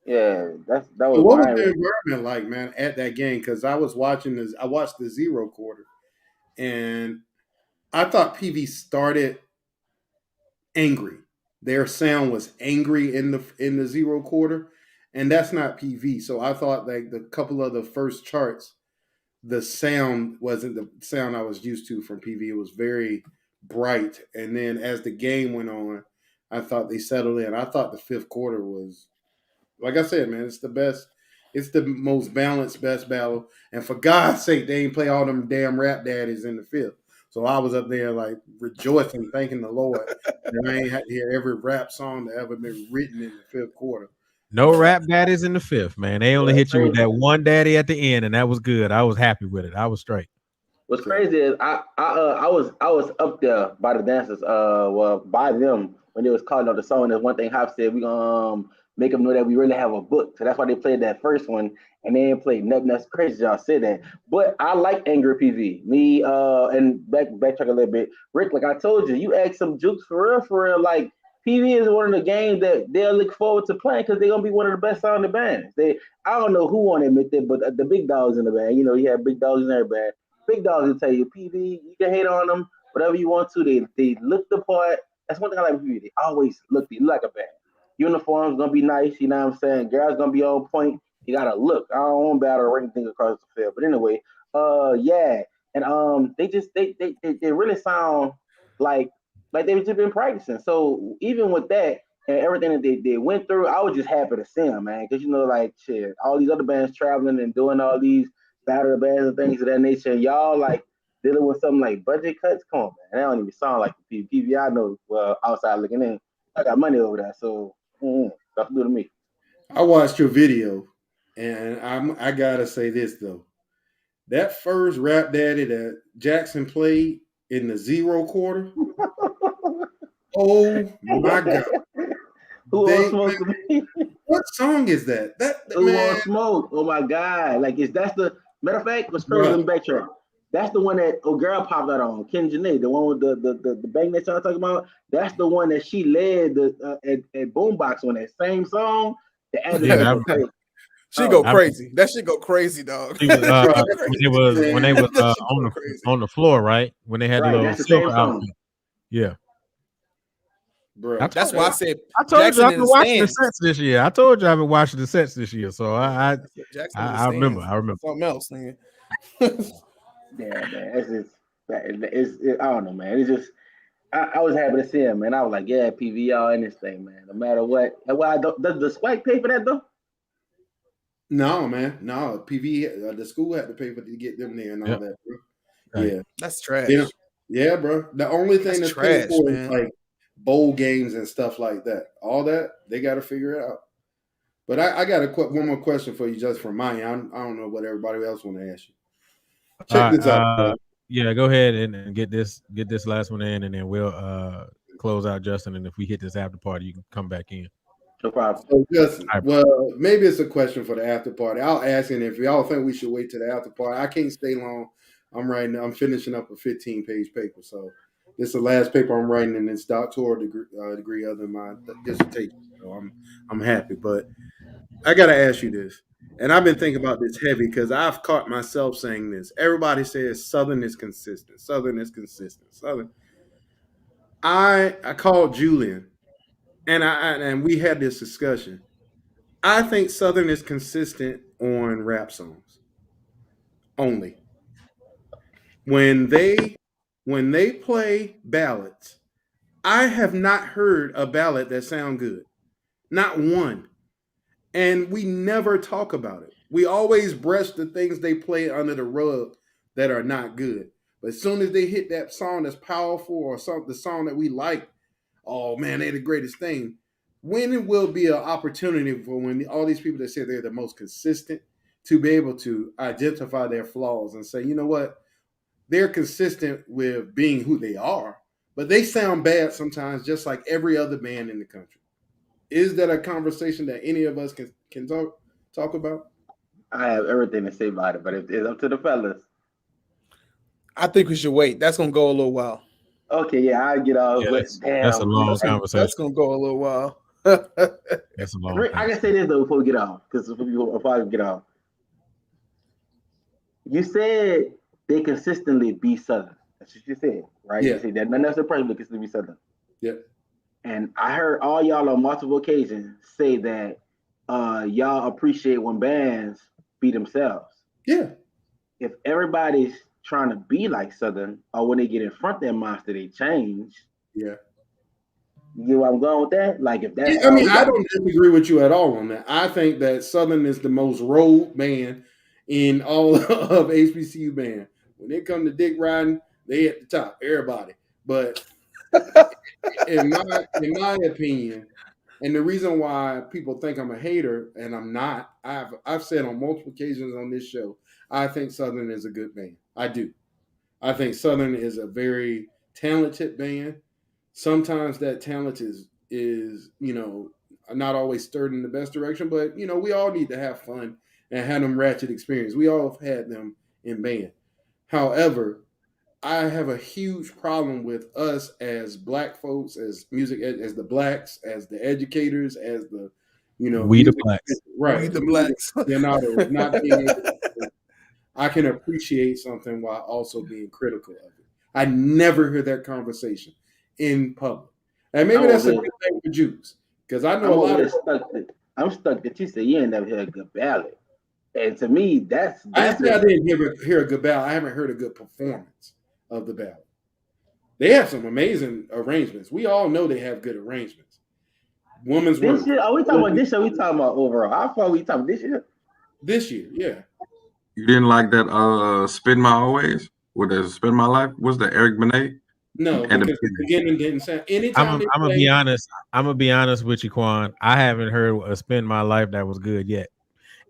That was. So what was the environment like, man, at that game? Because I was watching this. I watched the zero quarter, and I thought PV started angry. Their sound was angry in the zero quarter, and that's not PV. So I thought like the couple of the first charts, the sound wasn't the sound I was used to from PV. It was very bright, and then as the game went on, I thought they settled in. I thought the fifth quarter was, like I said, man, it's the best. It's the most balanced, best battle. And for God's sake, they ain't play all them damn rap daddies in the fifth. So I was up there like rejoicing, thanking the Lord that I ain't had to hear every rap song that ever been written in the fifth quarter. No rap daddies in the fifth, man. They only hit you with that one daddy at the end, and that was good. I was happy with it. I was straight. What's crazy is I was up there by the dancers, by them when they was calling out the song. There's one thing Hop said, we gonna make them know that we really have a book. So that's why they played that first one, and they didn't play nothing. That's crazy y'all said that. But I like Angry PV. Me and backtrack a little bit. Rick, like I told you, you asked some jukes for real. Like PV is one of the games that they'll look forward to playing because they're gonna be one of the best sounding bands. I don't know who want to admit that, but the big dogs in the band, you have big dogs in their band. Big dogs will tell you, PV, you can hate on them, whatever you want to. They look the part. That's one thing I like with PV. They always look like a band. Uniform's gonna be nice, you know what I'm saying? Girls gonna be on point. You gotta look. I don't want battle or anything across the field. But anyway, and they really sound like they've just been practicing. So even with that and everything that they went through, I was just happy to see them, man. Because like shit, all these other bands traveling and doing all these battle bands and things of that nature, and y'all like dealing with something like budget cuts. Come on, man. That don't even sound like the PV. I know. Well, outside looking in, I got money over there, so stuff to do to me. I watched your video, and I gotta say this though, that first rap daddy that Jackson played in the zero quarter. Oh my God! Who wants smoke to me? What song is that? Who wants smoke? Oh my God! Like that's the matter of fact. What's crazy in backtrack? That's the one that girl popped out on, Ken Janae, the one with the bang that y'all talking about. That's the one that she led at Boombox on that same song. She go crazy. That shit go crazy, dog. When they was on the floor, right? When they had the little silver outfit. Yeah. Bro, that's why I said I told you I've been watching the sets this year. I told you I've been watching the sets this year. So I remember. Something else, nigga. Yeah, man. It's I don't know, man. It's just I was happy to see him, man. I was like, yeah, PV, y'all in this thing, man. No matter what. And why does the Spike pay for that though? No, man. No, PV, the school had to pay for to get them there and all that, bro. Right. Yeah, that's trash. Yeah, bro. The only thing that's paid for is like bowl games and stuff like that. All that they got to figure it out. But I got one more question for you, just from mine. I don't know what everybody else want to ask you. Check this out. Yeah, go ahead and get this last one in, and then we'll close out, Justin. And if we hit this after party, you can come back in. No problem. So Justin, well, maybe it's a question for the after party. I'll ask, and if y'all think we should wait to the after party, I can't stay long. I'm finishing up a 15-page paper, so this is the last paper I'm writing in this doctoral degree other than my dissertation. So I'm happy, but I gotta ask you this. And I've been thinking about this heavy because I've caught myself saying this. Everybody says Southern is consistent. Southern is consistent. Southern. I called Julian, and we had this discussion. I think Southern is consistent on rap songs. only. When they play ballads, I have not heard a ballad that sound good. Not one. And we never talk about it. We always brush the things they play under the rug that are not good. But as soon as they hit that song that's powerful or the song that we like, oh man, they're the greatest thing. When it will be an opportunity for when all these people that say they're the most consistent to be able to identify their flaws and say, you know what, they're consistent with being who they are, but they sound bad sometimes, just like every other band in the country. Is that a conversation that any of us can talk about? I have everything to say about it, but it's up to the fellas. I think we should wait. That's gonna go a little while. Okay, yeah, I'll get off. Yeah, But damn, that's a long conversation. That's gonna go a little while. That's a long Rick, I can say this though before we get off, because if I get off, you said they consistently be Southern. That's what you said, right? Yeah. You said that none else surprised they consistently be Southern. Yeah. And I heard all y'all on multiple occasions say that y'all appreciate when bands be themselves. Yeah. If everybody's trying to be like Southern, or when they get in front of that monster, they change. Yeah. You get where I'm going with that? Like if that's I mean, I don't disagree with you at all on that. I think that Southern is the most road band in all of HBCU band. When they come to dick riding, they at the top, everybody. But in my opinion, and the reason why people think I'm a hater, and I'm not, I've said on multiple occasions on this show, I think Southern is a good band. I do. I think Southern is a very talented band. Sometimes that talent is not always stirred in the best direction, but we all need to have fun and have them ratchet experience. We all have had them in band. However, I have a huge problem with us as Black folks, as music, as the Blacks, as the educators, as the we the Blacks, right? We the Blacks. Not being able to, I can appreciate something while also being critical of it. I never hear that conversation in public, and maybe that's a good thing for Jews, because I know I'm stuck that you said you ain't never heard a good ballad, and to me, that's I didn't hear a good ballad. I haven't heard a good performance of the ballad. They have some amazing arrangements. We all know they have good arrangements. Woman's Work. This year, are we talking about this year? Are we talking about overall? I thought we talking about this year. This year, yeah. You didn't like that Spin My Always? With the Spin My Life? Was that Eric Benet? No, And because the beginning didn't sound. Anytime I'm gonna be honest. I'm gonna be honest with you, Quan. I haven't heard a Spin My Life that was good yet,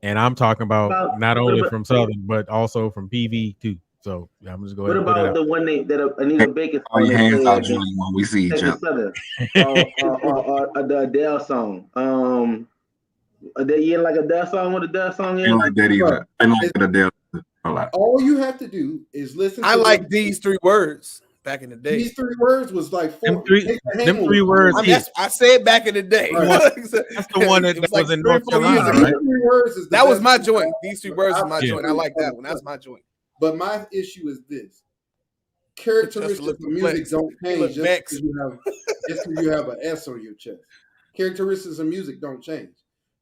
and I'm talking about not only from Southern but also from PV too. So I'm just going. What about the one that Anita Baker? All your hands out, Julie, when we see each other. or the Adele song. You didn't like Adele song? What Adele song is? I didn't like that either. I didn't like Adele a lot. All you have to do is listen. I like these three words. Back in the day, these three words was like them three words. I said back in the day. Right. That's the one that was in North Carolina, right? That was my joint. These three words is my joint. I like that one. That's my joint. But my issue is this: characteristics of music don't change just because you have an S on your chest. Characteristics of music don't change.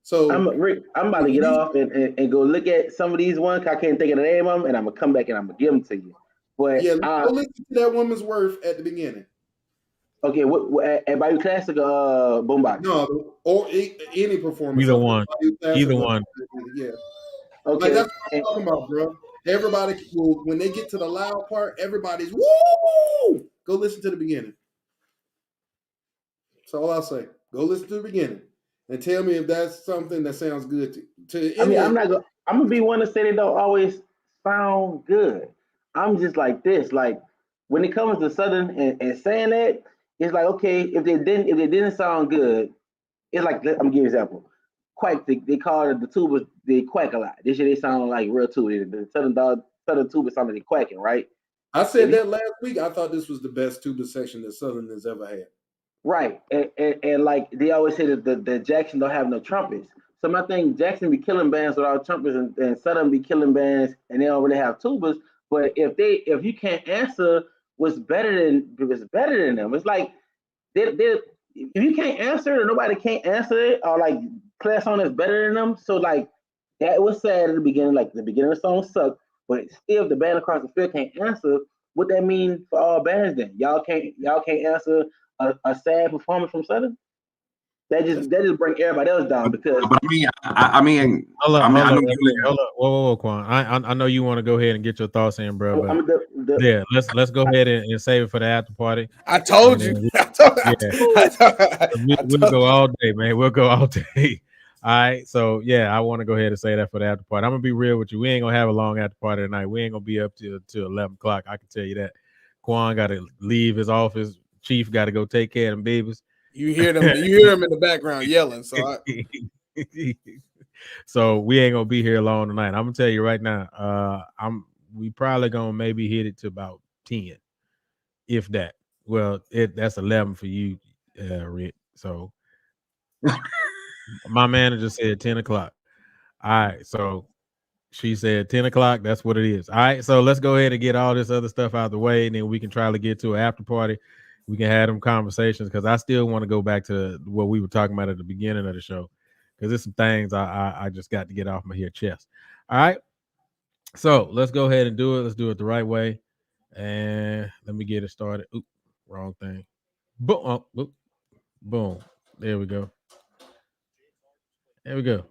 So I'm about to get off and go look at some of these ones. I can't think of the name of them, and I'm gonna come back and I'm gonna give them to you. But yeah, go listen to that Woman's Worth at the beginning. Okay, what at Bayou Classic Boombox? No, or any performance. Either one. Either one. Yeah. Okay. Like, that's what I'm talking about, bro. Everybody will, when they get to the loud part, everybody's woo. Go listen to the beginning. That's all I'll say. Go listen to the beginning and tell me if that's something that sounds good to I mean, I'm gonna be one to say they don't always sound good. I'm just like this. Like when it comes to Southern and saying that, it's like, okay, if they didn't sound good, it's like, I'm gonna give you an example. Quack, they call it the tubas, they quack a lot. This year they sound like real tubas. The Southern tuba sound like they quacking, right? I said that last week. I thought this was the best tuba section that Southern has ever had. Right, and like they always say that the Jackson don't have no trumpets. So my thing, Jackson be killing bands without trumpets, and Southern be killing bands, and they don't really have tubas. But if you can't answer what's better than them, it's like if you can't answer it or nobody can't answer it, or like play a song that's better than them. So like that was sad at the beginning, like the beginning of the song sucked, But still, if the band across the field can't answer, what that mean for all bands? Then y'all can't answer a sad performance from Southern. That just bring everybody else down because. But I mean, hold up. Whoa, Quan. I know you want to go ahead and get your thoughts in, bro. But yeah, let's go ahead and save it for the after party. I told you. We'll go all day, man. We'll go all day. All right. So yeah, I want to go ahead and say that for the after party. I'm gonna be real with you. We ain't gonna have a long after party tonight. We ain't gonna be up till 11 o'clock. I can tell you that. Quan got to leave his office. Chief got to go take care of them babies. You hear them in the background yelling. So we ain't gonna be here long tonight. I'm gonna tell you right now. We probably gonna maybe hit it to about 10, if that. Well, that's 11 for you, Rick. So my manager said 10 o'clock. All right, so she said 10 o'clock. That's what it is. All right, so let's go ahead and get all this other stuff out of the way, and then we can try to get to an after party. We can have them conversations because I still want to go back to what we were talking about at the beginning of the show because there's some things I just got to get off my chest. All right, so let's go ahead and do it. Let's do it the right way, and let me get it started. Oop, wrong thing. Boom, boom. There we go. There we go.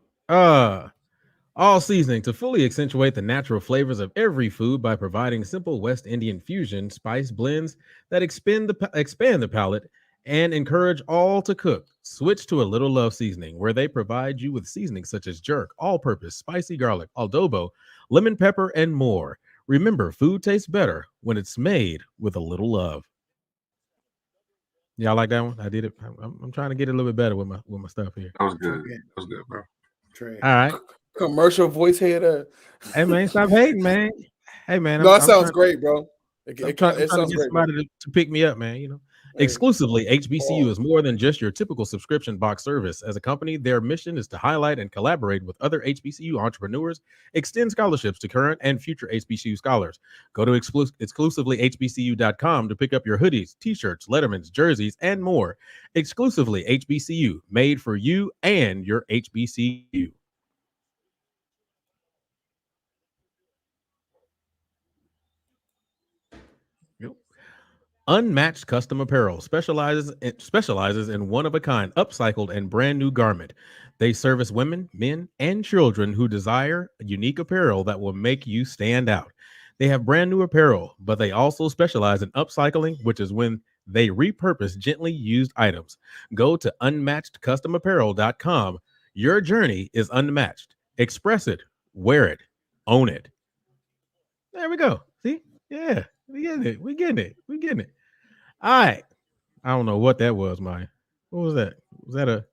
All seasoning to fully accentuate the natural flavors of every food by providing simple West Indian fusion spice blends that expand the palate and encourage all to cook. Switch to A Little Love Seasoning, where they provide you with seasonings such as jerk, all-purpose, spicy garlic, adobo, lemon pepper, and more. Remember, food tastes better when it's made with a little love. Y'all like that one? I did it. I'm trying to get a little bit better with my stuff here. That was good. That was good, bro. All right. Commercial voice head. Hey man, stop hating, man. Hey man, that sounds great, bro. I'm trying to get somebody to pick me up, man. You know, exclusively HBCU is more than just your typical subscription box service. As a company, their mission is to highlight and collaborate with other HBCU entrepreneurs, extend scholarships to current and future HBCU scholars. Go to exclusivelyhbcu.com to pick up your hoodies, t-shirts, Lettermans, jerseys, and more. Exclusively HBCU, made for you and your HBCU. Unmatched Custom Apparel specializes in one-of-a-kind, upcycled, and brand new garment. They service women, men, and children who desire unique apparel that will make you stand out. They have brand new apparel, but they also specialize in upcycling, which is when they repurpose gently used items. Go to unmatchedcustomapparel.com. Your journey is unmatched. Express it, wear it, own it. There we go. See? Yeah, we getting it. All right. I don't know what that was, Maya. What was that? Was that a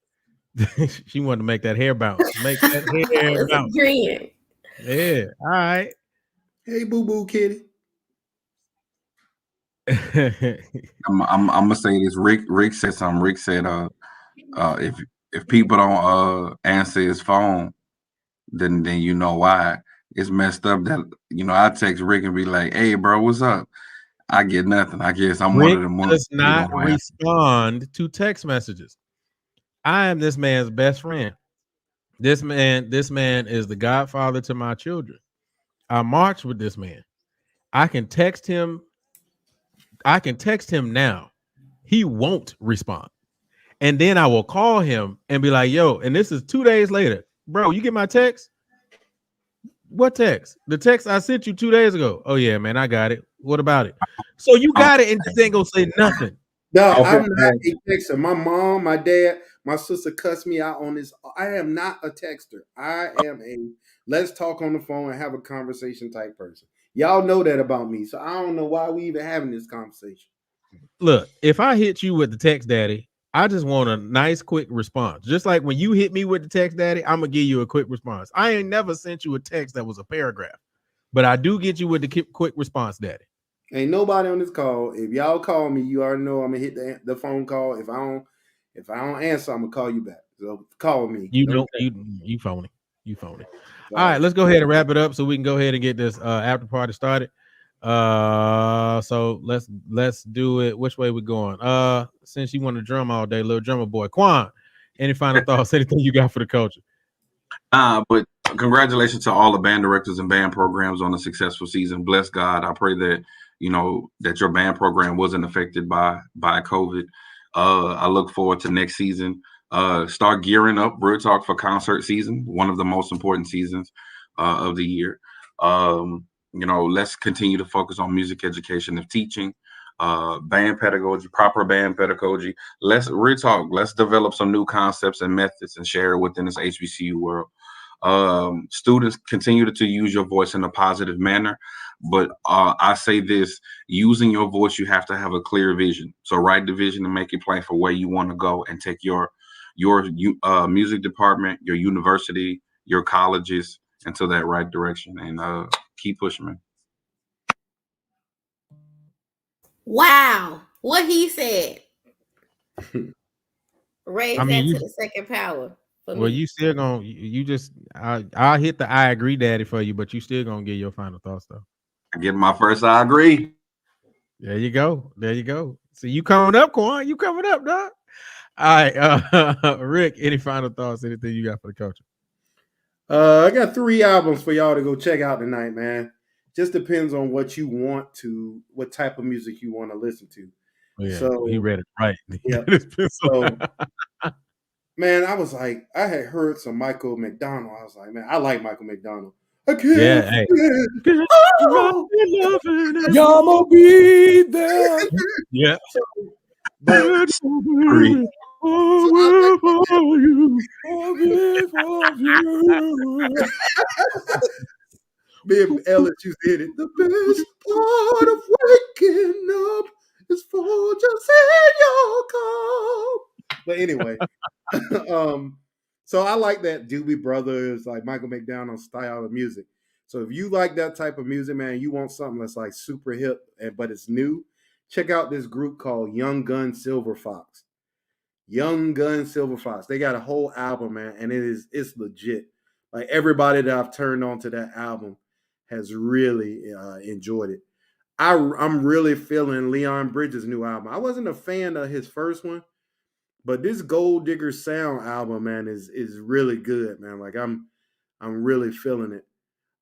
she wanted to make that hair bounce. Make that hair bounce. Green. Yeah. All right. Hey, boo-boo kitty. I'm gonna say this. Rick said something. Rick said, if people don't answer his phone, then you know why. It's messed up that I text Rick and be like, "Hey, bro, what's up?" I get nothing. I guess I'm Rick one of them ones does not respond to text messages. I am this man's best friend. This man is the godfather to my children. I march with this man. I can text him now. He won't respond. And then I will call him and be like, "Yo," and this is 2 days later. "Bro, you get my text?" "What text?" "The text I sent you 2 days ago." "Oh yeah, man, I got it. What about it?" So you got it and just ain't gonna say nothing. No, okay. I'm not a texter. My mom, my dad, my sister cussed me out on this. I am not a texter. I am a let's talk on the phone and have a conversation type person. Y'all know that about me. So I don't know why we even having this conversation. Look, if I hit you with the text daddy, I just want a nice quick response. Just like when you hit me with the text daddy, I'm gonna give you a quick response. I ain't never sent you a text that was a paragraph, but I do get you with the quick response daddy. Ain't nobody on this call. If y'all call me, you already know I'm gonna hit the phone call. If I don't answer, I'm gonna call you back. So call me. You phony. You phony. All right, let's go ahead and wrap it up so we can go ahead and get this after party started. So let's do it. Which way we going? Since you want to drum all day, little drummer boy, Quan. Any final thoughts? Anything you got for the culture? But congratulations to all the band directors and band programs on a successful season. Bless God. I pray that that your band program wasn't affected by COVID. I look forward to next season. Start gearing up Real Talk for concert season, one of the most important seasons of the year. Let's continue to focus on music education and teaching, band pedagogy, proper band pedagogy. Let's develop some new concepts and methods and share it within this HBCU world. Students continue to use your voice in a positive manner, but I say this: using your voice, you have to have a clear vision. So write the vision and make it plain for where you want to go, and take your music department, your university, your colleges into that right direction, and keep pushing, man. Wow, what he said. Raise that to the second power. Well, you still gonna I'll hit the I agree daddy for you, but you still gonna get your final thoughts though. I get my first I agree. There you go. So you coming up, Quan? You coming up, dog? All right, Rick. Any final thoughts? Anything you got for the culture? I got 3 albums for y'all to go check out tonight, man. Just depends on what type of music you want to listen to. Yeah, so he read it right. Yeah. So, man, I was like, I had heard some Michael McDonald. I was like, man, I like Michael McDonald. I can't. Yeah, hey. Y'all be there. Yeah. Me and Ellis used to hit it. The best part of waking up is for just in your call. But anyway, so I like that Doobie Brothers, like Michael McDonald style of music. So if you like that type of music, man, you want something that's like super hip, but it's new, check out this group called Young Gun Silver Fox. Young Gun Silver Fox. They got a whole album, man, and it's legit. Like everybody that I've turned on to that album has really enjoyed it. I'm really feeling Leon Bridges' new album. I wasn't a fan of his first one, but this Gold Digger Sound album, man, is really good, man. Like I'm really feeling it.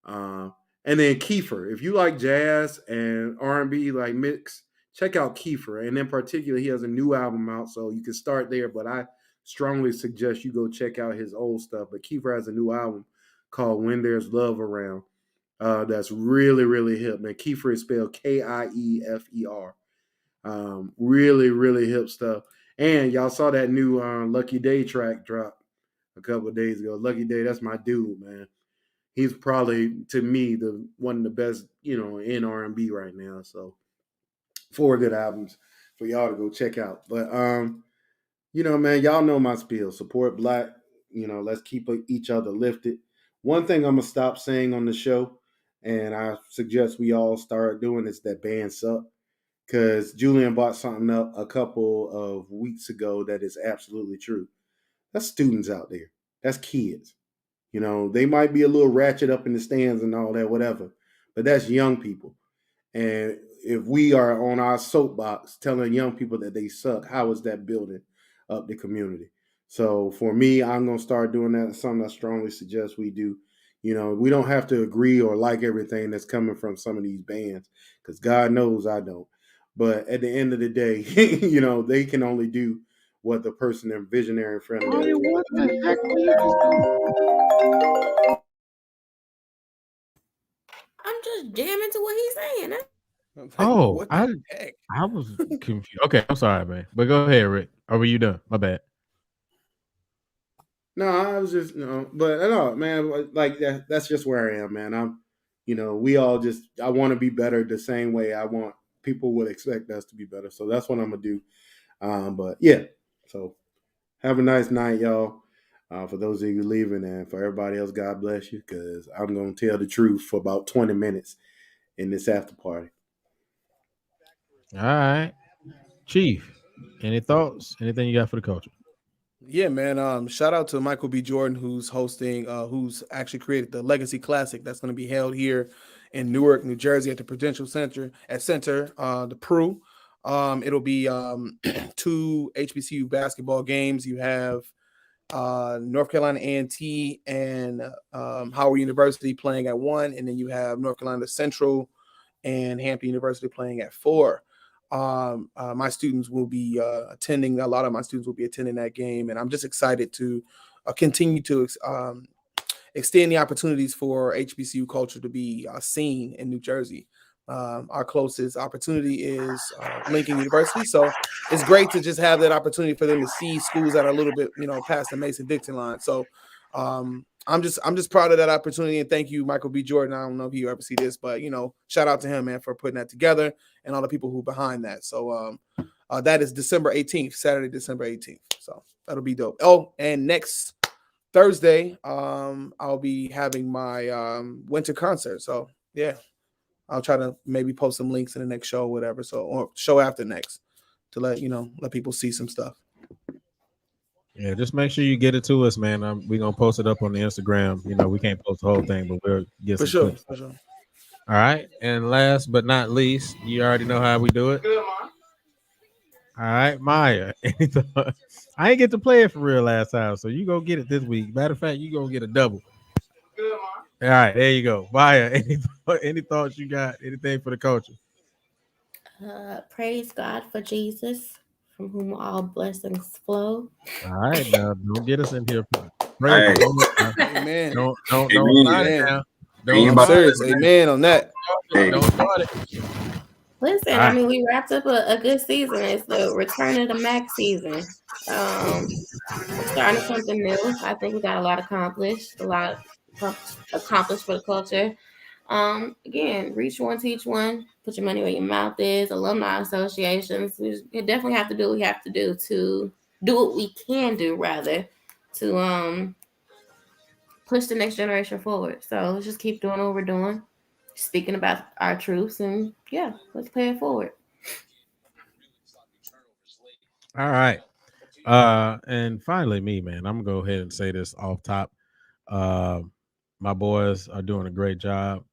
And then Kiefer, if you like jazz and R&B like mix, check out Kiefer. And in particular, he has a new album out, so you can start there. But I strongly suggest you go check out his old stuff. But Kiefer has a new album called When There's Love Around. That's really, really hip, man. Kiefer is spelled Kiefer. Really, really hip stuff. And y'all saw that new Lucky Day track drop a couple of days ago. Lucky Day, that's my dude, man. He's probably, to me, one of the best, in R&B right now. So 4 good albums for y'all to go check out. But man, y'all know my spiel. Support Black. Let's keep each other lifted. One thing I'm gonna stop saying on the show, and I suggest we all start doing, is that bands suck. Because Julian brought something up a couple of weeks ago that is absolutely true. That's students out there. That's kids. They might be a little ratchet up in the stands and all that, whatever. But that's young people. And if we are on our soapbox telling young people that they suck, how is that building up the community? So for me, I'm going to start doing that. It's something I strongly suggest we do. We don't have to agree or like everything that's coming from some of these bands, because God knows I don't. But at the end of the day, they can only do what the person and visionary in front of them. What the heck were you just doing? I'm just jamming to what he's saying. I was confused. Okay, I'm sorry, man. But go ahead, Rick. Or were you done? My bad. No, I was just but no, man. Like that's just where I am, man. I'm, we all I want to be better the same way I want people would expect us to be better. So that's what I'm gonna do. But yeah, so have a nice night, y'all. For those of you leaving, and for everybody else, God bless you, because I'm gonna tell the truth for about 20 minutes in this after party. All right, Chief. Any thoughts? Anything you got for the culture? Yeah, man. Shout out to Michael B. Jordan, who's hosting, who's actually created the Legacy Classic that's going to be held here in Newark, New Jersey, at the Prudential Center, the Pru. It'll be 2 HBCU basketball games. You have North Carolina A&T and Howard University playing at 1, and then you have North Carolina Central and Hampton University playing at 4. My students will be attending. A lot of my students will be attending that game, and I'm just excited to continue to extend the opportunities for HBCU culture to be seen in New Jersey. Our closest opportunity is Lincoln University, so it's great to just have that opportunity for them to see schools that are a little bit, past the Mason-Dixon line. So I'm just proud of that opportunity, and thank you, Michael B. Jordan. I don't know if you ever see this, but shout out to him, man, for putting that together and all the people who are behind that. So that is December 18th, Saturday, December 18th. So that'll be dope. Oh, and next Thursday, I'll be having my winter concert. So yeah, I'll try to maybe post some links in the next show or whatever. So, or show after next to let people see some stuff. Yeah, just make sure you get it to us, man. We're gonna post it up on the Instagram. We can't post the whole thing, but we'll get some clips. For sure. All right. And last but not least, you already know how we do it. Good, man. All right, Maya. I ain't get to play it for real last time, so you go get it this week. Matter of fact, you gonna get a double. Good, man. All right, there you go. Maya, any thoughts you got? Anything for the culture? Praise God for Jesus, from whom all blessings flow. All right, now don't get us in here. Hey. Amen. Don't Amen. line it down. I'm serious. Amen on that. Don't start it. Listen, All right. I mean, we wrapped up a good season. It's the return of the MAC season. Starting something new. I think we got a lot accomplished for the culture. Again, reach one, teach one. Put your money where your mouth is. Alumni associations. We definitely have to do what we have to do to do what we can do, rather, to push the next generation forward. So let's just keep doing what we're doing, speaking about our truths, and yeah, let's pay it forward. All right. And finally, me, man, I'm gonna go ahead and say this off top. My boys are doing a great job.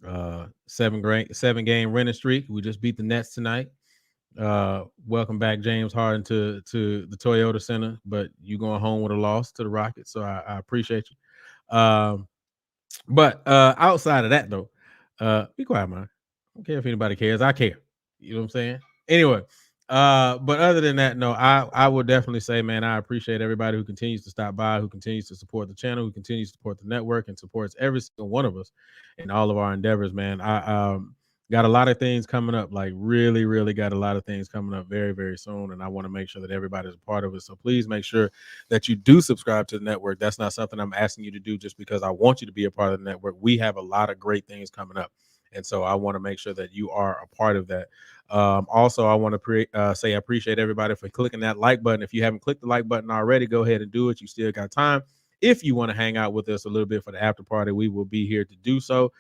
7-game winning streak. We just beat the Nets tonight. Welcome back, James Harden, to the Toyota Center, but you going home with a loss to the Rockets, so I appreciate you. But outside of that, though, be quiet, man. I don't care if anybody cares. I care. You know what I'm saying? Anyway, but other than that, no, I would definitely say, man, I appreciate everybody who continues to stop by, who continues to support the channel, who continues to support the network, and supports every single one of us in all of our endeavors, man. I got a lot of things coming up, like really, really got a lot of things coming up very, very soon. And I want to make sure that everybody's a part of it. So please make sure that you do subscribe to the network. That's not something I'm asking you to do just because I want you to be a part of the network. We have a lot of great things coming up. And so I want to make sure that you are a part of that. Also, I want to say I appreciate everybody for clicking that like button. If you haven't clicked the like button already, go ahead and do it. You still got time. If you want to hang out with us a little bit for the after party, we will be here to do so.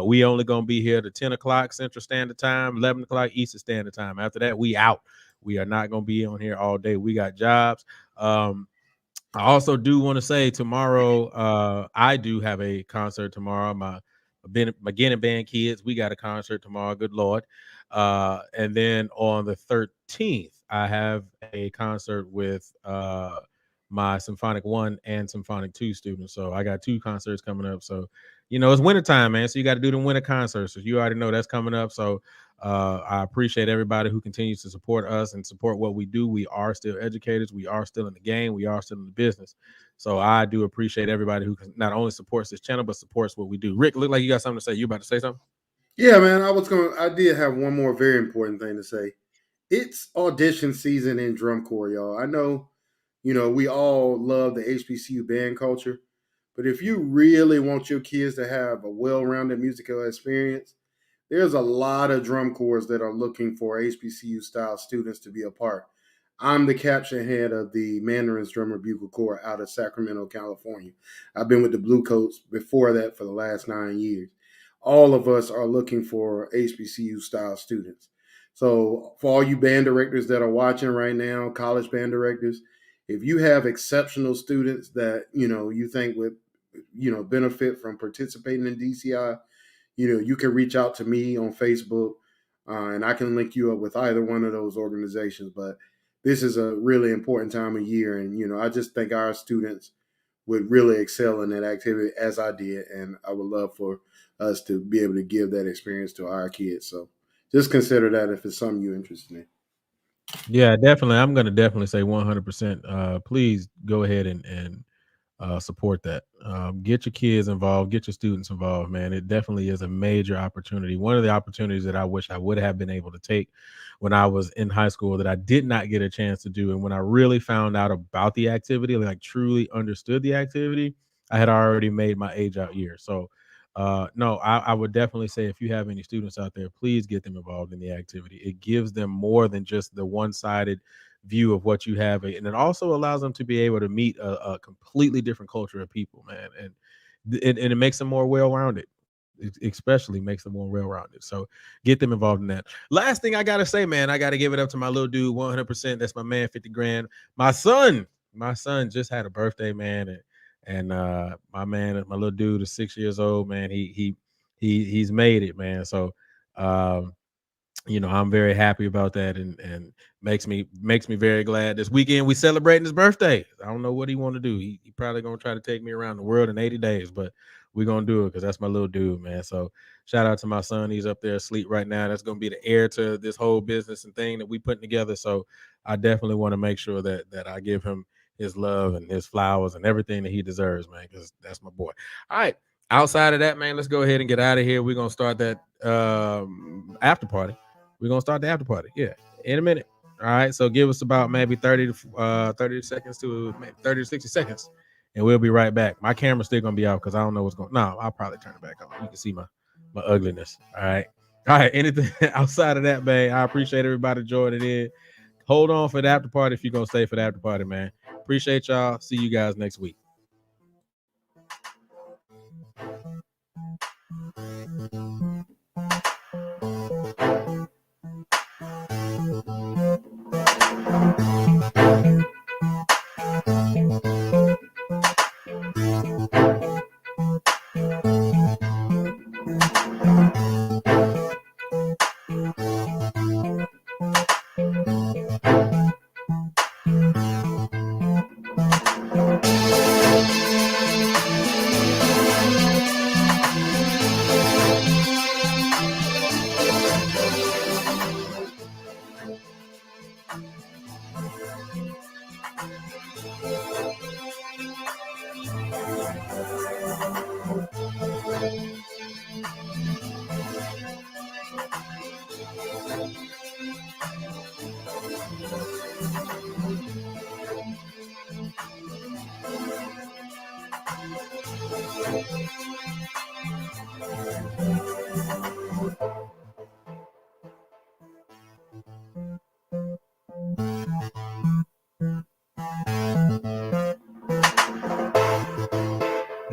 We only going to be here to 10 o'clock Central Standard Time, 11 o'clock Eastern Standard Time. After that, we out. We are not going to be on here all day. We got jobs. I also do want to say tomorrow, I do have a concert tomorrow. My Beginning Band kids, we got a concert tomorrow. Good Lord. And then on the 13th, I have a concert with my Symphonic 1 and Symphonic 2 students. So I got 2 concerts coming up. So, it's wintertime, man. So you got to do the winter concerts. So you already know that's coming up. So I appreciate everybody who continues to support us and support what we do. We are still educators. We are still in the game. We are still in the business. So I do appreciate everybody who not only supports this channel, but supports what we do. Rick, look like you got something to say. You about to say something? Yeah, man. I did have one more very important thing to say. It's audition season in drum corps, y'all. I know, we all love the HBCU band culture, but if you really want your kids to have a well-rounded musical experience, there's a lot of drum corps that are looking for HBCU style students to be a part. I'm the caption head of the Mandarin's Drummer Bugle Corps out of Sacramento, California. I've been with the Bluecoats before that for the last 9 years. All of us are looking for HBCU style students. So for all you band directors that are watching right now, college band directors, if you have exceptional students that, you think would, benefit from participating in DCI, you can reach out to me on Facebook and I can link you up with either one of those organizations. But this is a really important time of year. And, you know, I just think our students would really excel in that activity as I did. And I would love for us to be able to give that experience to our kids. So just consider that if it's something you're interested in. Yeah, definitely. I'm going to definitely say 100%. Please go ahead and support that. Get your kids involved, get your students involved, man. It definitely is a major opportunity. One of the opportunities that I wish I would have been able to take when I was in high school that I did not get a chance to do. And when I really found out about the activity, like truly understood the activity, I had already made my age out year. So no, I would definitely say if you have any students out there, please get them involved in the activity. It gives them more than just the one-sided view of what you have, and it also allows them to be able to meet a completely different culture of people, man, and it makes them more well-rounded. Especially makes them more well-rounded. So get them involved in that. Last thing I gotta say, man, I gotta give it up to my little dude 100%. That's my man, 50 grand. My son just had a birthday, man, and my man, my little dude is 6 years old, man. He's made it, man. So you know, I'm very happy about that, and makes me very glad. This weekend we celebrating his birthday. I don't know what he want to do. He probably gonna try to take me around the world in 80 days, but we're gonna do it because that's my little dude, man. So shout out to my son. He's up there asleep right now. That's gonna be the heir to this whole business and thing that we putting together. So I definitely want to make sure that I give him his love and his flowers and everything that he deserves, man, because that's my boy. All right. Outside of that, man, let's go ahead and get out of here. We're gonna start that after party. We're gonna start the after party. Yeah, in a minute. All right. So give us about maybe 30 seconds to maybe 30 to 60 seconds, and we'll be right back. My camera's still gonna be out because I don't know what's going. No, I'll probably turn it back on. You can see my ugliness. All right. All right. Anything outside of that, man? I appreciate everybody joining in. Hold on for the after party if you're gonna stay for the after party, man. Appreciate y'all. See you guys next week.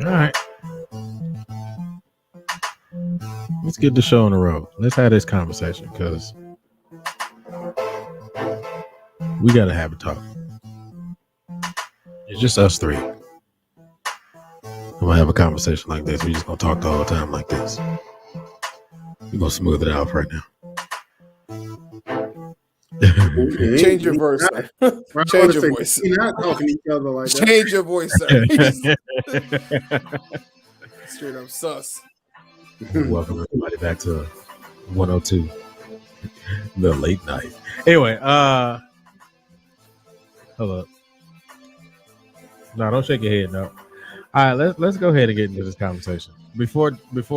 All right. Let's get the show on the road. Let's have this conversation because we got to have a talk. It's just us three. I'm going to have a conversation like this. We're just going to talk the whole time like this. We're going to smooth it out right now. Change your voice, sir. Change your voice. You're not talking to each other like that. Change your voice, sir. Straight up sus. Welcome everybody back to 102, the late night. Anyway, hold up. No, don't shake your head. No. All right, let's go ahead and get into this conversation. Before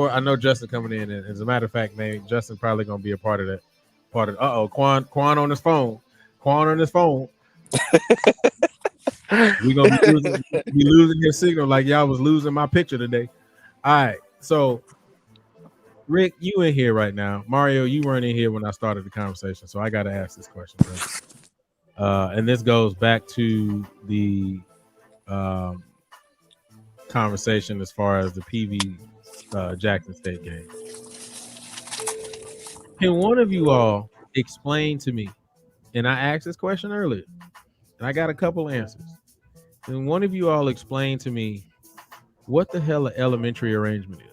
I know Justin coming in, and as a matter of fact, man, Justin probably gonna be a part of that. Quan on his phone. Quan on his phone. We gonna be losing his signal like y'all was losing my picture today. All right, so Rick, you in here right now. Mario, you weren't in here when I started the conversation, so I got to ask this question. Right? And this goes back to the conversation as far as the PV Jackson State game. Can one of you all explain to me, and I asked this question earlier, and I got a couple answers. Can one of you all explain to me what the hell an elementary arrangement is?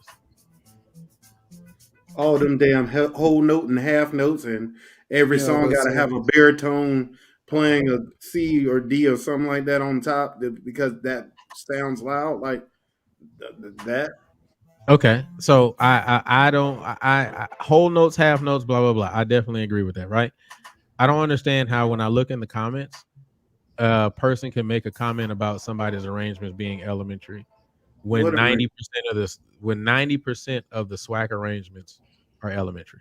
All them damn whole note and half notes, and every song got to have a baritone playing a C or D or something like that on top because that sounds loud like that. Okay, so I don't whole notes, half notes, blah blah blah. I definitely agree with that, right? I don't understand how when I look in the comments, a person can make a comment about somebody's arrangements being elementary when What 90% of this, when 90% of the SWAC arrangements are elementary.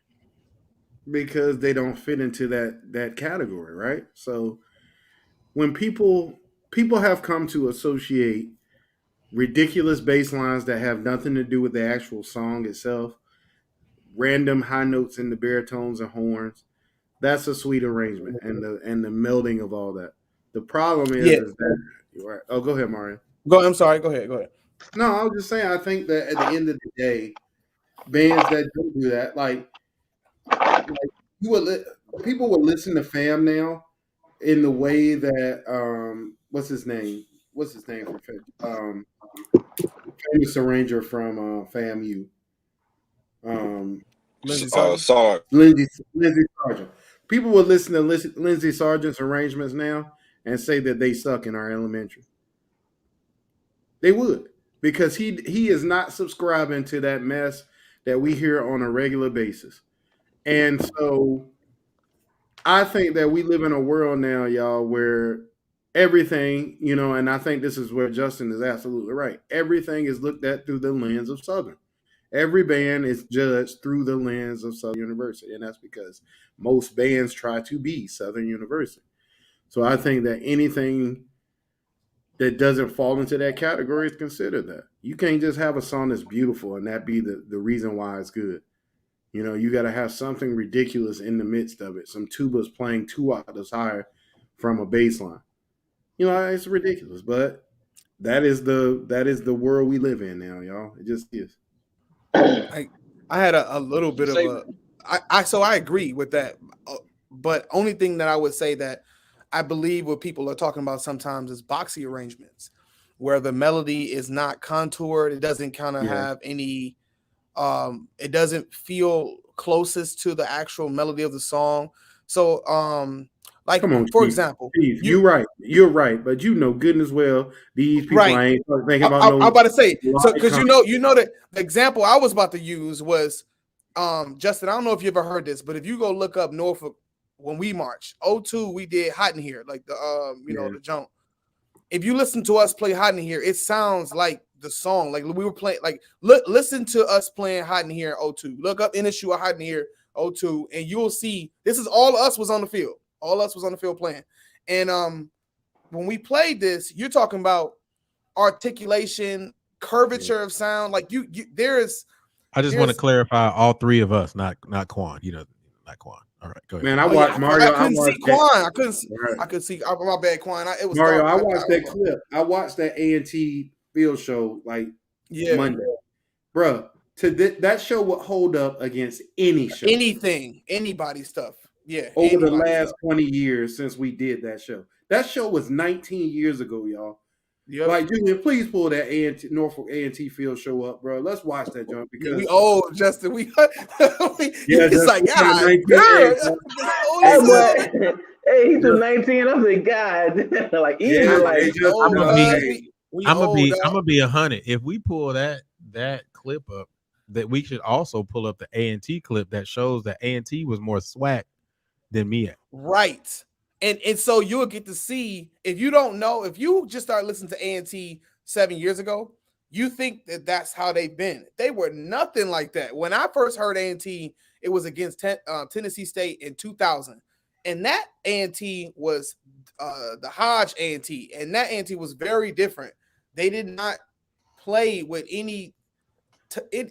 Because they don't fit into that category, right? So when people have come to associate ridiculous bass lines that have nothing to do with the actual song itself, random high notes in the baritones and horns, that's a sweet arrangement, and the melding of all that. The problem is that right. Oh, go ahead, Mario. I'm sorry. Go ahead. No, I was just saying. I think that at the end of the day, bands that don't do that, like people would listen to Fam now in the way that what's his name from famous arranger from FAMU. Lindsey Sargent. Lindsey Sargent. People would listen to Lindsey Sargent's arrangements now and say that they suck in our elementary. They would, because he is not subscribing to that mess that we hear on a regular basis. And so I think that we live in a world now, y'all, where everything, and I think this is where Justin is absolutely right. Everything is looked at through the lens of Southern. Every band is judged through the lens of Southern University, and that's because most bands try to be Southern University. So I think that anything that doesn't fall into that category is considered that. You can't just have a song that's beautiful and that be the reason why it's good. You got to have something ridiculous in the midst of it. Some tubas playing 2 octaves higher from a bass line. It's ridiculous, but that is the world we live in now, y'all. It just is. I had a little bit of so I agree with that, but only thing that I would say that I believe what people are talking about sometimes is boxy arrangements, where the melody is not contoured. It doesn't kind of have any. It doesn't feel closest to the actual melody of the song. So, like, come on, for example, Steve, you're right, but good and well these people ain't thinking about. I'm about to say, so because you know that the example I was about to use was, Justin. I don't know if you ever heard this, but if you go look up Norfolk when we marched, 02, we did Hot in Here, like the the jump. If you listen to us play Hot in Here, it sounds like the song, like we were playing. Like listen to us playing Hot in Here 02. Look up NSU or Hot in Here 02, and you'll see this is all of us was on the field. All us was on the field playing. And when we played this, you're talking about articulation, curvature of sound. Like there is. I just want to clarify, all three of us, not Quan. Not Quan. All right, go ahead. Man, I watched Mario. I couldn't see Quan. I couldn't see. Right. I could see. My bad, Quan. It was Mario. I watched that clip. I watched that A&T field show Monday, bro. That show would hold up against any show, anybody's stuff. Yeah, over the last 20 years since we did that show. That show was 19 years ago, y'all. Yep. Like, Julian, please pull that Norfolk A&T field show up, bro. Let's watch that jump because we old, Justin. It's like, God, hey, he's 19. I'm like, God, like, I'm gonna be 100. If we pull that clip up, that we should also pull up the A&T clip that shows that A&T was more SWAC than me. Right. And so you'll get to see, if you don't know, if you just start listening to A&T 7 years ago, you think that that's how they've been. They were nothing like that. When I first heard A&T, it was against Tennessee State in 2000. And that A&T was the Hodge A&T. And that A&T was very different. They did not play with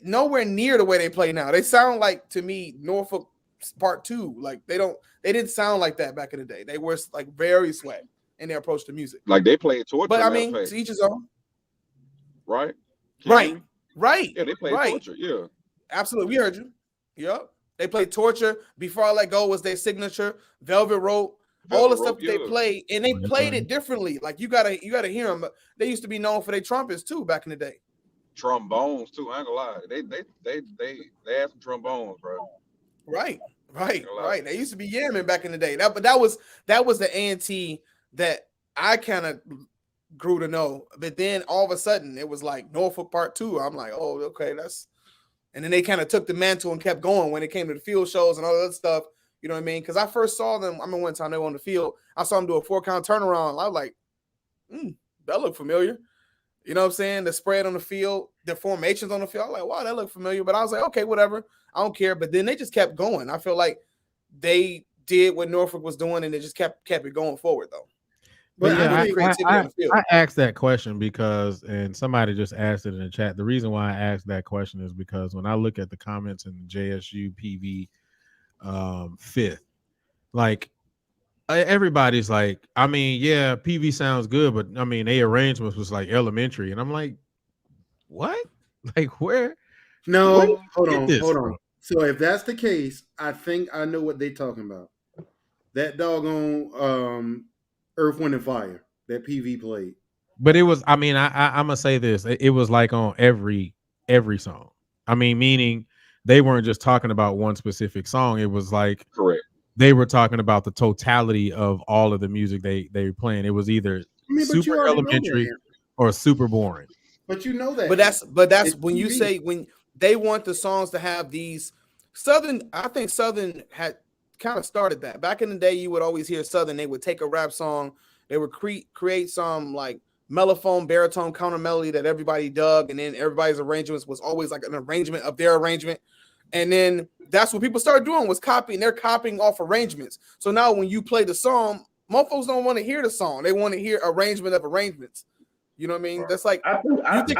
nowhere near the way they play now. They sound like, to me, Norfolk Part 2. Like they didn't sound like that back in the day. They were like very SWAC in their approach to music. Like they played Torture. But I mean, to each his own. Right. Right. Yeah, they played Torture. Yeah. Absolutely. We heard you. Yep. They played Torture. Before I Let Go was their signature. Velvet Rope. All the stuff they played, and they played it differently. Like you gotta hear them. They used to be known for their trumpets too back in the day. Trombones too. I ain't gonna lie. They had some trombones, bro. Right. Right. They used to be yamming back in the day. But that was the A&T that I kind of grew to know. But then all of a sudden it was like Norfolk Part 2. I'm like, oh, okay, and then they kind of took the mantle and kept going when it came to the field shows and all that other stuff. You know what I mean? Because I first saw them. I mean, one time they were on the field, I saw them do a 4-count turnaround. I was like, that looked familiar. You know what I'm saying? The spread on the field, the formations on the field. I was like, wow, that looked familiar. But I was like, okay, whatever. I don't care. But then they just kept going. I feel like they did what Norfolk was doing, and they just kept it going forward, though. But I asked that question because, and somebody just asked it in the chat. The reason why I asked that question is because when I look at the comments in the JSU PV 5th, like everybody's like, I mean, yeah, PV sounds good, but I mean, their arrangements was like elementary, and I'm like, what? Like where? No, hold on. So if that's the case, I think I know what they're talking about. That doggone Earth, Wind, and Fire that PV played. But it was, I mean, I'm gonna say this. It was like on every song. I mean, meaning they weren't just talking about one specific song. It was like correct. They were talking about the totality of all of the music they were playing. It was either super elementary or super boring. But you know that. But that's when you say when they want the songs to have these Southern. I think Southern had kind of started that. Back in the day, you would always hear Southern. They would take a rap song, they would create some like mellophone, baritone counter melody that everybody dug, and then everybody's arrangements was always like an arrangement of their arrangement. And then that's what people started doing was copying. They're copying off arrangements. So now when you play the song, motherfuckers don't want to hear the song. They want to hear arrangement of arrangements. You know what I mean? That's like I would say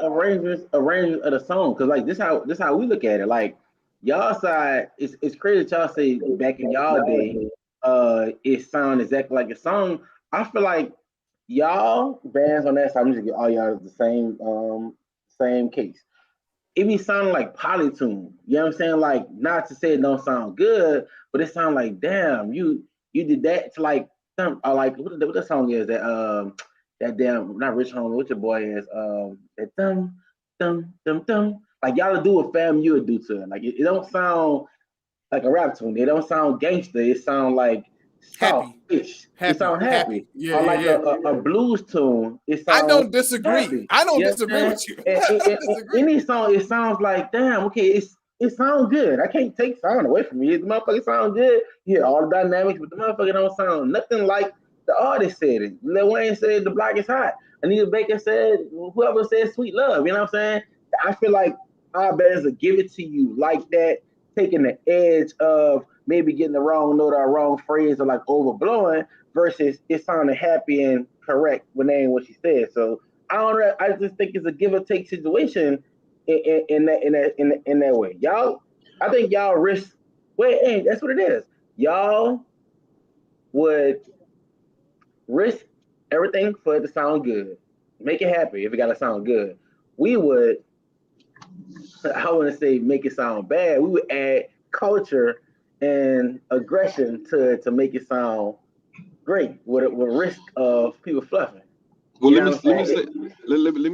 arrangement of the song, because like this how we look at it. Like y'all side, it's crazy that y'all say back in y'all day, it sound exactly like a song. I feel like y'all bands on that side, I'm just get all y'all the same case. It be sounding like polytune. You know what I'm saying? Like, not to say it don't sound good, but it sound like, damn, you did that to like some, or like what the song is that damn, not Rich Homie, what your boy is that dum. Like y'all do what fam you would do to it. Like it don't sound like a rap tune. It don't sound gangster. It sound like happy. It sound happy. Yeah, or like a blues tune. It sounds I don't disagree. Happy. I don't disagree with you. Any song, it sounds like, damn, okay, it sounds good. I can't take sound away from me. The motherfucker sound good. Yeah, all the dynamics, but the motherfucker don't sound nothing like the artist said it. Lil Wayne said the block is hot. Anita Baker said, whoever said sweet love. You know what I'm saying? I feel like our bands will give it to you like that, taking the edge of maybe getting the wrong note or wrong phrase or like overblowing versus it sounding happy and correct when they ain't what she said. So I just think it's a give or take situation in that way. Y'all, I think y'all risk. Hey, that's what it is. Y'all would risk everything for it to sound good. Make it happy if it gotta sound good. We would, I wouldn't say make it sound bad. We would add culture and aggression to make it sound great with risk of people fluffing. Well, let me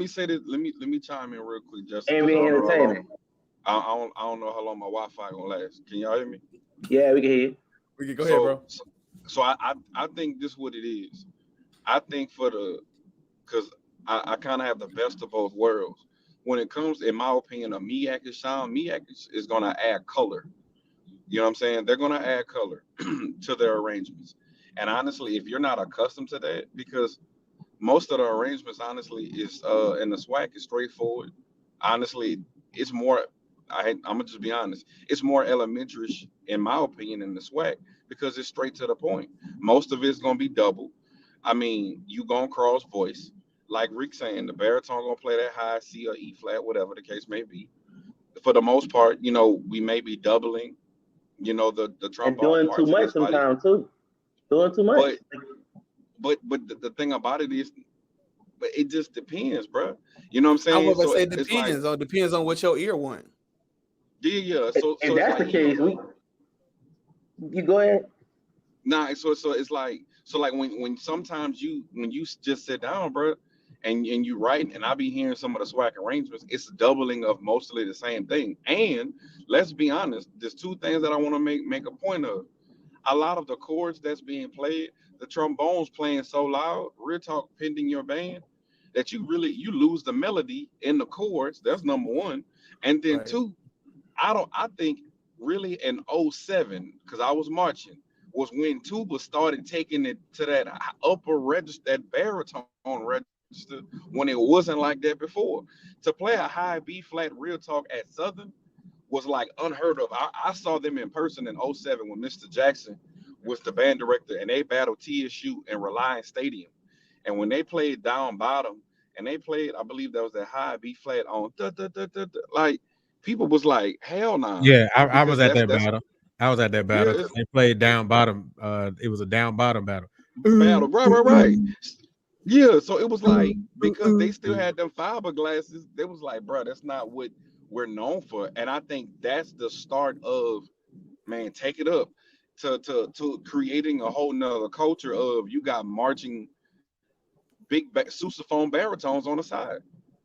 say this. Let me chime in real quick, Justin. And be entertaining. I don't know how long my Wi-Fi gonna last. Can y'all hear me? Yeah, we can hear you. We can go ahead, bro. So I think this is what it is. I think because I kind of have the best of both worlds. When it comes, in my opinion, a Miyake sound, Miyake is gonna add color. You know what I'm saying? They're gonna add color to their arrangements. And honestly, if you're not accustomed to that, because most of the arrangements, honestly, is and the swag is straightforward. Honestly, it's more. I'm gonna just be honest. It's more elementary, in my opinion, in the swag because it's straight to the point. Most of it's gonna be double. I mean, you gonna cross voice, like Rick saying, the baritone gonna play that high C or E flat, whatever the case may be. For the most part, you know, we may be doubling. You know, the trombone and doing too much sometimes too. Doing too much. But the thing about it is, but it just depends, bro. You know what I'm saying? I was gonna say it depends. Like, depends on what your ear want. Yeah. So if that's the case, you go ahead. Nah, so it's like when sometimes when you just sit down, bro, And you're right, and I be hearing some of the SWAC arrangements. It's a doubling of mostly the same thing. And let's be honest, there's two things that I want to make a point of. A lot of the chords that's being played, the trombones playing so loud, real talk, pending your band, that you lose the melody in the chords. That's number one. And then two, I think really in 07, because I was marching, was when tuba started taking it to that upper register, that baritone register, when it wasn't like that before. To play a high B flat real talk at Southern was like unheard of. I saw them in person in 07 when Mr. Jackson was the band director, and they battled TSU in Reliance Stadium. And when they played Down Bottom, and they played, I believe that was that high B flat on like, people was like, hell no. Nah. Yeah, I was at that battle. I was at that battle. Yeah, they played Down Bottom. It was a Down Bottom battle. Right. Yeah, so it was like, because they still had them fiberglasses, they was like, bro, that's not what we're known for. And I think that's the start of, man, take it up to creating a whole nother culture of, you got marching big sousaphone baritones on the side.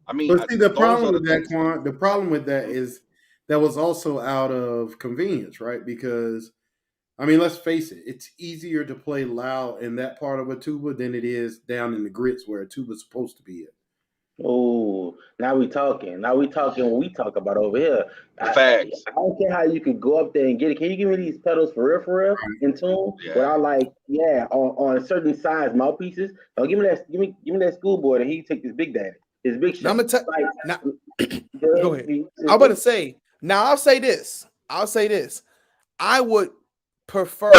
I mean, but see, the problem with that, Quan, the problem with that is that was also out of convenience, right? Because, I mean, let's face it, it's easier to play loud in that part of a tuba than it is down in the grits where a tuba's supposed to be at. Oh, now we talking. Now we talking what we talk about over here. Facts. I don't care how you could go up there and get it. Can you give me these pedals for real, in tune? Yeah. Without on certain size mouthpieces. Don't give me that schoolboy and he take this big daddy. His big shit. I'm gonna go ahead. I'm gonna say, now I'll say this. I would prefer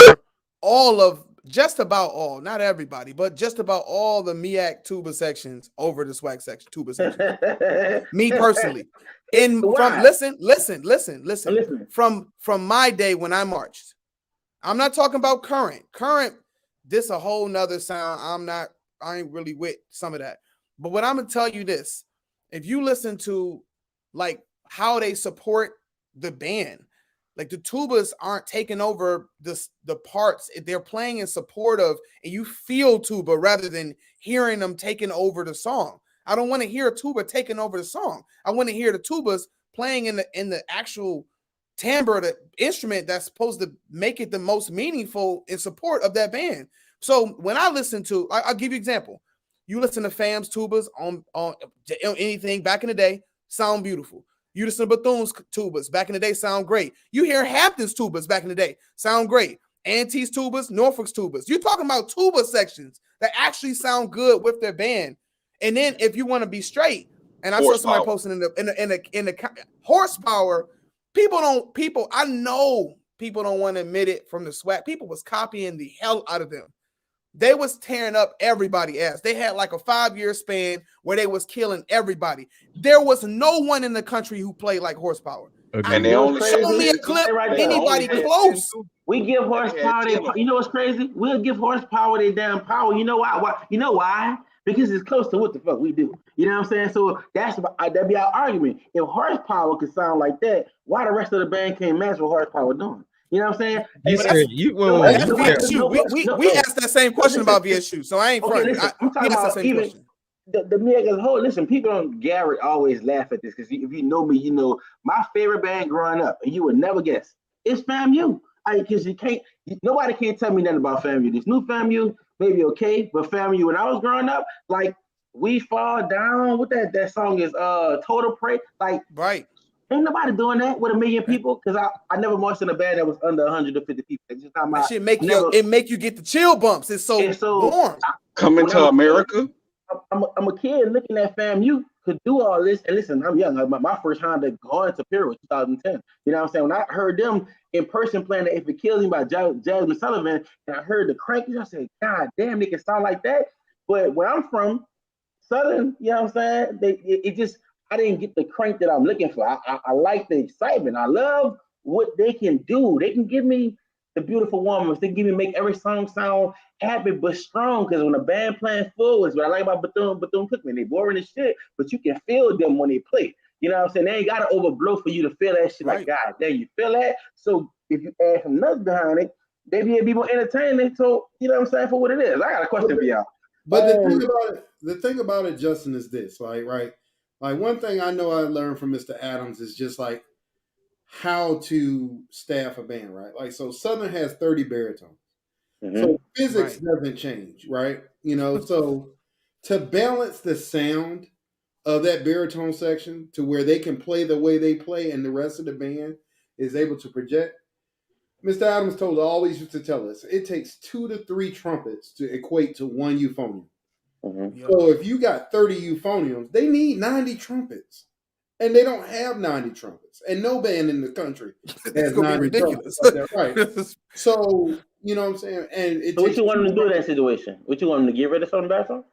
just about all, not everybody, but just about all the MEAC tuba sections over the SWAC section, tuba section. Me personally. Listen. From my day when I marched. I'm not talking about current. This a whole nother sound. I ain't really with some of that. But what I'm gonna tell you this, if you listen to like how they support the band, like the tubas aren't taking over the parts. They're playing in support of, and you feel tuba rather than hearing them taking over the song. I don't want to hear a tuba taking over the song. I want to hear the tubas playing in the actual timbre, the instrument that's supposed to make it the most meaningful in support of that band. So when I listen to, I'll give you an example. You listen to Fam's tubas on anything back in the day, sound beautiful. You listen to Bethune's tubas back in the day, sound great. You hear Hampton's tubas back in the day, sound great. Auntie's tubas, Norfolk's tubas. You're talking about tuba sections that actually sound good with their band. And then if you want to be straight, and I saw somebody posting in the horsepower, I know people don't want to admit it from the SWAC. People was copying the hell out of them. They was tearing up everybody else. They had like a 5-year span where they was killing everybody. There was no one in the country who played like horsepower. Okay. And they only show me a clip, anybody close. We give horsepower. You know what's crazy? We'll give horsepower their damn power. You know why? You know why? Because it's close to what the fuck we do. You know what I'm saying? So that'd be our argument. If horsepower could sound like that, why the rest of the band can't match what horsepower doing? You know what I'm saying? You said we asked that same question about VSU, so I ain't fronting. I'm talking about even the MEAC as a whole. Listen, people on Garrett always laugh at this because if you know me, you know my favorite band growing up, and you would never guess, it's FAMU. Because nobody can't tell me nothing about FAMU. This new FAMU maybe okay, but FAMU when I was growing up, like We Fall Down, what that song is, Total Prey, like right. Ain't nobody doing that with 1 million people because I never marched in a band that was under 150 people. It's just not my. That shit make you get the chill bumps. It's so warm. Coming to America. I'm a kid looking at FAMU could do all this. And listen, I'm young. My first Honda going to Superior was 2010. You know what I'm saying? When I heard them in person playing the If It Kills Me by Jasmine Sullivan, and I heard the crankies, I said, God damn, they can sound like that. But where I'm from, Southern, you know what I'm saying? I didn't get the crank that I'm looking for. I like the excitement. I love what they can do. They can give me the beautiful woman. They can make every song sound happy but strong. Because when a band playing full is what I like about Bethune-Cookman. They boring as shit, but you can feel them when they play. You know what I'm saying? They ain't got to overblow for you to feel that shit. Right. Like, God damn, you feel that? So if you add some nuts behind it, they be more entertaining. So, you know what I'm saying, for what it is. I got a question for y'all. But the thing about it, Justin, is this, like, right? Like, one thing I know I learned from Mr. Adams is just like how to staff a band, right? Like, so Southern has 30 baritones. Mm-hmm. So physics doesn't change, right? You know, so to balance the sound of that baritone section to where they can play the way they play and the rest of the band is able to project, Mr. Adams always used to tell us it takes 2 to 3 trumpets to equate to 1 euphonium. Mm-hmm. So if you got 30 euphoniums, they need 90 trumpets. And they don't have 90 trumpets. And no band in the country has 90 trumpets like that, right? So, you know what I'm saying? And so what you want them to do in that situation? What you want them to get rid of some baritone?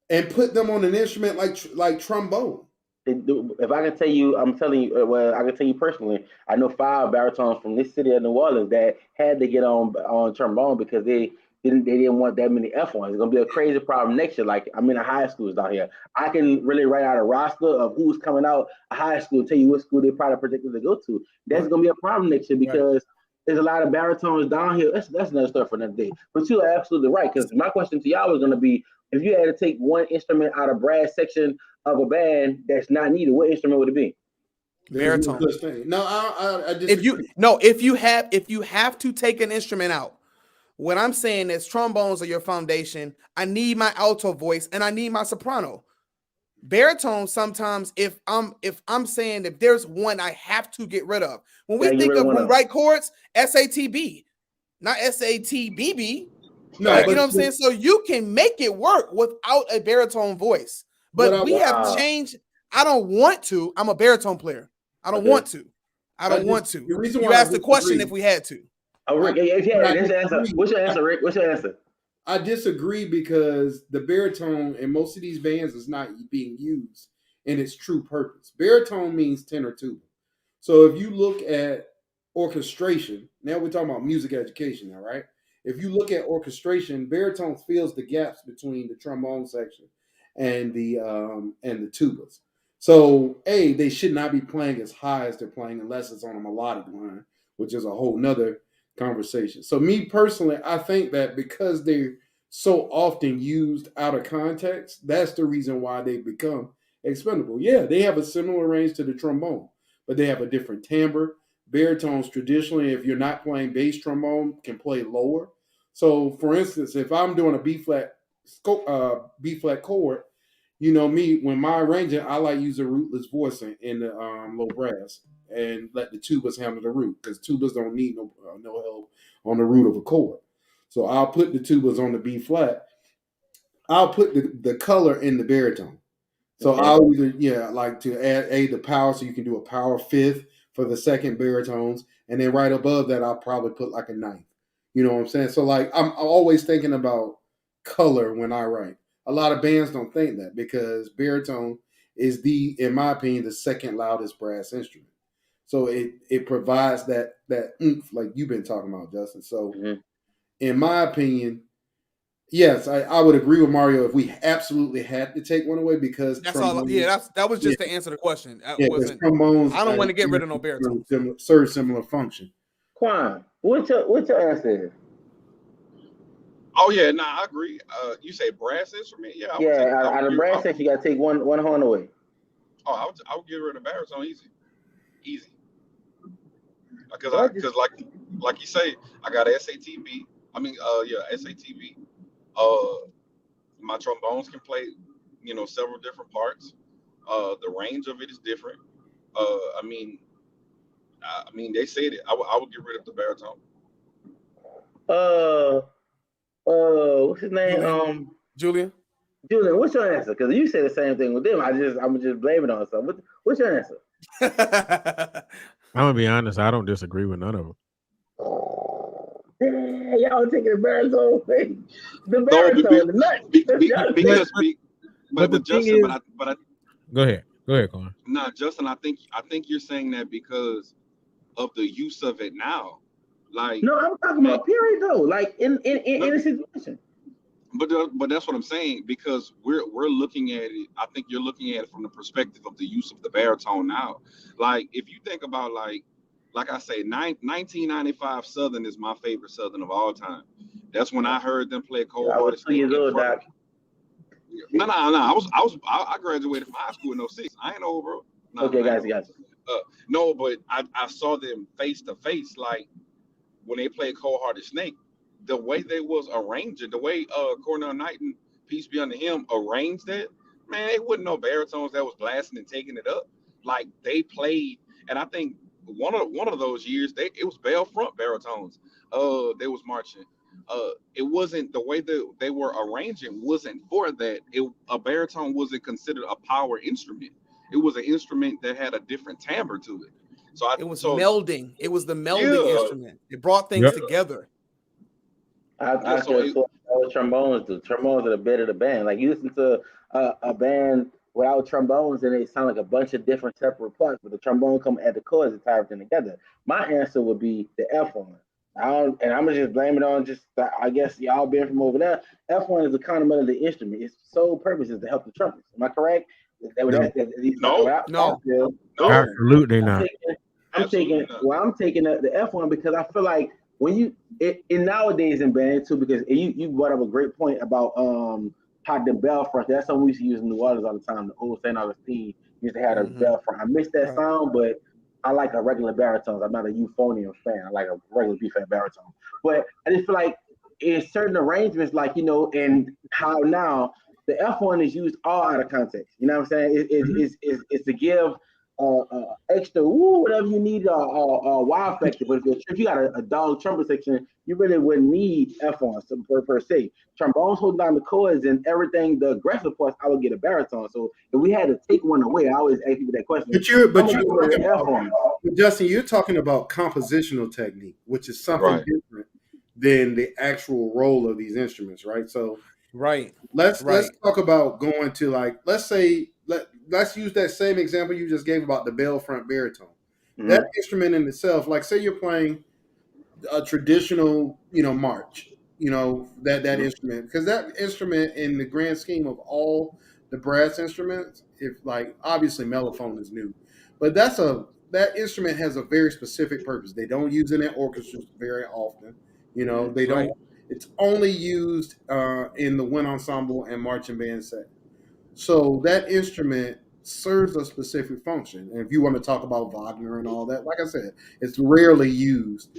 And put them on an instrument like trombone. If I can tell you, I'm telling you, well, I can tell you personally, I know 5 baritones from this city of New Orleans that had to get on trombone because they didn't want that many F1s. It's gonna be a crazy problem next year. Like, I'm in a high schools down here. I can really write out a roster of who's coming out of high school, tell you what school they probably predicted to go to. That's gonna be a problem next year because there's a lot of baritones down here. That's another story for another day. But you're absolutely right, because my question to y'all was gonna be, if you had to take one instrument out of brass section of a band that's not needed, what instrument would it be? Baritone. No, I just if you have to take an instrument out, what I'm saying is trombones are your foundation. I need my alto voice and I need my soprano. Baritone, sometimes if I'm saying if there's one I have to get rid of. When we think of who write chords, SATB, not SATBB. No, like, you know what I'm saying? So you can make it work without a baritone voice. But we have changed. I don't want to. I'm a baritone player. I don't want to. I don't want to. You asked the question if we had to. Oh, Rick, what's your answer, Rick? What's your answer? I disagree because the baritone in most of these bands is not being used in its true purpose. Baritone means tenor tuba. So if you look at orchestration, now we're talking about music education now, right? If you look at orchestration, baritone fills the gaps between the trombone section and the tubas. So they should not be playing as high as they're playing unless it's on a melodic line, which is a whole nother conversation. So me personally, I think that because they're so often used out of context, that's the reason why they become expendable. Yeah, they have a similar range to the trombone, but they have a different timbre. Baritones traditionally, if you're not playing bass trombone, can play lower. So for instance, if I'm doing a B flat chord, you know me, when my arranging, I like use a rootless voice in the low brass and let the tubas handle the root, because tubas don't need no help on the root of a chord. So I'll put the tubas on the B flat. I'll put the color in the baritone. So I'll either like to add the power, so you can do a power fifth for the second baritones, and then right above that I'll probably put like a ninth. You know what I'm saying? So like I'm always thinking about color when I write. A lot of bands don't think that because baritone is in my opinion, the second loudest brass instrument. So it provides that oomph like you've been talking about, Justin. So in my opinion, yes, I would agree with Mario if we absolutely had to take one away, because that's all. Yeah, that was just to answer the question. Trombones, I don't want to get rid of no baritone. Serve similar function. Quan, what's your answer? Oh yeah, I agree. You say brass instrument? Yeah. Out of brass section, you got to take one horn away. Oh, I would get rid of baritone easy. Because like you say, I got SATB. I mean, SATB. My trombones can play, several different parts. The range of it is different. I mean, they said it. I would get rid of the baritone. What's his name? Julian, what's your answer? Because you say the same thing with them. I'm just blaming on something. What's your answer? I'm gonna be honest. I don't disagree with none of them. Damn, y'all taking the baritone away. The baritone, the nuts. Go ahead, Colin. No, Justin. I think you're saying that because of the use of it now. Like, no, I'm talking about period though. Like in a situation. But that's what I'm saying, because we're looking at it. I think you're looking at it from the perspective of the use of the baritone now. Like, if you think about like I say, 1995 Southern is my favorite Southern of all time. That's when I heard them play Cold Hearted Steel. No. I graduated from high school in 06. I ain't old, bro. No, Okay, guys. No, but I saw them face to face, like when they played Cold Hearted Snake. The way they was arranging, the way Cornell Knighton, peace be unto him, arranged that, man, it wasn't no baritones that was blasting and taking it up. Like they played, and I think one of those years it was Bell front baritones. They was marching. It wasn't the way that they were arranging wasn't for that. A baritone wasn't considered a power instrument. It was an instrument that had a different timbre to it. So it was melding. It was the melding instrument. It brought things together. I trombones. The trombones are the bed of the band. Like you listen to a band without trombones, and they sound like a bunch of different separate parts. But the trombone come at the chords and tie everything together. My answer would be the F1. And I'm gonna just blame it on I guess y'all being from over there. F1 is the kind of melody instrument. Its sole purpose is to help the trumpets. Am I correct? No. Absolutely not. I'm taking the F1 because I feel like when in nowadays in band too, because you brought up a great point about how the bell front. That's something we used to use in New Orleans all the time. The old St. Augustine used to have a bell front. I miss that sound, but I like a regular baritone. I'm not a euphonium fan. I like a regular B-flat baritone. But I just feel like in certain arrangements, like, and how now the F1 is used all out of context. You know what I'm saying? It's to give extra whatever you need wow factor. But if you got a dog trumpet section, you really wouldn't need F1 per se. Trombones hold down the chords and everything, the aggressive parts, I would get a baritone. So if we had to take one away, I always ask people that question. But Justin, you're talking about compositional technique, which is something different than the actual role of these instruments, right? So let's talk about going to, like, let's use that same example you just gave about the bell front baritone. Mm-hmm. That instrument in itself, like say you're playing a traditional, march, that instrument, because that instrument in the grand scheme of all the brass instruments, if like obviously mellophone is new, but that instrument has a very specific purpose. They don't use it in orchestras very often. They don't. It's only used in the wind ensemble and marching band set. So that instrument serves a specific function. And if you want to talk about Wagner and all that, like I said, it's rarely used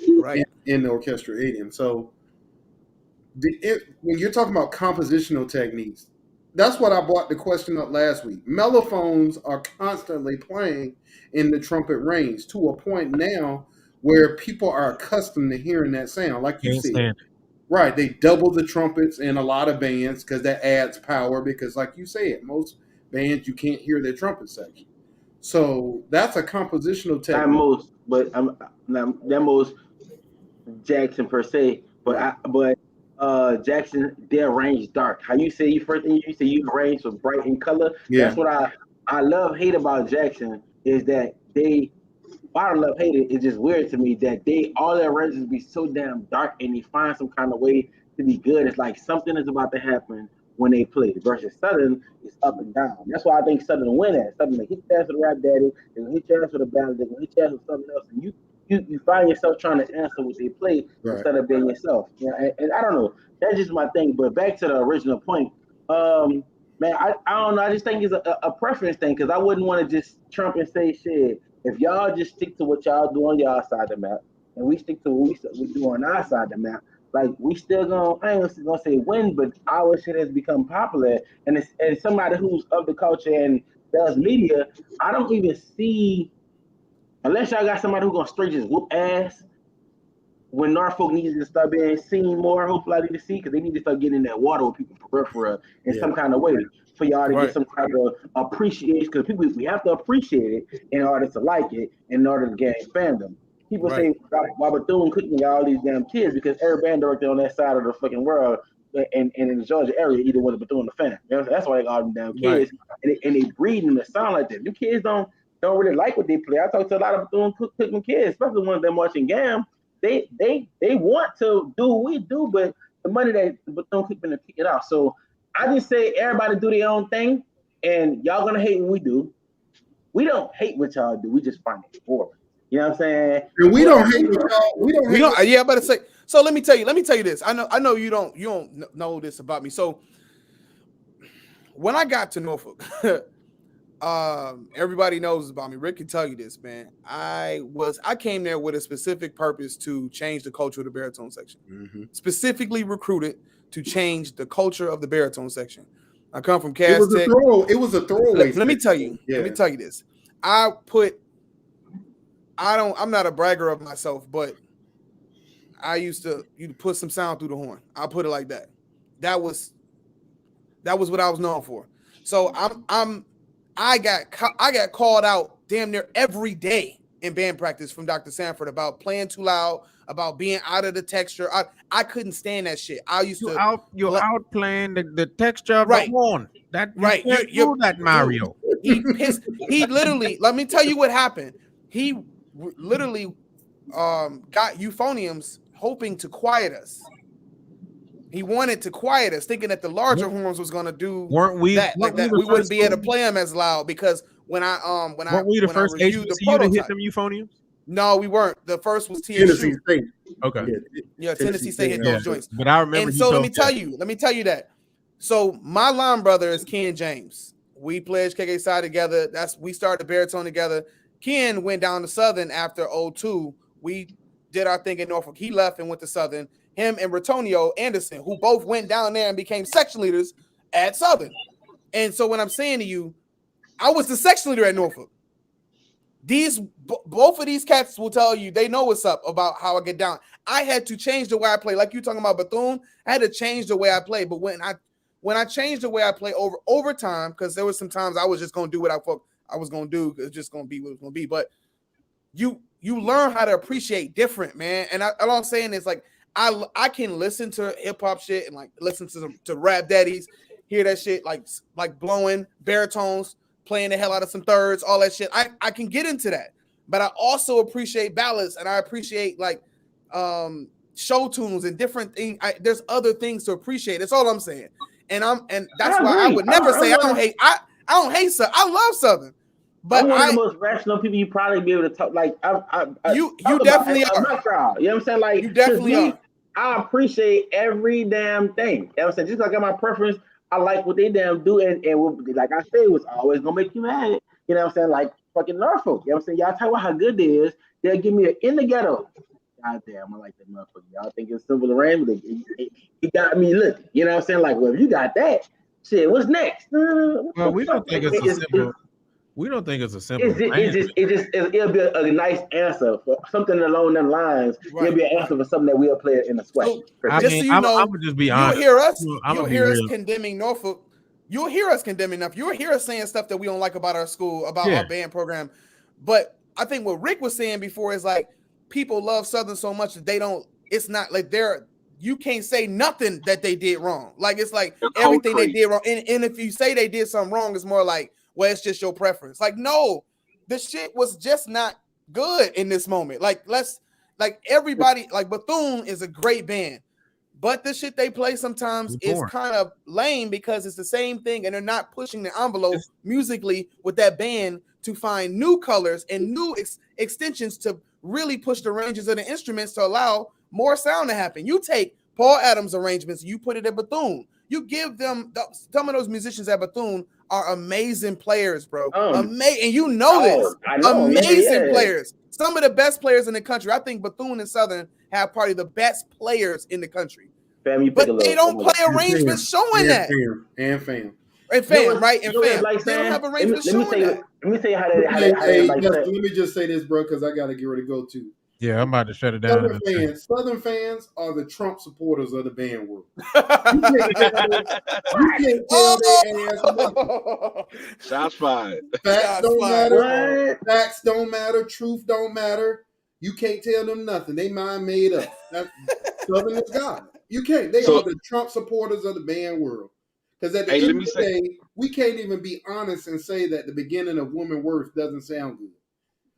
in the orchestral idiom. So when you're talking about compositional techniques, that's what I brought the question up last week. Mellophones are constantly playing in the trumpet range to a point now where people are accustomed to hearing that sound, like you said. Right, they double the trumpets in a lot of bands because that adds power. Because, like you said, most bands you can't hear their trumpet section. So that's a compositional technique. Not most Jackson per se, but Jackson, their range dark. How you say you arrange for bright in color. Yeah. That's what I hate about Jackson is that I don't love hate it. It's just weird to me that all their arrangements be so damn dark and they find some kind of way to be good. It's like something is about to happen when they play. Versus Southern is up and down. That's why I think Southern win at. Southern hit your ass with a rap daddy, they're gonna hit your ass with a ballad, they're gonna hit your ass with something else, and you find yourself trying to answer what they play instead of being yourself. And I don't know. That's just my thing. But back to the original point, man, I don't know. I just think it's a preference thing because I wouldn't want to just trump and say shit. If y'all just stick to what y'all do on y'all side of the map, and we stick to what we do on our side of the map, like we still I ain't gonna say win, but our shit has become popular. And somebody who's of the culture and does media, I don't even see, unless y'all got somebody who's gonna straight just whoop ass. When Norfolk needs to start being seen more, hopefully I need to see, because they need to start getting in that water with people for in some kind of way for y'all to get some type of appreciation. Because people, we have to appreciate it in order to like it, in order to gain fandom. People say why Bethune couldn't get all these damn kids because every band director on that side of the fucking world and in the Georgia area either was a Bethune fan. That's why they got all them damn kids, and they breed them to sound like that. The kids don't really like what they play. I talk to a lot of Bethune Cookman kids, especially the ones that marching GAM. They want to do what we do, but the money that Bethune-Cookman to pick it off. So I just say everybody do their own thing, and y'all gonna hate what we do. We don't hate what y'all do. We just find it boring. You know what I'm saying? And we don't hate what y'all. Yeah, I better say. So let me tell you this. I know you don't know this about me. So when I got to Norfolk, everybody knows about me. Rick can tell you this, man. I came there with a specific purpose to change the culture of the baritone section. Mm-hmm. Specifically recruited to change the culture of the baritone section. I come from Cass Tech. It was a throwaway. Let me tell you. Yeah. Let me tell you this. I'm not a bragger of myself, but you put some sound through the horn. I'll put it like that. That was what I was known for. So I got called out damn near every day in band practice from Dr. Sanford about playing too loud, about being out of the texture. I couldn't stand that shit. I used to out playing the texture of right. the horn. That right. You're that Mario. He literally, let me tell you what happened. He literally got euphoniums hoping to quiet us. He wanted to quiet us, thinking that the larger horns was going to do that. We wouldn't be able to play them as loud because when I the first HBCU to hit them euphoniums? No, we weren't. The first was TSU. Tennessee State. Okay. Yeah, Tennessee State hit those joints. But I remember. And so let me tell you that. So my line brother is Ken James. We pledged KK together. We started the baritone together. Ken went down to Southern after 02. We did our thing in Norfolk. He left and went to Southern. Him and Ratonio Anderson, who both went down there and became section leaders at Southern. And so when I'm saying to you, I was the section leader at Norfolk. Both of these cats will tell you they know what's up about how I get down. I had to change the way I play. Like you talking about Bethune, I had to change the way I play. But when I changed the way I play over time, because there was some times I was just gonna do what I was gonna do. It's just gonna be what it's gonna be. But you learn how to appreciate different, man. And all I'm saying is like I can listen to hip hop shit and like listen to rap daddies, hear that shit like blowing baritones, playing the hell out of some thirds, all that shit. I can get into that, but I also appreciate ballads and I appreciate like show tunes and different things. There's other things to appreciate. That's all I'm saying. And that's why I would never say I don't hate. I don't hate Southern. I love Southern. But I'm one of the most rational people you probably be able to talk. Like you definitely are. You know what I'm saying? Like you definitely are. I appreciate every damn thing. You know what I'm saying? Just like I got my preference, I like what they damn do, and like I said, it was always gonna make you mad. You know what I'm saying? Like fucking Norfolk. You know what I'm saying? Y'all talk about how good it is. They'll give me an in the ghetto. God damn, I like that motherfucker. Y'all think it's simple to rain, but it got me looking. You know what I'm saying? Like, well, if you got that, shit, what's next? Well, we don't think it's a simple. We don't think it's a simple. It'll be a nice answer for something along them lines. Right. It'll be an answer for something that we'll play in the sweat. So you know, I'm just be honest. You'll hear us condemning Norfolk. You'll hear us condemning enough. You'll hear us saying stuff that we don't like about our school, about our band program. But I think what Rick was saying before is like people love Southern so much that they don't. It's not like you can't say nothing that they did wrong. Like it's like everything they did wrong. And if you say they did something wrong, it's more like, well, it's just your preference. Like, no, the shit was just not good in this moment. Like, everybody, like Bethune is a great band, but the shit they play sometimes is kind of lame because it's the same thing and they're not pushing the envelope musically with that band to find new colors and new extensions to really push the ranges of the instruments to allow more sound to happen. You take Paul Adams' arrangements, you put it at Bethune. You give them some of those musicians at Bethune are amazing players, bro. And you know this. Amazing players. Some of the best players in the country. I think Bethune and Southern have probably the best players in the country. But they don't play arrangements showing that. Fam. And fam, right? And fam. Like they don't have arrangements showing that. Let me tell you how they like that. Let me just say this, bro, because I got to get ready to go too. Yeah, I'm about to shut it down. Southern fans are the Trump supporters of the band world. You can't tell their ass nothing. Shots fired. Facts don't matter. Facts don't matter. Truth don't matter. You can't tell them nothing. They mind made up. Southern is God. You can't. They are the Trump supporters of the band world. Because at the end of the day, we can't even be honest and say that the beginning of Woman Worth doesn't sound good.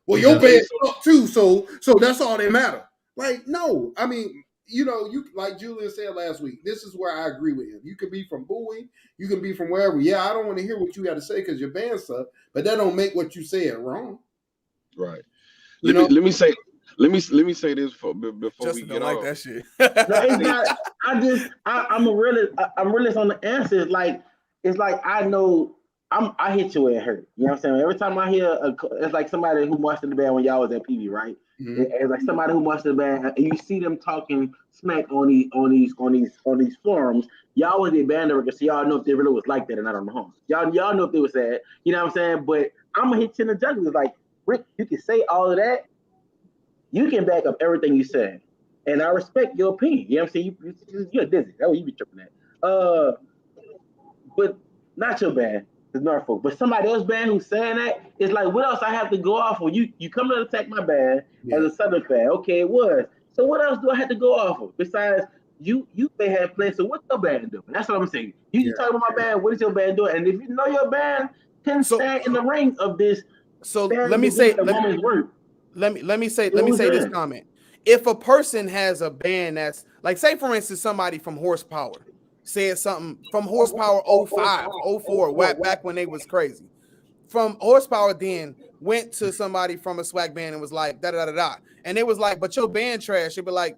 Well, your band sucked too, so that's all that matter. Like, no, I mean, you know, you like Julian said last week. This is where I agree with him. You could be from Bowie, you can be from wherever. Yeah, I don't want to hear what you got to say because your band sucked, but that don't make what you said wrong. Right. Let me say this before Justin we get off. like that shit. No, it's not. I'm a realist on the answers. Like it's like I know I hit you where it hurt. You know what I'm saying? Every time I hear it's like somebody who marched in the band when y'all was at PV, right? Mhm. It's like somebody who marched in the band, and you see them talking smack on these forums. Y'all was the band director, so y'all know if they really was like that or not on the home. Y'all know if they was sad. You know what I'm saying? But I'm gonna hit you in the jugular. Like, Rick, you can say all of that. You can back up everything you said, and I respect your opinion. You know what I'm saying? You're Disney. That's what you be tripping at. But not your band, it's Norfolk. But somebody else's band who's saying that, it's like, what else I have to go off of? You come to attack my band as a Southern fan. Okay, it was. So what else do I have to go off of? Besides, you may have played. So what's your band doing? That's what I'm saying. You talking about my band, what is your band doing? And if you know your band can stand in the ring of this, so let me say this comment. If a person has a band that's like, say for instance, somebody from Horsepower said something from Horsepower 05, 04, back when they was crazy. From Horsepower then went to somebody from a swag band and was like, da-da-da-da-da. And it was like, but your band trash. It'd be like,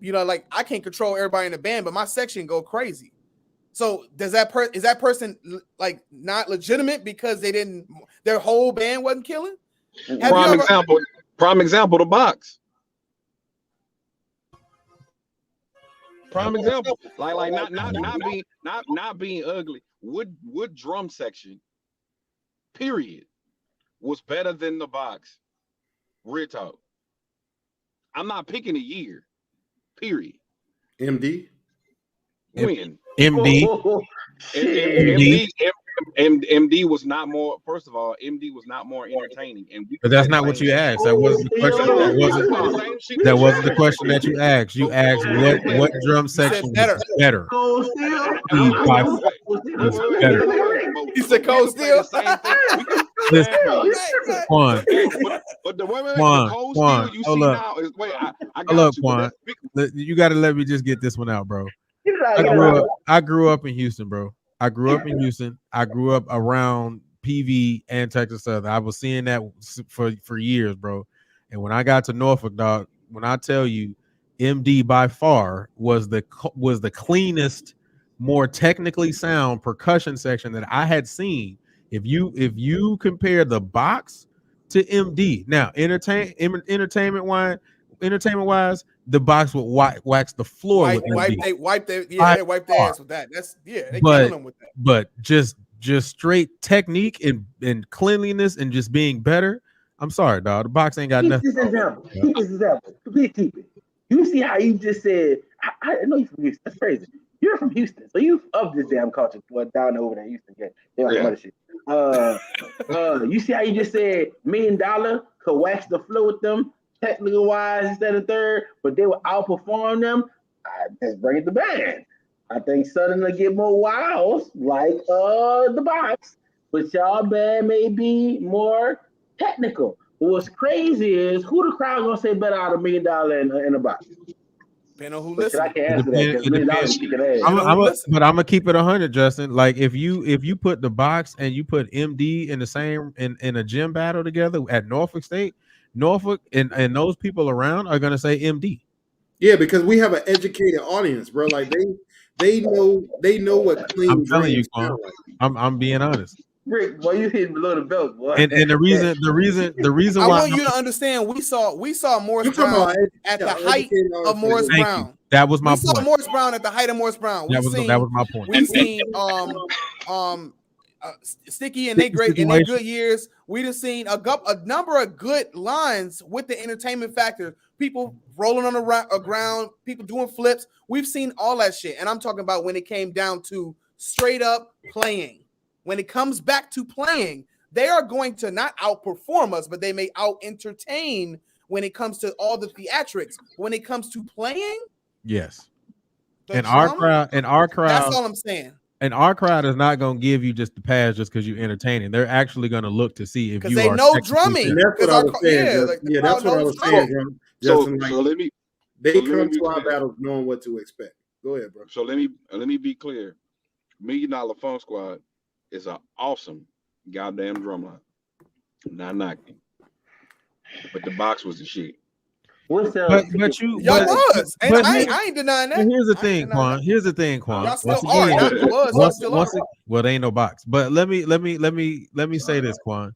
you know, like I can't control everybody in the band, but my section go crazy. So is that person like not legitimate because their whole band wasn't killing? Prime example, the Box. Prime example, like not being ugly. Wood drum section, period, was better than the Box. Real talk. I'm not picking a year. Period. MD. When MD. MD was not more. First of all, MD was not more entertaining, but that's not what you asked. That wasn't the question. That wasn't the question that you asked. You asked what drum section was better. Cold Steel. He said Cold Steel. Quan. But the way Quan, you hold see up. now is wait. I Hold up, got you. Quan. You got to let me just get this one out, bro. I grew up in Houston, bro. I grew up in Houston. I grew up around PV and Texas Southern. I was seeing that for years, bro. And when I got to Norfolk, dog, when I tell you, MD by far was the cleanest, more technically sound percussion section that I had seen. If you compare the Box to MD, now entertainment wise, the Box would wax the floor. They wipe their ass with that. They killing them with that. But just straight technique and cleanliness and just being better. I'm sorry, dog. The Box ain't got nothing. Keep this example. Please keep it. You see how you just said, I know you're from Houston. That's crazy. You're from Houston, so you of this damn culture. Down over there, Houston. They on some other shit. You see how you just said $1 million could wax the floor with them, technical wise instead of third, but they will outperform them. Let's bring it to band. I think Southern will get more wows like the Box, but y'all band may be more technical. What's crazy is who the crowd gonna say better out of $1 million in a Box. Depending on who listens. I can't answer that. But I'm gonna keep it 100, Justin. Like if you put the Box and you put MD in the same in a gym battle together at Norfolk State, Norfolk and those people around are gonna say MD. Yeah, because we have an educated audience, bro. Like they know what clean. I'm telling you, Quan. I'm being honest. Rick, boy, you hitting below the belt, boy. And the reason I why want you to understand, we saw Morris Brown at the height of Morris Brown. That was my point. We saw Morris Brown at the height of Morris Brown. That was my point. We've seen Sticky and they great in their good years. We just seen a number of good lines with the entertainment factor. People rolling on the ground, people doing flips. We've seen all that shit, and I'm talking about when it came down to straight up playing. When it comes back to playing, they are going to not outperform us, but they may out-entertain when it comes to all the theatrics. When it comes to playing, yes. And our crowd, that's all I'm saying. And our crowd is not going to give you just the pass just because you're entertaining. They're actually going to look to see if you they are know drumming. That's what I was saying. That's what I was saying. So let me. They come to our battles knowing what to expect. Go ahead, bro. So let me be clear. $1 Million Fun Squad is an awesome goddamn drum line. Not knocking. But the Box was the shit. We'll sell but tickets. you Y'all but, was. And but I ain't denying that. here's the I ain't thing, denying Quan. that. Here's the thing, Quan. Y'all still Once are. again, Not was. Y'all still are. well, there ain't no box. But let me say this, Quan.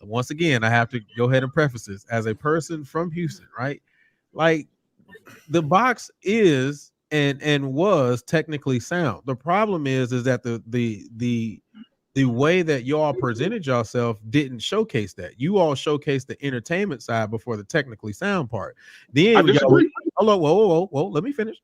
Once again, I have to go ahead and preface this as a person from Houston, right? Like the box is and was technically sound. The problem is that the way that y'all presented yourself didn't showcase that. You all showcased the entertainment side before the technically sound part. Then I disagree. hello, whoa. Let me finish.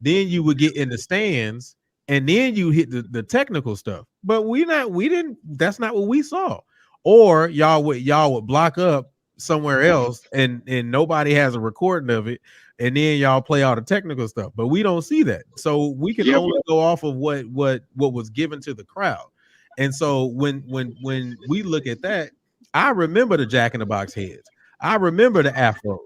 Then you would get in the stands and then you hit the technical stuff. But we didn't, that's not what we saw. Or y'all would block up somewhere else and nobody has a recording of it, and then y'all play all the technical stuff. But we don't see that. So we can only go off of what was given to the crowd. And so when we look at that, I remember the Jack in the Box heads. I remember the afros.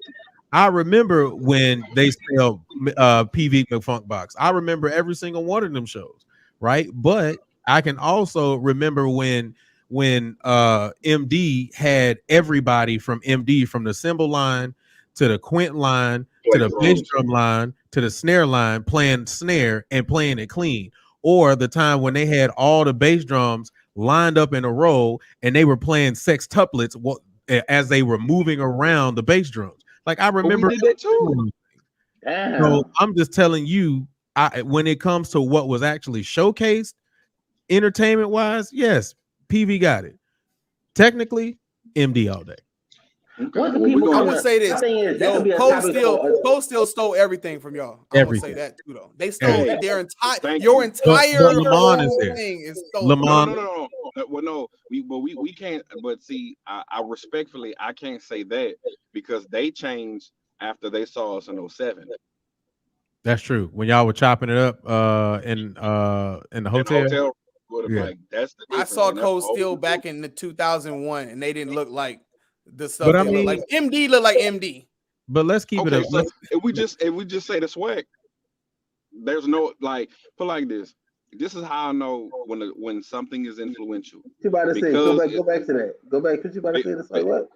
I remember when they spelled PV McFunk Box. I remember every single one of them shows, right? But I can also remember when MD had everybody from MD, from the cymbal line to the quint line to the bass drum line to the snare line, playing snare and playing it clean. Or the time when they had all the bass drums lined up in a row and they were playing sextuplets as they were moving around the bass drums. Like I remember we did that too. So I'm just telling you, when it comes to what was actually showcased entertainment wise, yes, PV got it. Technically, MD all day. What the people I would say this. Poe still stole everything from y'all. I would say that too, though. They stole their entire Lamont is there. thing is stolen. No. Well, no, we can't. But see, I respectfully, I can't say that because they changed after they saw us in 07. That's true. When y'all were chopping it up in the hotel. Like, that's the I saw Cold Steel back in the 2001, and they didn't look like the stuff. But I mean, like MD looked like MD. But let's keep it up. So if we just say the swag, there's no like put like this. This is how I know when something is influential. You about to say go back to that. Go back. Could you about to say this? Like what?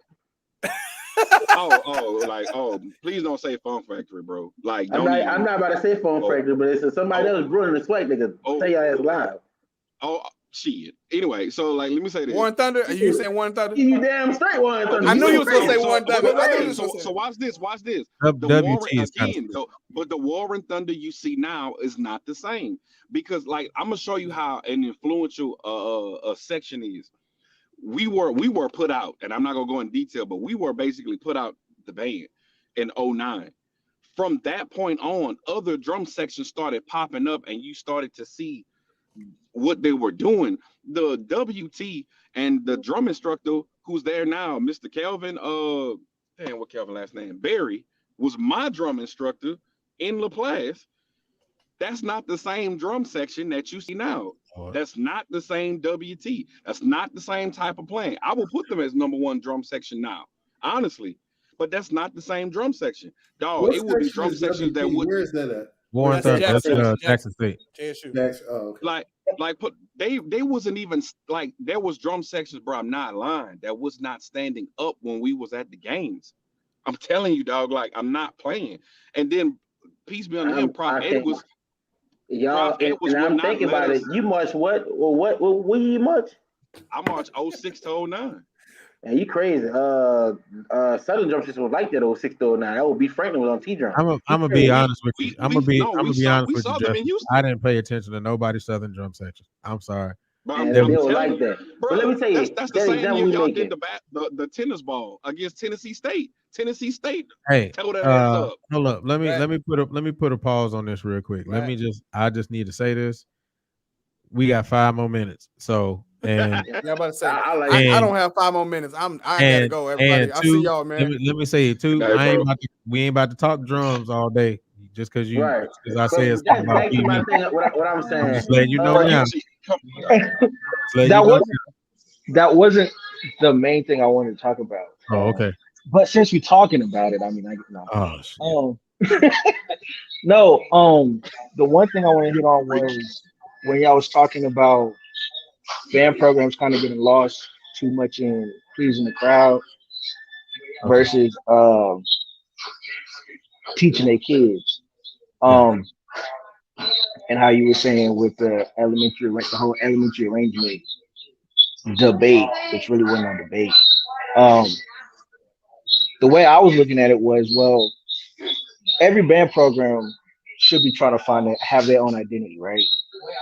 Please don't say Fun Factory, bro. Like, I'm not about to say Fun Factory, but it's somebody else brewing the swag. Nigga, say your ass live. Oh shit. Anyway, so like, let me say this. Warren Thunder? Are you saying Warren Thunder? You damn straight Warren Thunder. I knew you was gonna say Warren Thunder. So watch this. But the Warren Thunder you see now is not the same because, like, I'm gonna show you how an influential a section is. We were put out, and I'm not gonna go in detail, but we were basically put out the band in 09. From that point on, other drum sections started popping up, and you started to see what they were doing. The WT and the drum instructor who's there now, Mr. Kelvin, what Kelvin last name? Barry, was my drum instructor in LaPlace. That's not the same drum section that you see now. That's not the same WT. That's not the same type of playing. I will put them as #1 drum section now, honestly, but that's not the same drum section. Dog, it would be drum sections that would. Where is that at? Warren Thunder, that's Jackson State. Okay. They wasn't even like, there was drum sections, bro. I'm not lying. That was not standing up when we was at the games. I'm telling you, dog. Like, I'm not playing. And then peace be on him. Prof Ed was. Y'all, and I'm thinking about it. You march what? What you march? I marched 06 to 09. And you crazy. Southern Drum System was like that 06 to 09. That would be Franklin was on T-Drum. I'm gonna be honest with you. I'm gonna be honest with you, Jeff. I didn't pay attention to nobody's Southern drum section. I'm sorry. And they were like that. Bro, but let me tell you, that's the same year y'all did the tennis ball against Tennessee State. Tennessee State. Hey, hold up. Let me put a pause on this real quick. Right. I just need to say this. We got 5 more minutes. So, and I'm about to say, I don't have 5 more minutes. I gotta go, everybody. I see y'all, man. Let me say it too. We ain't about to talk drums all day. Just because you, because I say it's about what I'm saying. Just letting you know now. That wasn't the main thing I wanted to talk about. Oh, okay. But since we're talking about it, I mean, the one thing I want to hit on was when y'all was talking about band programs kind of getting lost too much in pleasing the crowd versus teaching their kids. And how you were saying with the whole elementary arrangement debate, which really wasn't a debate. The way I was looking at it was, well, every band program should be trying to have their own identity, right?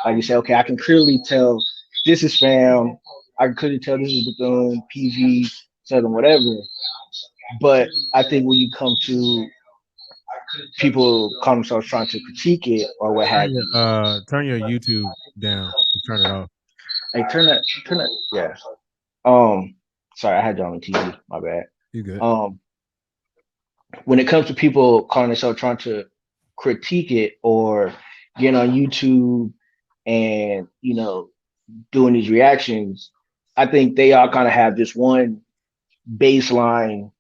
Like you say, okay, I can clearly tell this is Fam. I can clearly tell this is Bethune, PV, Southern, whatever. But I think when you come to people call themselves trying to critique it or what have you. Turn your YouTube down. Turn it off. Hey, turn that. Yeah. Sorry, I had you on TV. My bad. You good? When it comes to people calling themselves trying to critique it or getting on YouTube and doing these reactions, I think they all kind of have this one baseline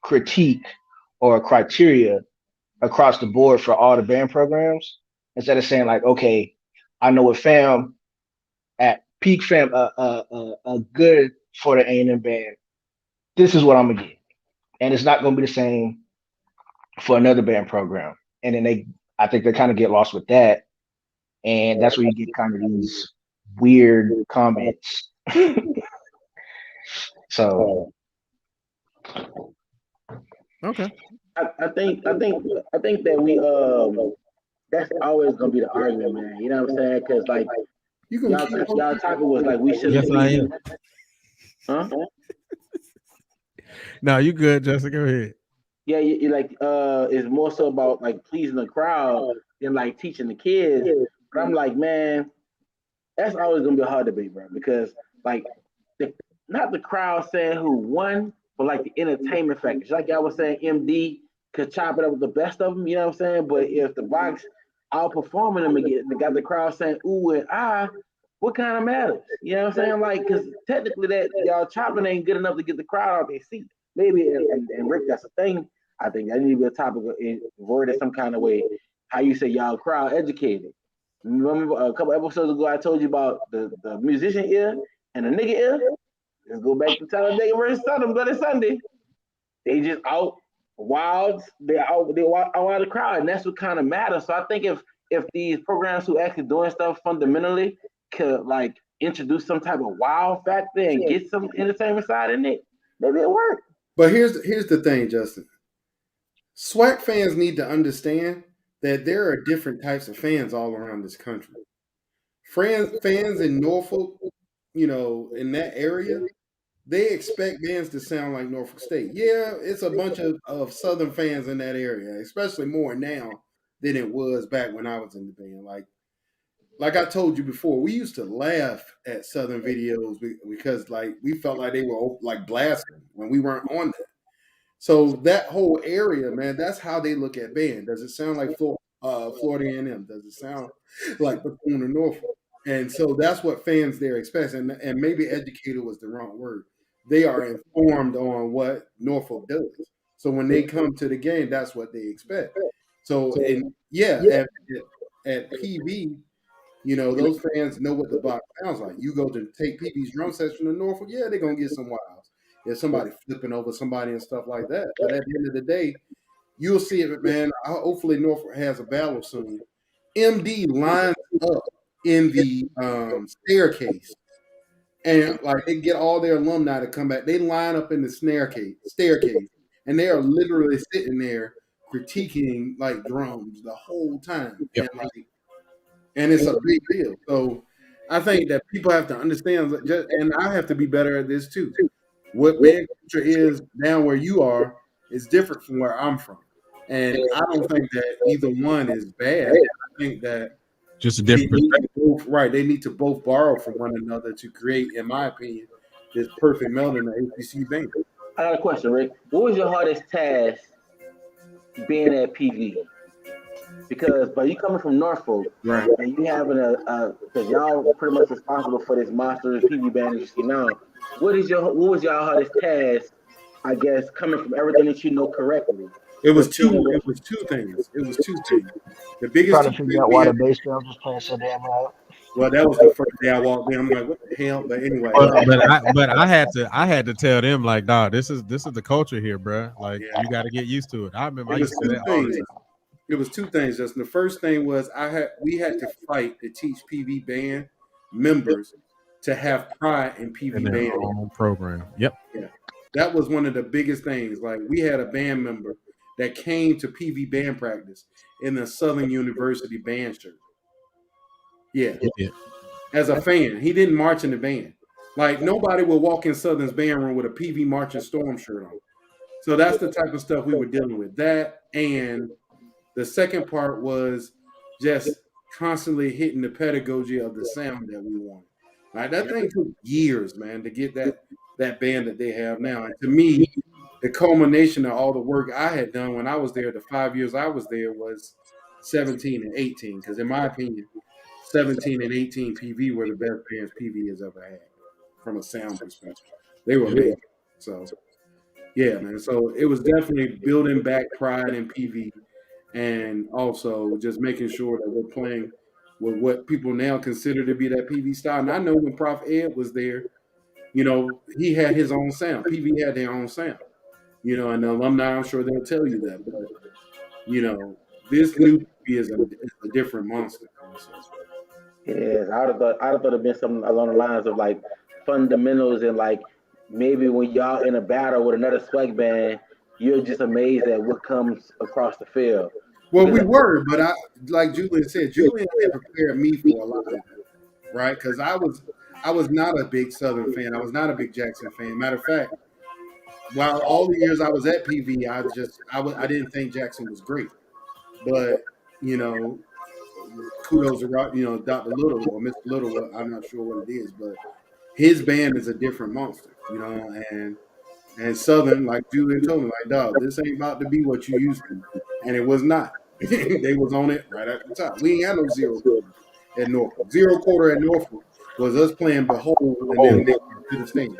critique or criteria across the board for all the band programs, instead of saying like, okay, I know what Fam at peak Fam, a good for the A&M band, this is what I'm gonna get, and it's not gonna be the same for another band program. And then I think they kind of get lost with that, and that's where you get kind of these weird comments. So, okay. I think that we that's always gonna be the argument, man. You know what I'm saying? Because like y'all topic was like we should. Yes, I am. Huh? No, you good, Justin? Go ahead. Yeah, you like it's more so about like pleasing the crowd than like teaching the kids. But I'm like, man, that's always gonna be a hard debate, bro. Because like not the crowd saying who won, but like the entertainment factor. Like I was saying, MD could chop it up with the best of them, you know what I'm saying? But if the box outperforming them again, they got the crowd saying ooh and ah, what kind of matters? You know what I'm saying? Like, because technically that y'all chopping ain't good enough to get the crowd out their seat. Maybe, and Rick, that's a thing. I think that needs to be a topic worded some kind of way. How you say y'all crowd educated. Remember a couple episodes ago I told you about the musician ear and the nigga ear? Let's go back to Talladega versus Southern Bloody Sunday. They just out wild. They out the crowd, and that's what kind of matters. So I think if these programs who actually doing stuff fundamentally could like introduce some type of wow factor and get some entertainment side in it, maybe it work. But here's the thing, Justin. SWAC fans need to understand that there are different types of fans all around this country. Fans in Norfolk, in that area, they expect bands to sound like Norfolk State. Yeah, it's a bunch of Southern fans in that area, especially more now than it was back when I was in the band. Like I told you before, we used to laugh at Southern videos because like we felt like they were like blasting when we weren't on that. So that whole area, man, that's how they look at band. Does it sound like Florida A&M? Does it sound like Bethune or Norfolk? And so that's what fans there expect. And maybe educated was the wrong word. They are informed on what Norfolk does. So when they come to the game, that's what they expect. So at PV, those fans know what the box sounds like. You go to take PV's drum session in Norfolk, yeah, they're gonna get some wilds. There's somebody flipping over somebody and stuff like that. But at the end of the day, you'll see it, man. Hopefully Norfolk has a battle soon. MD lines up in the staircase, and like they get all their alumni to come back. They line up in the staircase, and they are literally sitting there critiquing like drums the whole time. Yep. And it's a big deal. So I think that people have to understand, and I have to be better at this too. What band culture is down where you are is different from where I'm from. And I don't think that either one is bad. I think that just a different perspective. Right. They need to both borrow from one another to create, in my opinion, this perfect melding of APC band. I got a question, Rick. What was your hardest task being at PV? Because by you coming from Norfolk, right, and you having because y'all pretty much responsible for this monster PV band that you see now. What was your hardest task? I guess coming from everything that you know correctly. It was two things. The biggest trying to figure out why the bass drums was playing so damn loud. Well, that was the first day I walked in. I'm like, what the hell? But anyway, but I had to tell them like, dog, this is the culture here, bro. Like you got to get used to it. I remember I used to say that all the time. It was two things, Justin. The first thing was we had to fight to teach PV band members to have pride in PV band own program. Yep. Yeah. That was one of the biggest things. Like we had a band member that came to PV band practice in the Southern University band shirt. Yeah. As a fan. He didn't march in the band. Like nobody would walk in Southern's band room with a PV Marching Storm shirt on. So that's the type of stuff we were dealing with. That, and the second part was just constantly hitting the pedagogy of the sound that we wanted. Right? That thing took years, man, to get that band that they have now. And to me, the culmination of all the work I had done when I was there, the 5 years I was there, was 17 and 18. Because in my opinion, 17 and 18 PV were the best bands PV has ever had from a sound perspective. They were amazing. So, yeah, man. So it was definitely building back pride in PV, and also just making sure that we're playing with what people now consider to be that PV style. And I know when Prof. Ed was there, you know, he had his own sound. PV had their own sound. You know, and the alumni, I'm sure they'll tell you that. But, you know, this new PV is a different monster. Yes, I'd have thought it'd been something along the lines of like fundamentals, and like maybe when y'all in a battle with another swag band, you're just amazed at what comes across the field. Well, we were, but like Julian said, Julian had prepared me for a lot of it, right? Because I was not a big Southern fan. I was not a big Jackson fan. Matter of fact, while all the years I was at PV, I didn't think Jackson was great. But, you know, kudos to, you know, Dr. Little or Mr. Little. I'm not sure what it is, but his band is a different monster, you know, and Southern, like Julian told me, like, dog, this ain't about to be what you used to. And it was not. They was on it right at the top. We ain't had no zero quarter at Norfolk. Zero quarter at Norfolk was us playing Behold and then they went to the stadium.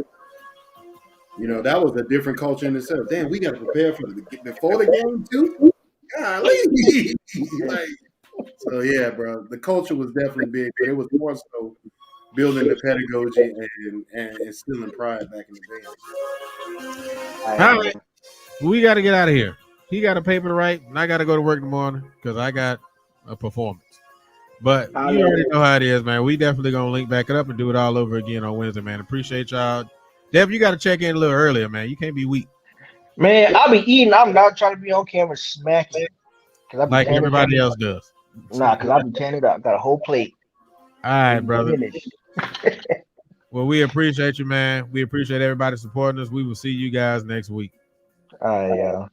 You know, that was a different culture in itself. Damn, we got to prepare for before the game too? Golly. Like, so, yeah, bro, the culture was definitely big. But it was more so building the pedagogy and instilling pride back in the band. All right. We got to get out of here. He got a paper to write, and I got to go to work in the morning because I got a performance. But you already know how it is, man. We definitely going to link back it up and do it all over again on Wednesday, man. Appreciate y'all. Dev, you got to check in a little earlier, man. You can't be weak. Man, I'll be eating. I'm not trying to be on camera smacking. Like everybody else does. Nah, because I'll be tanning up. Got a whole plate. All right, brother. Well, we appreciate you, man. We appreciate everybody supporting us. We will see you guys next week. All right, y'all.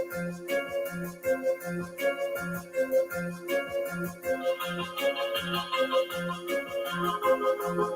Thank you.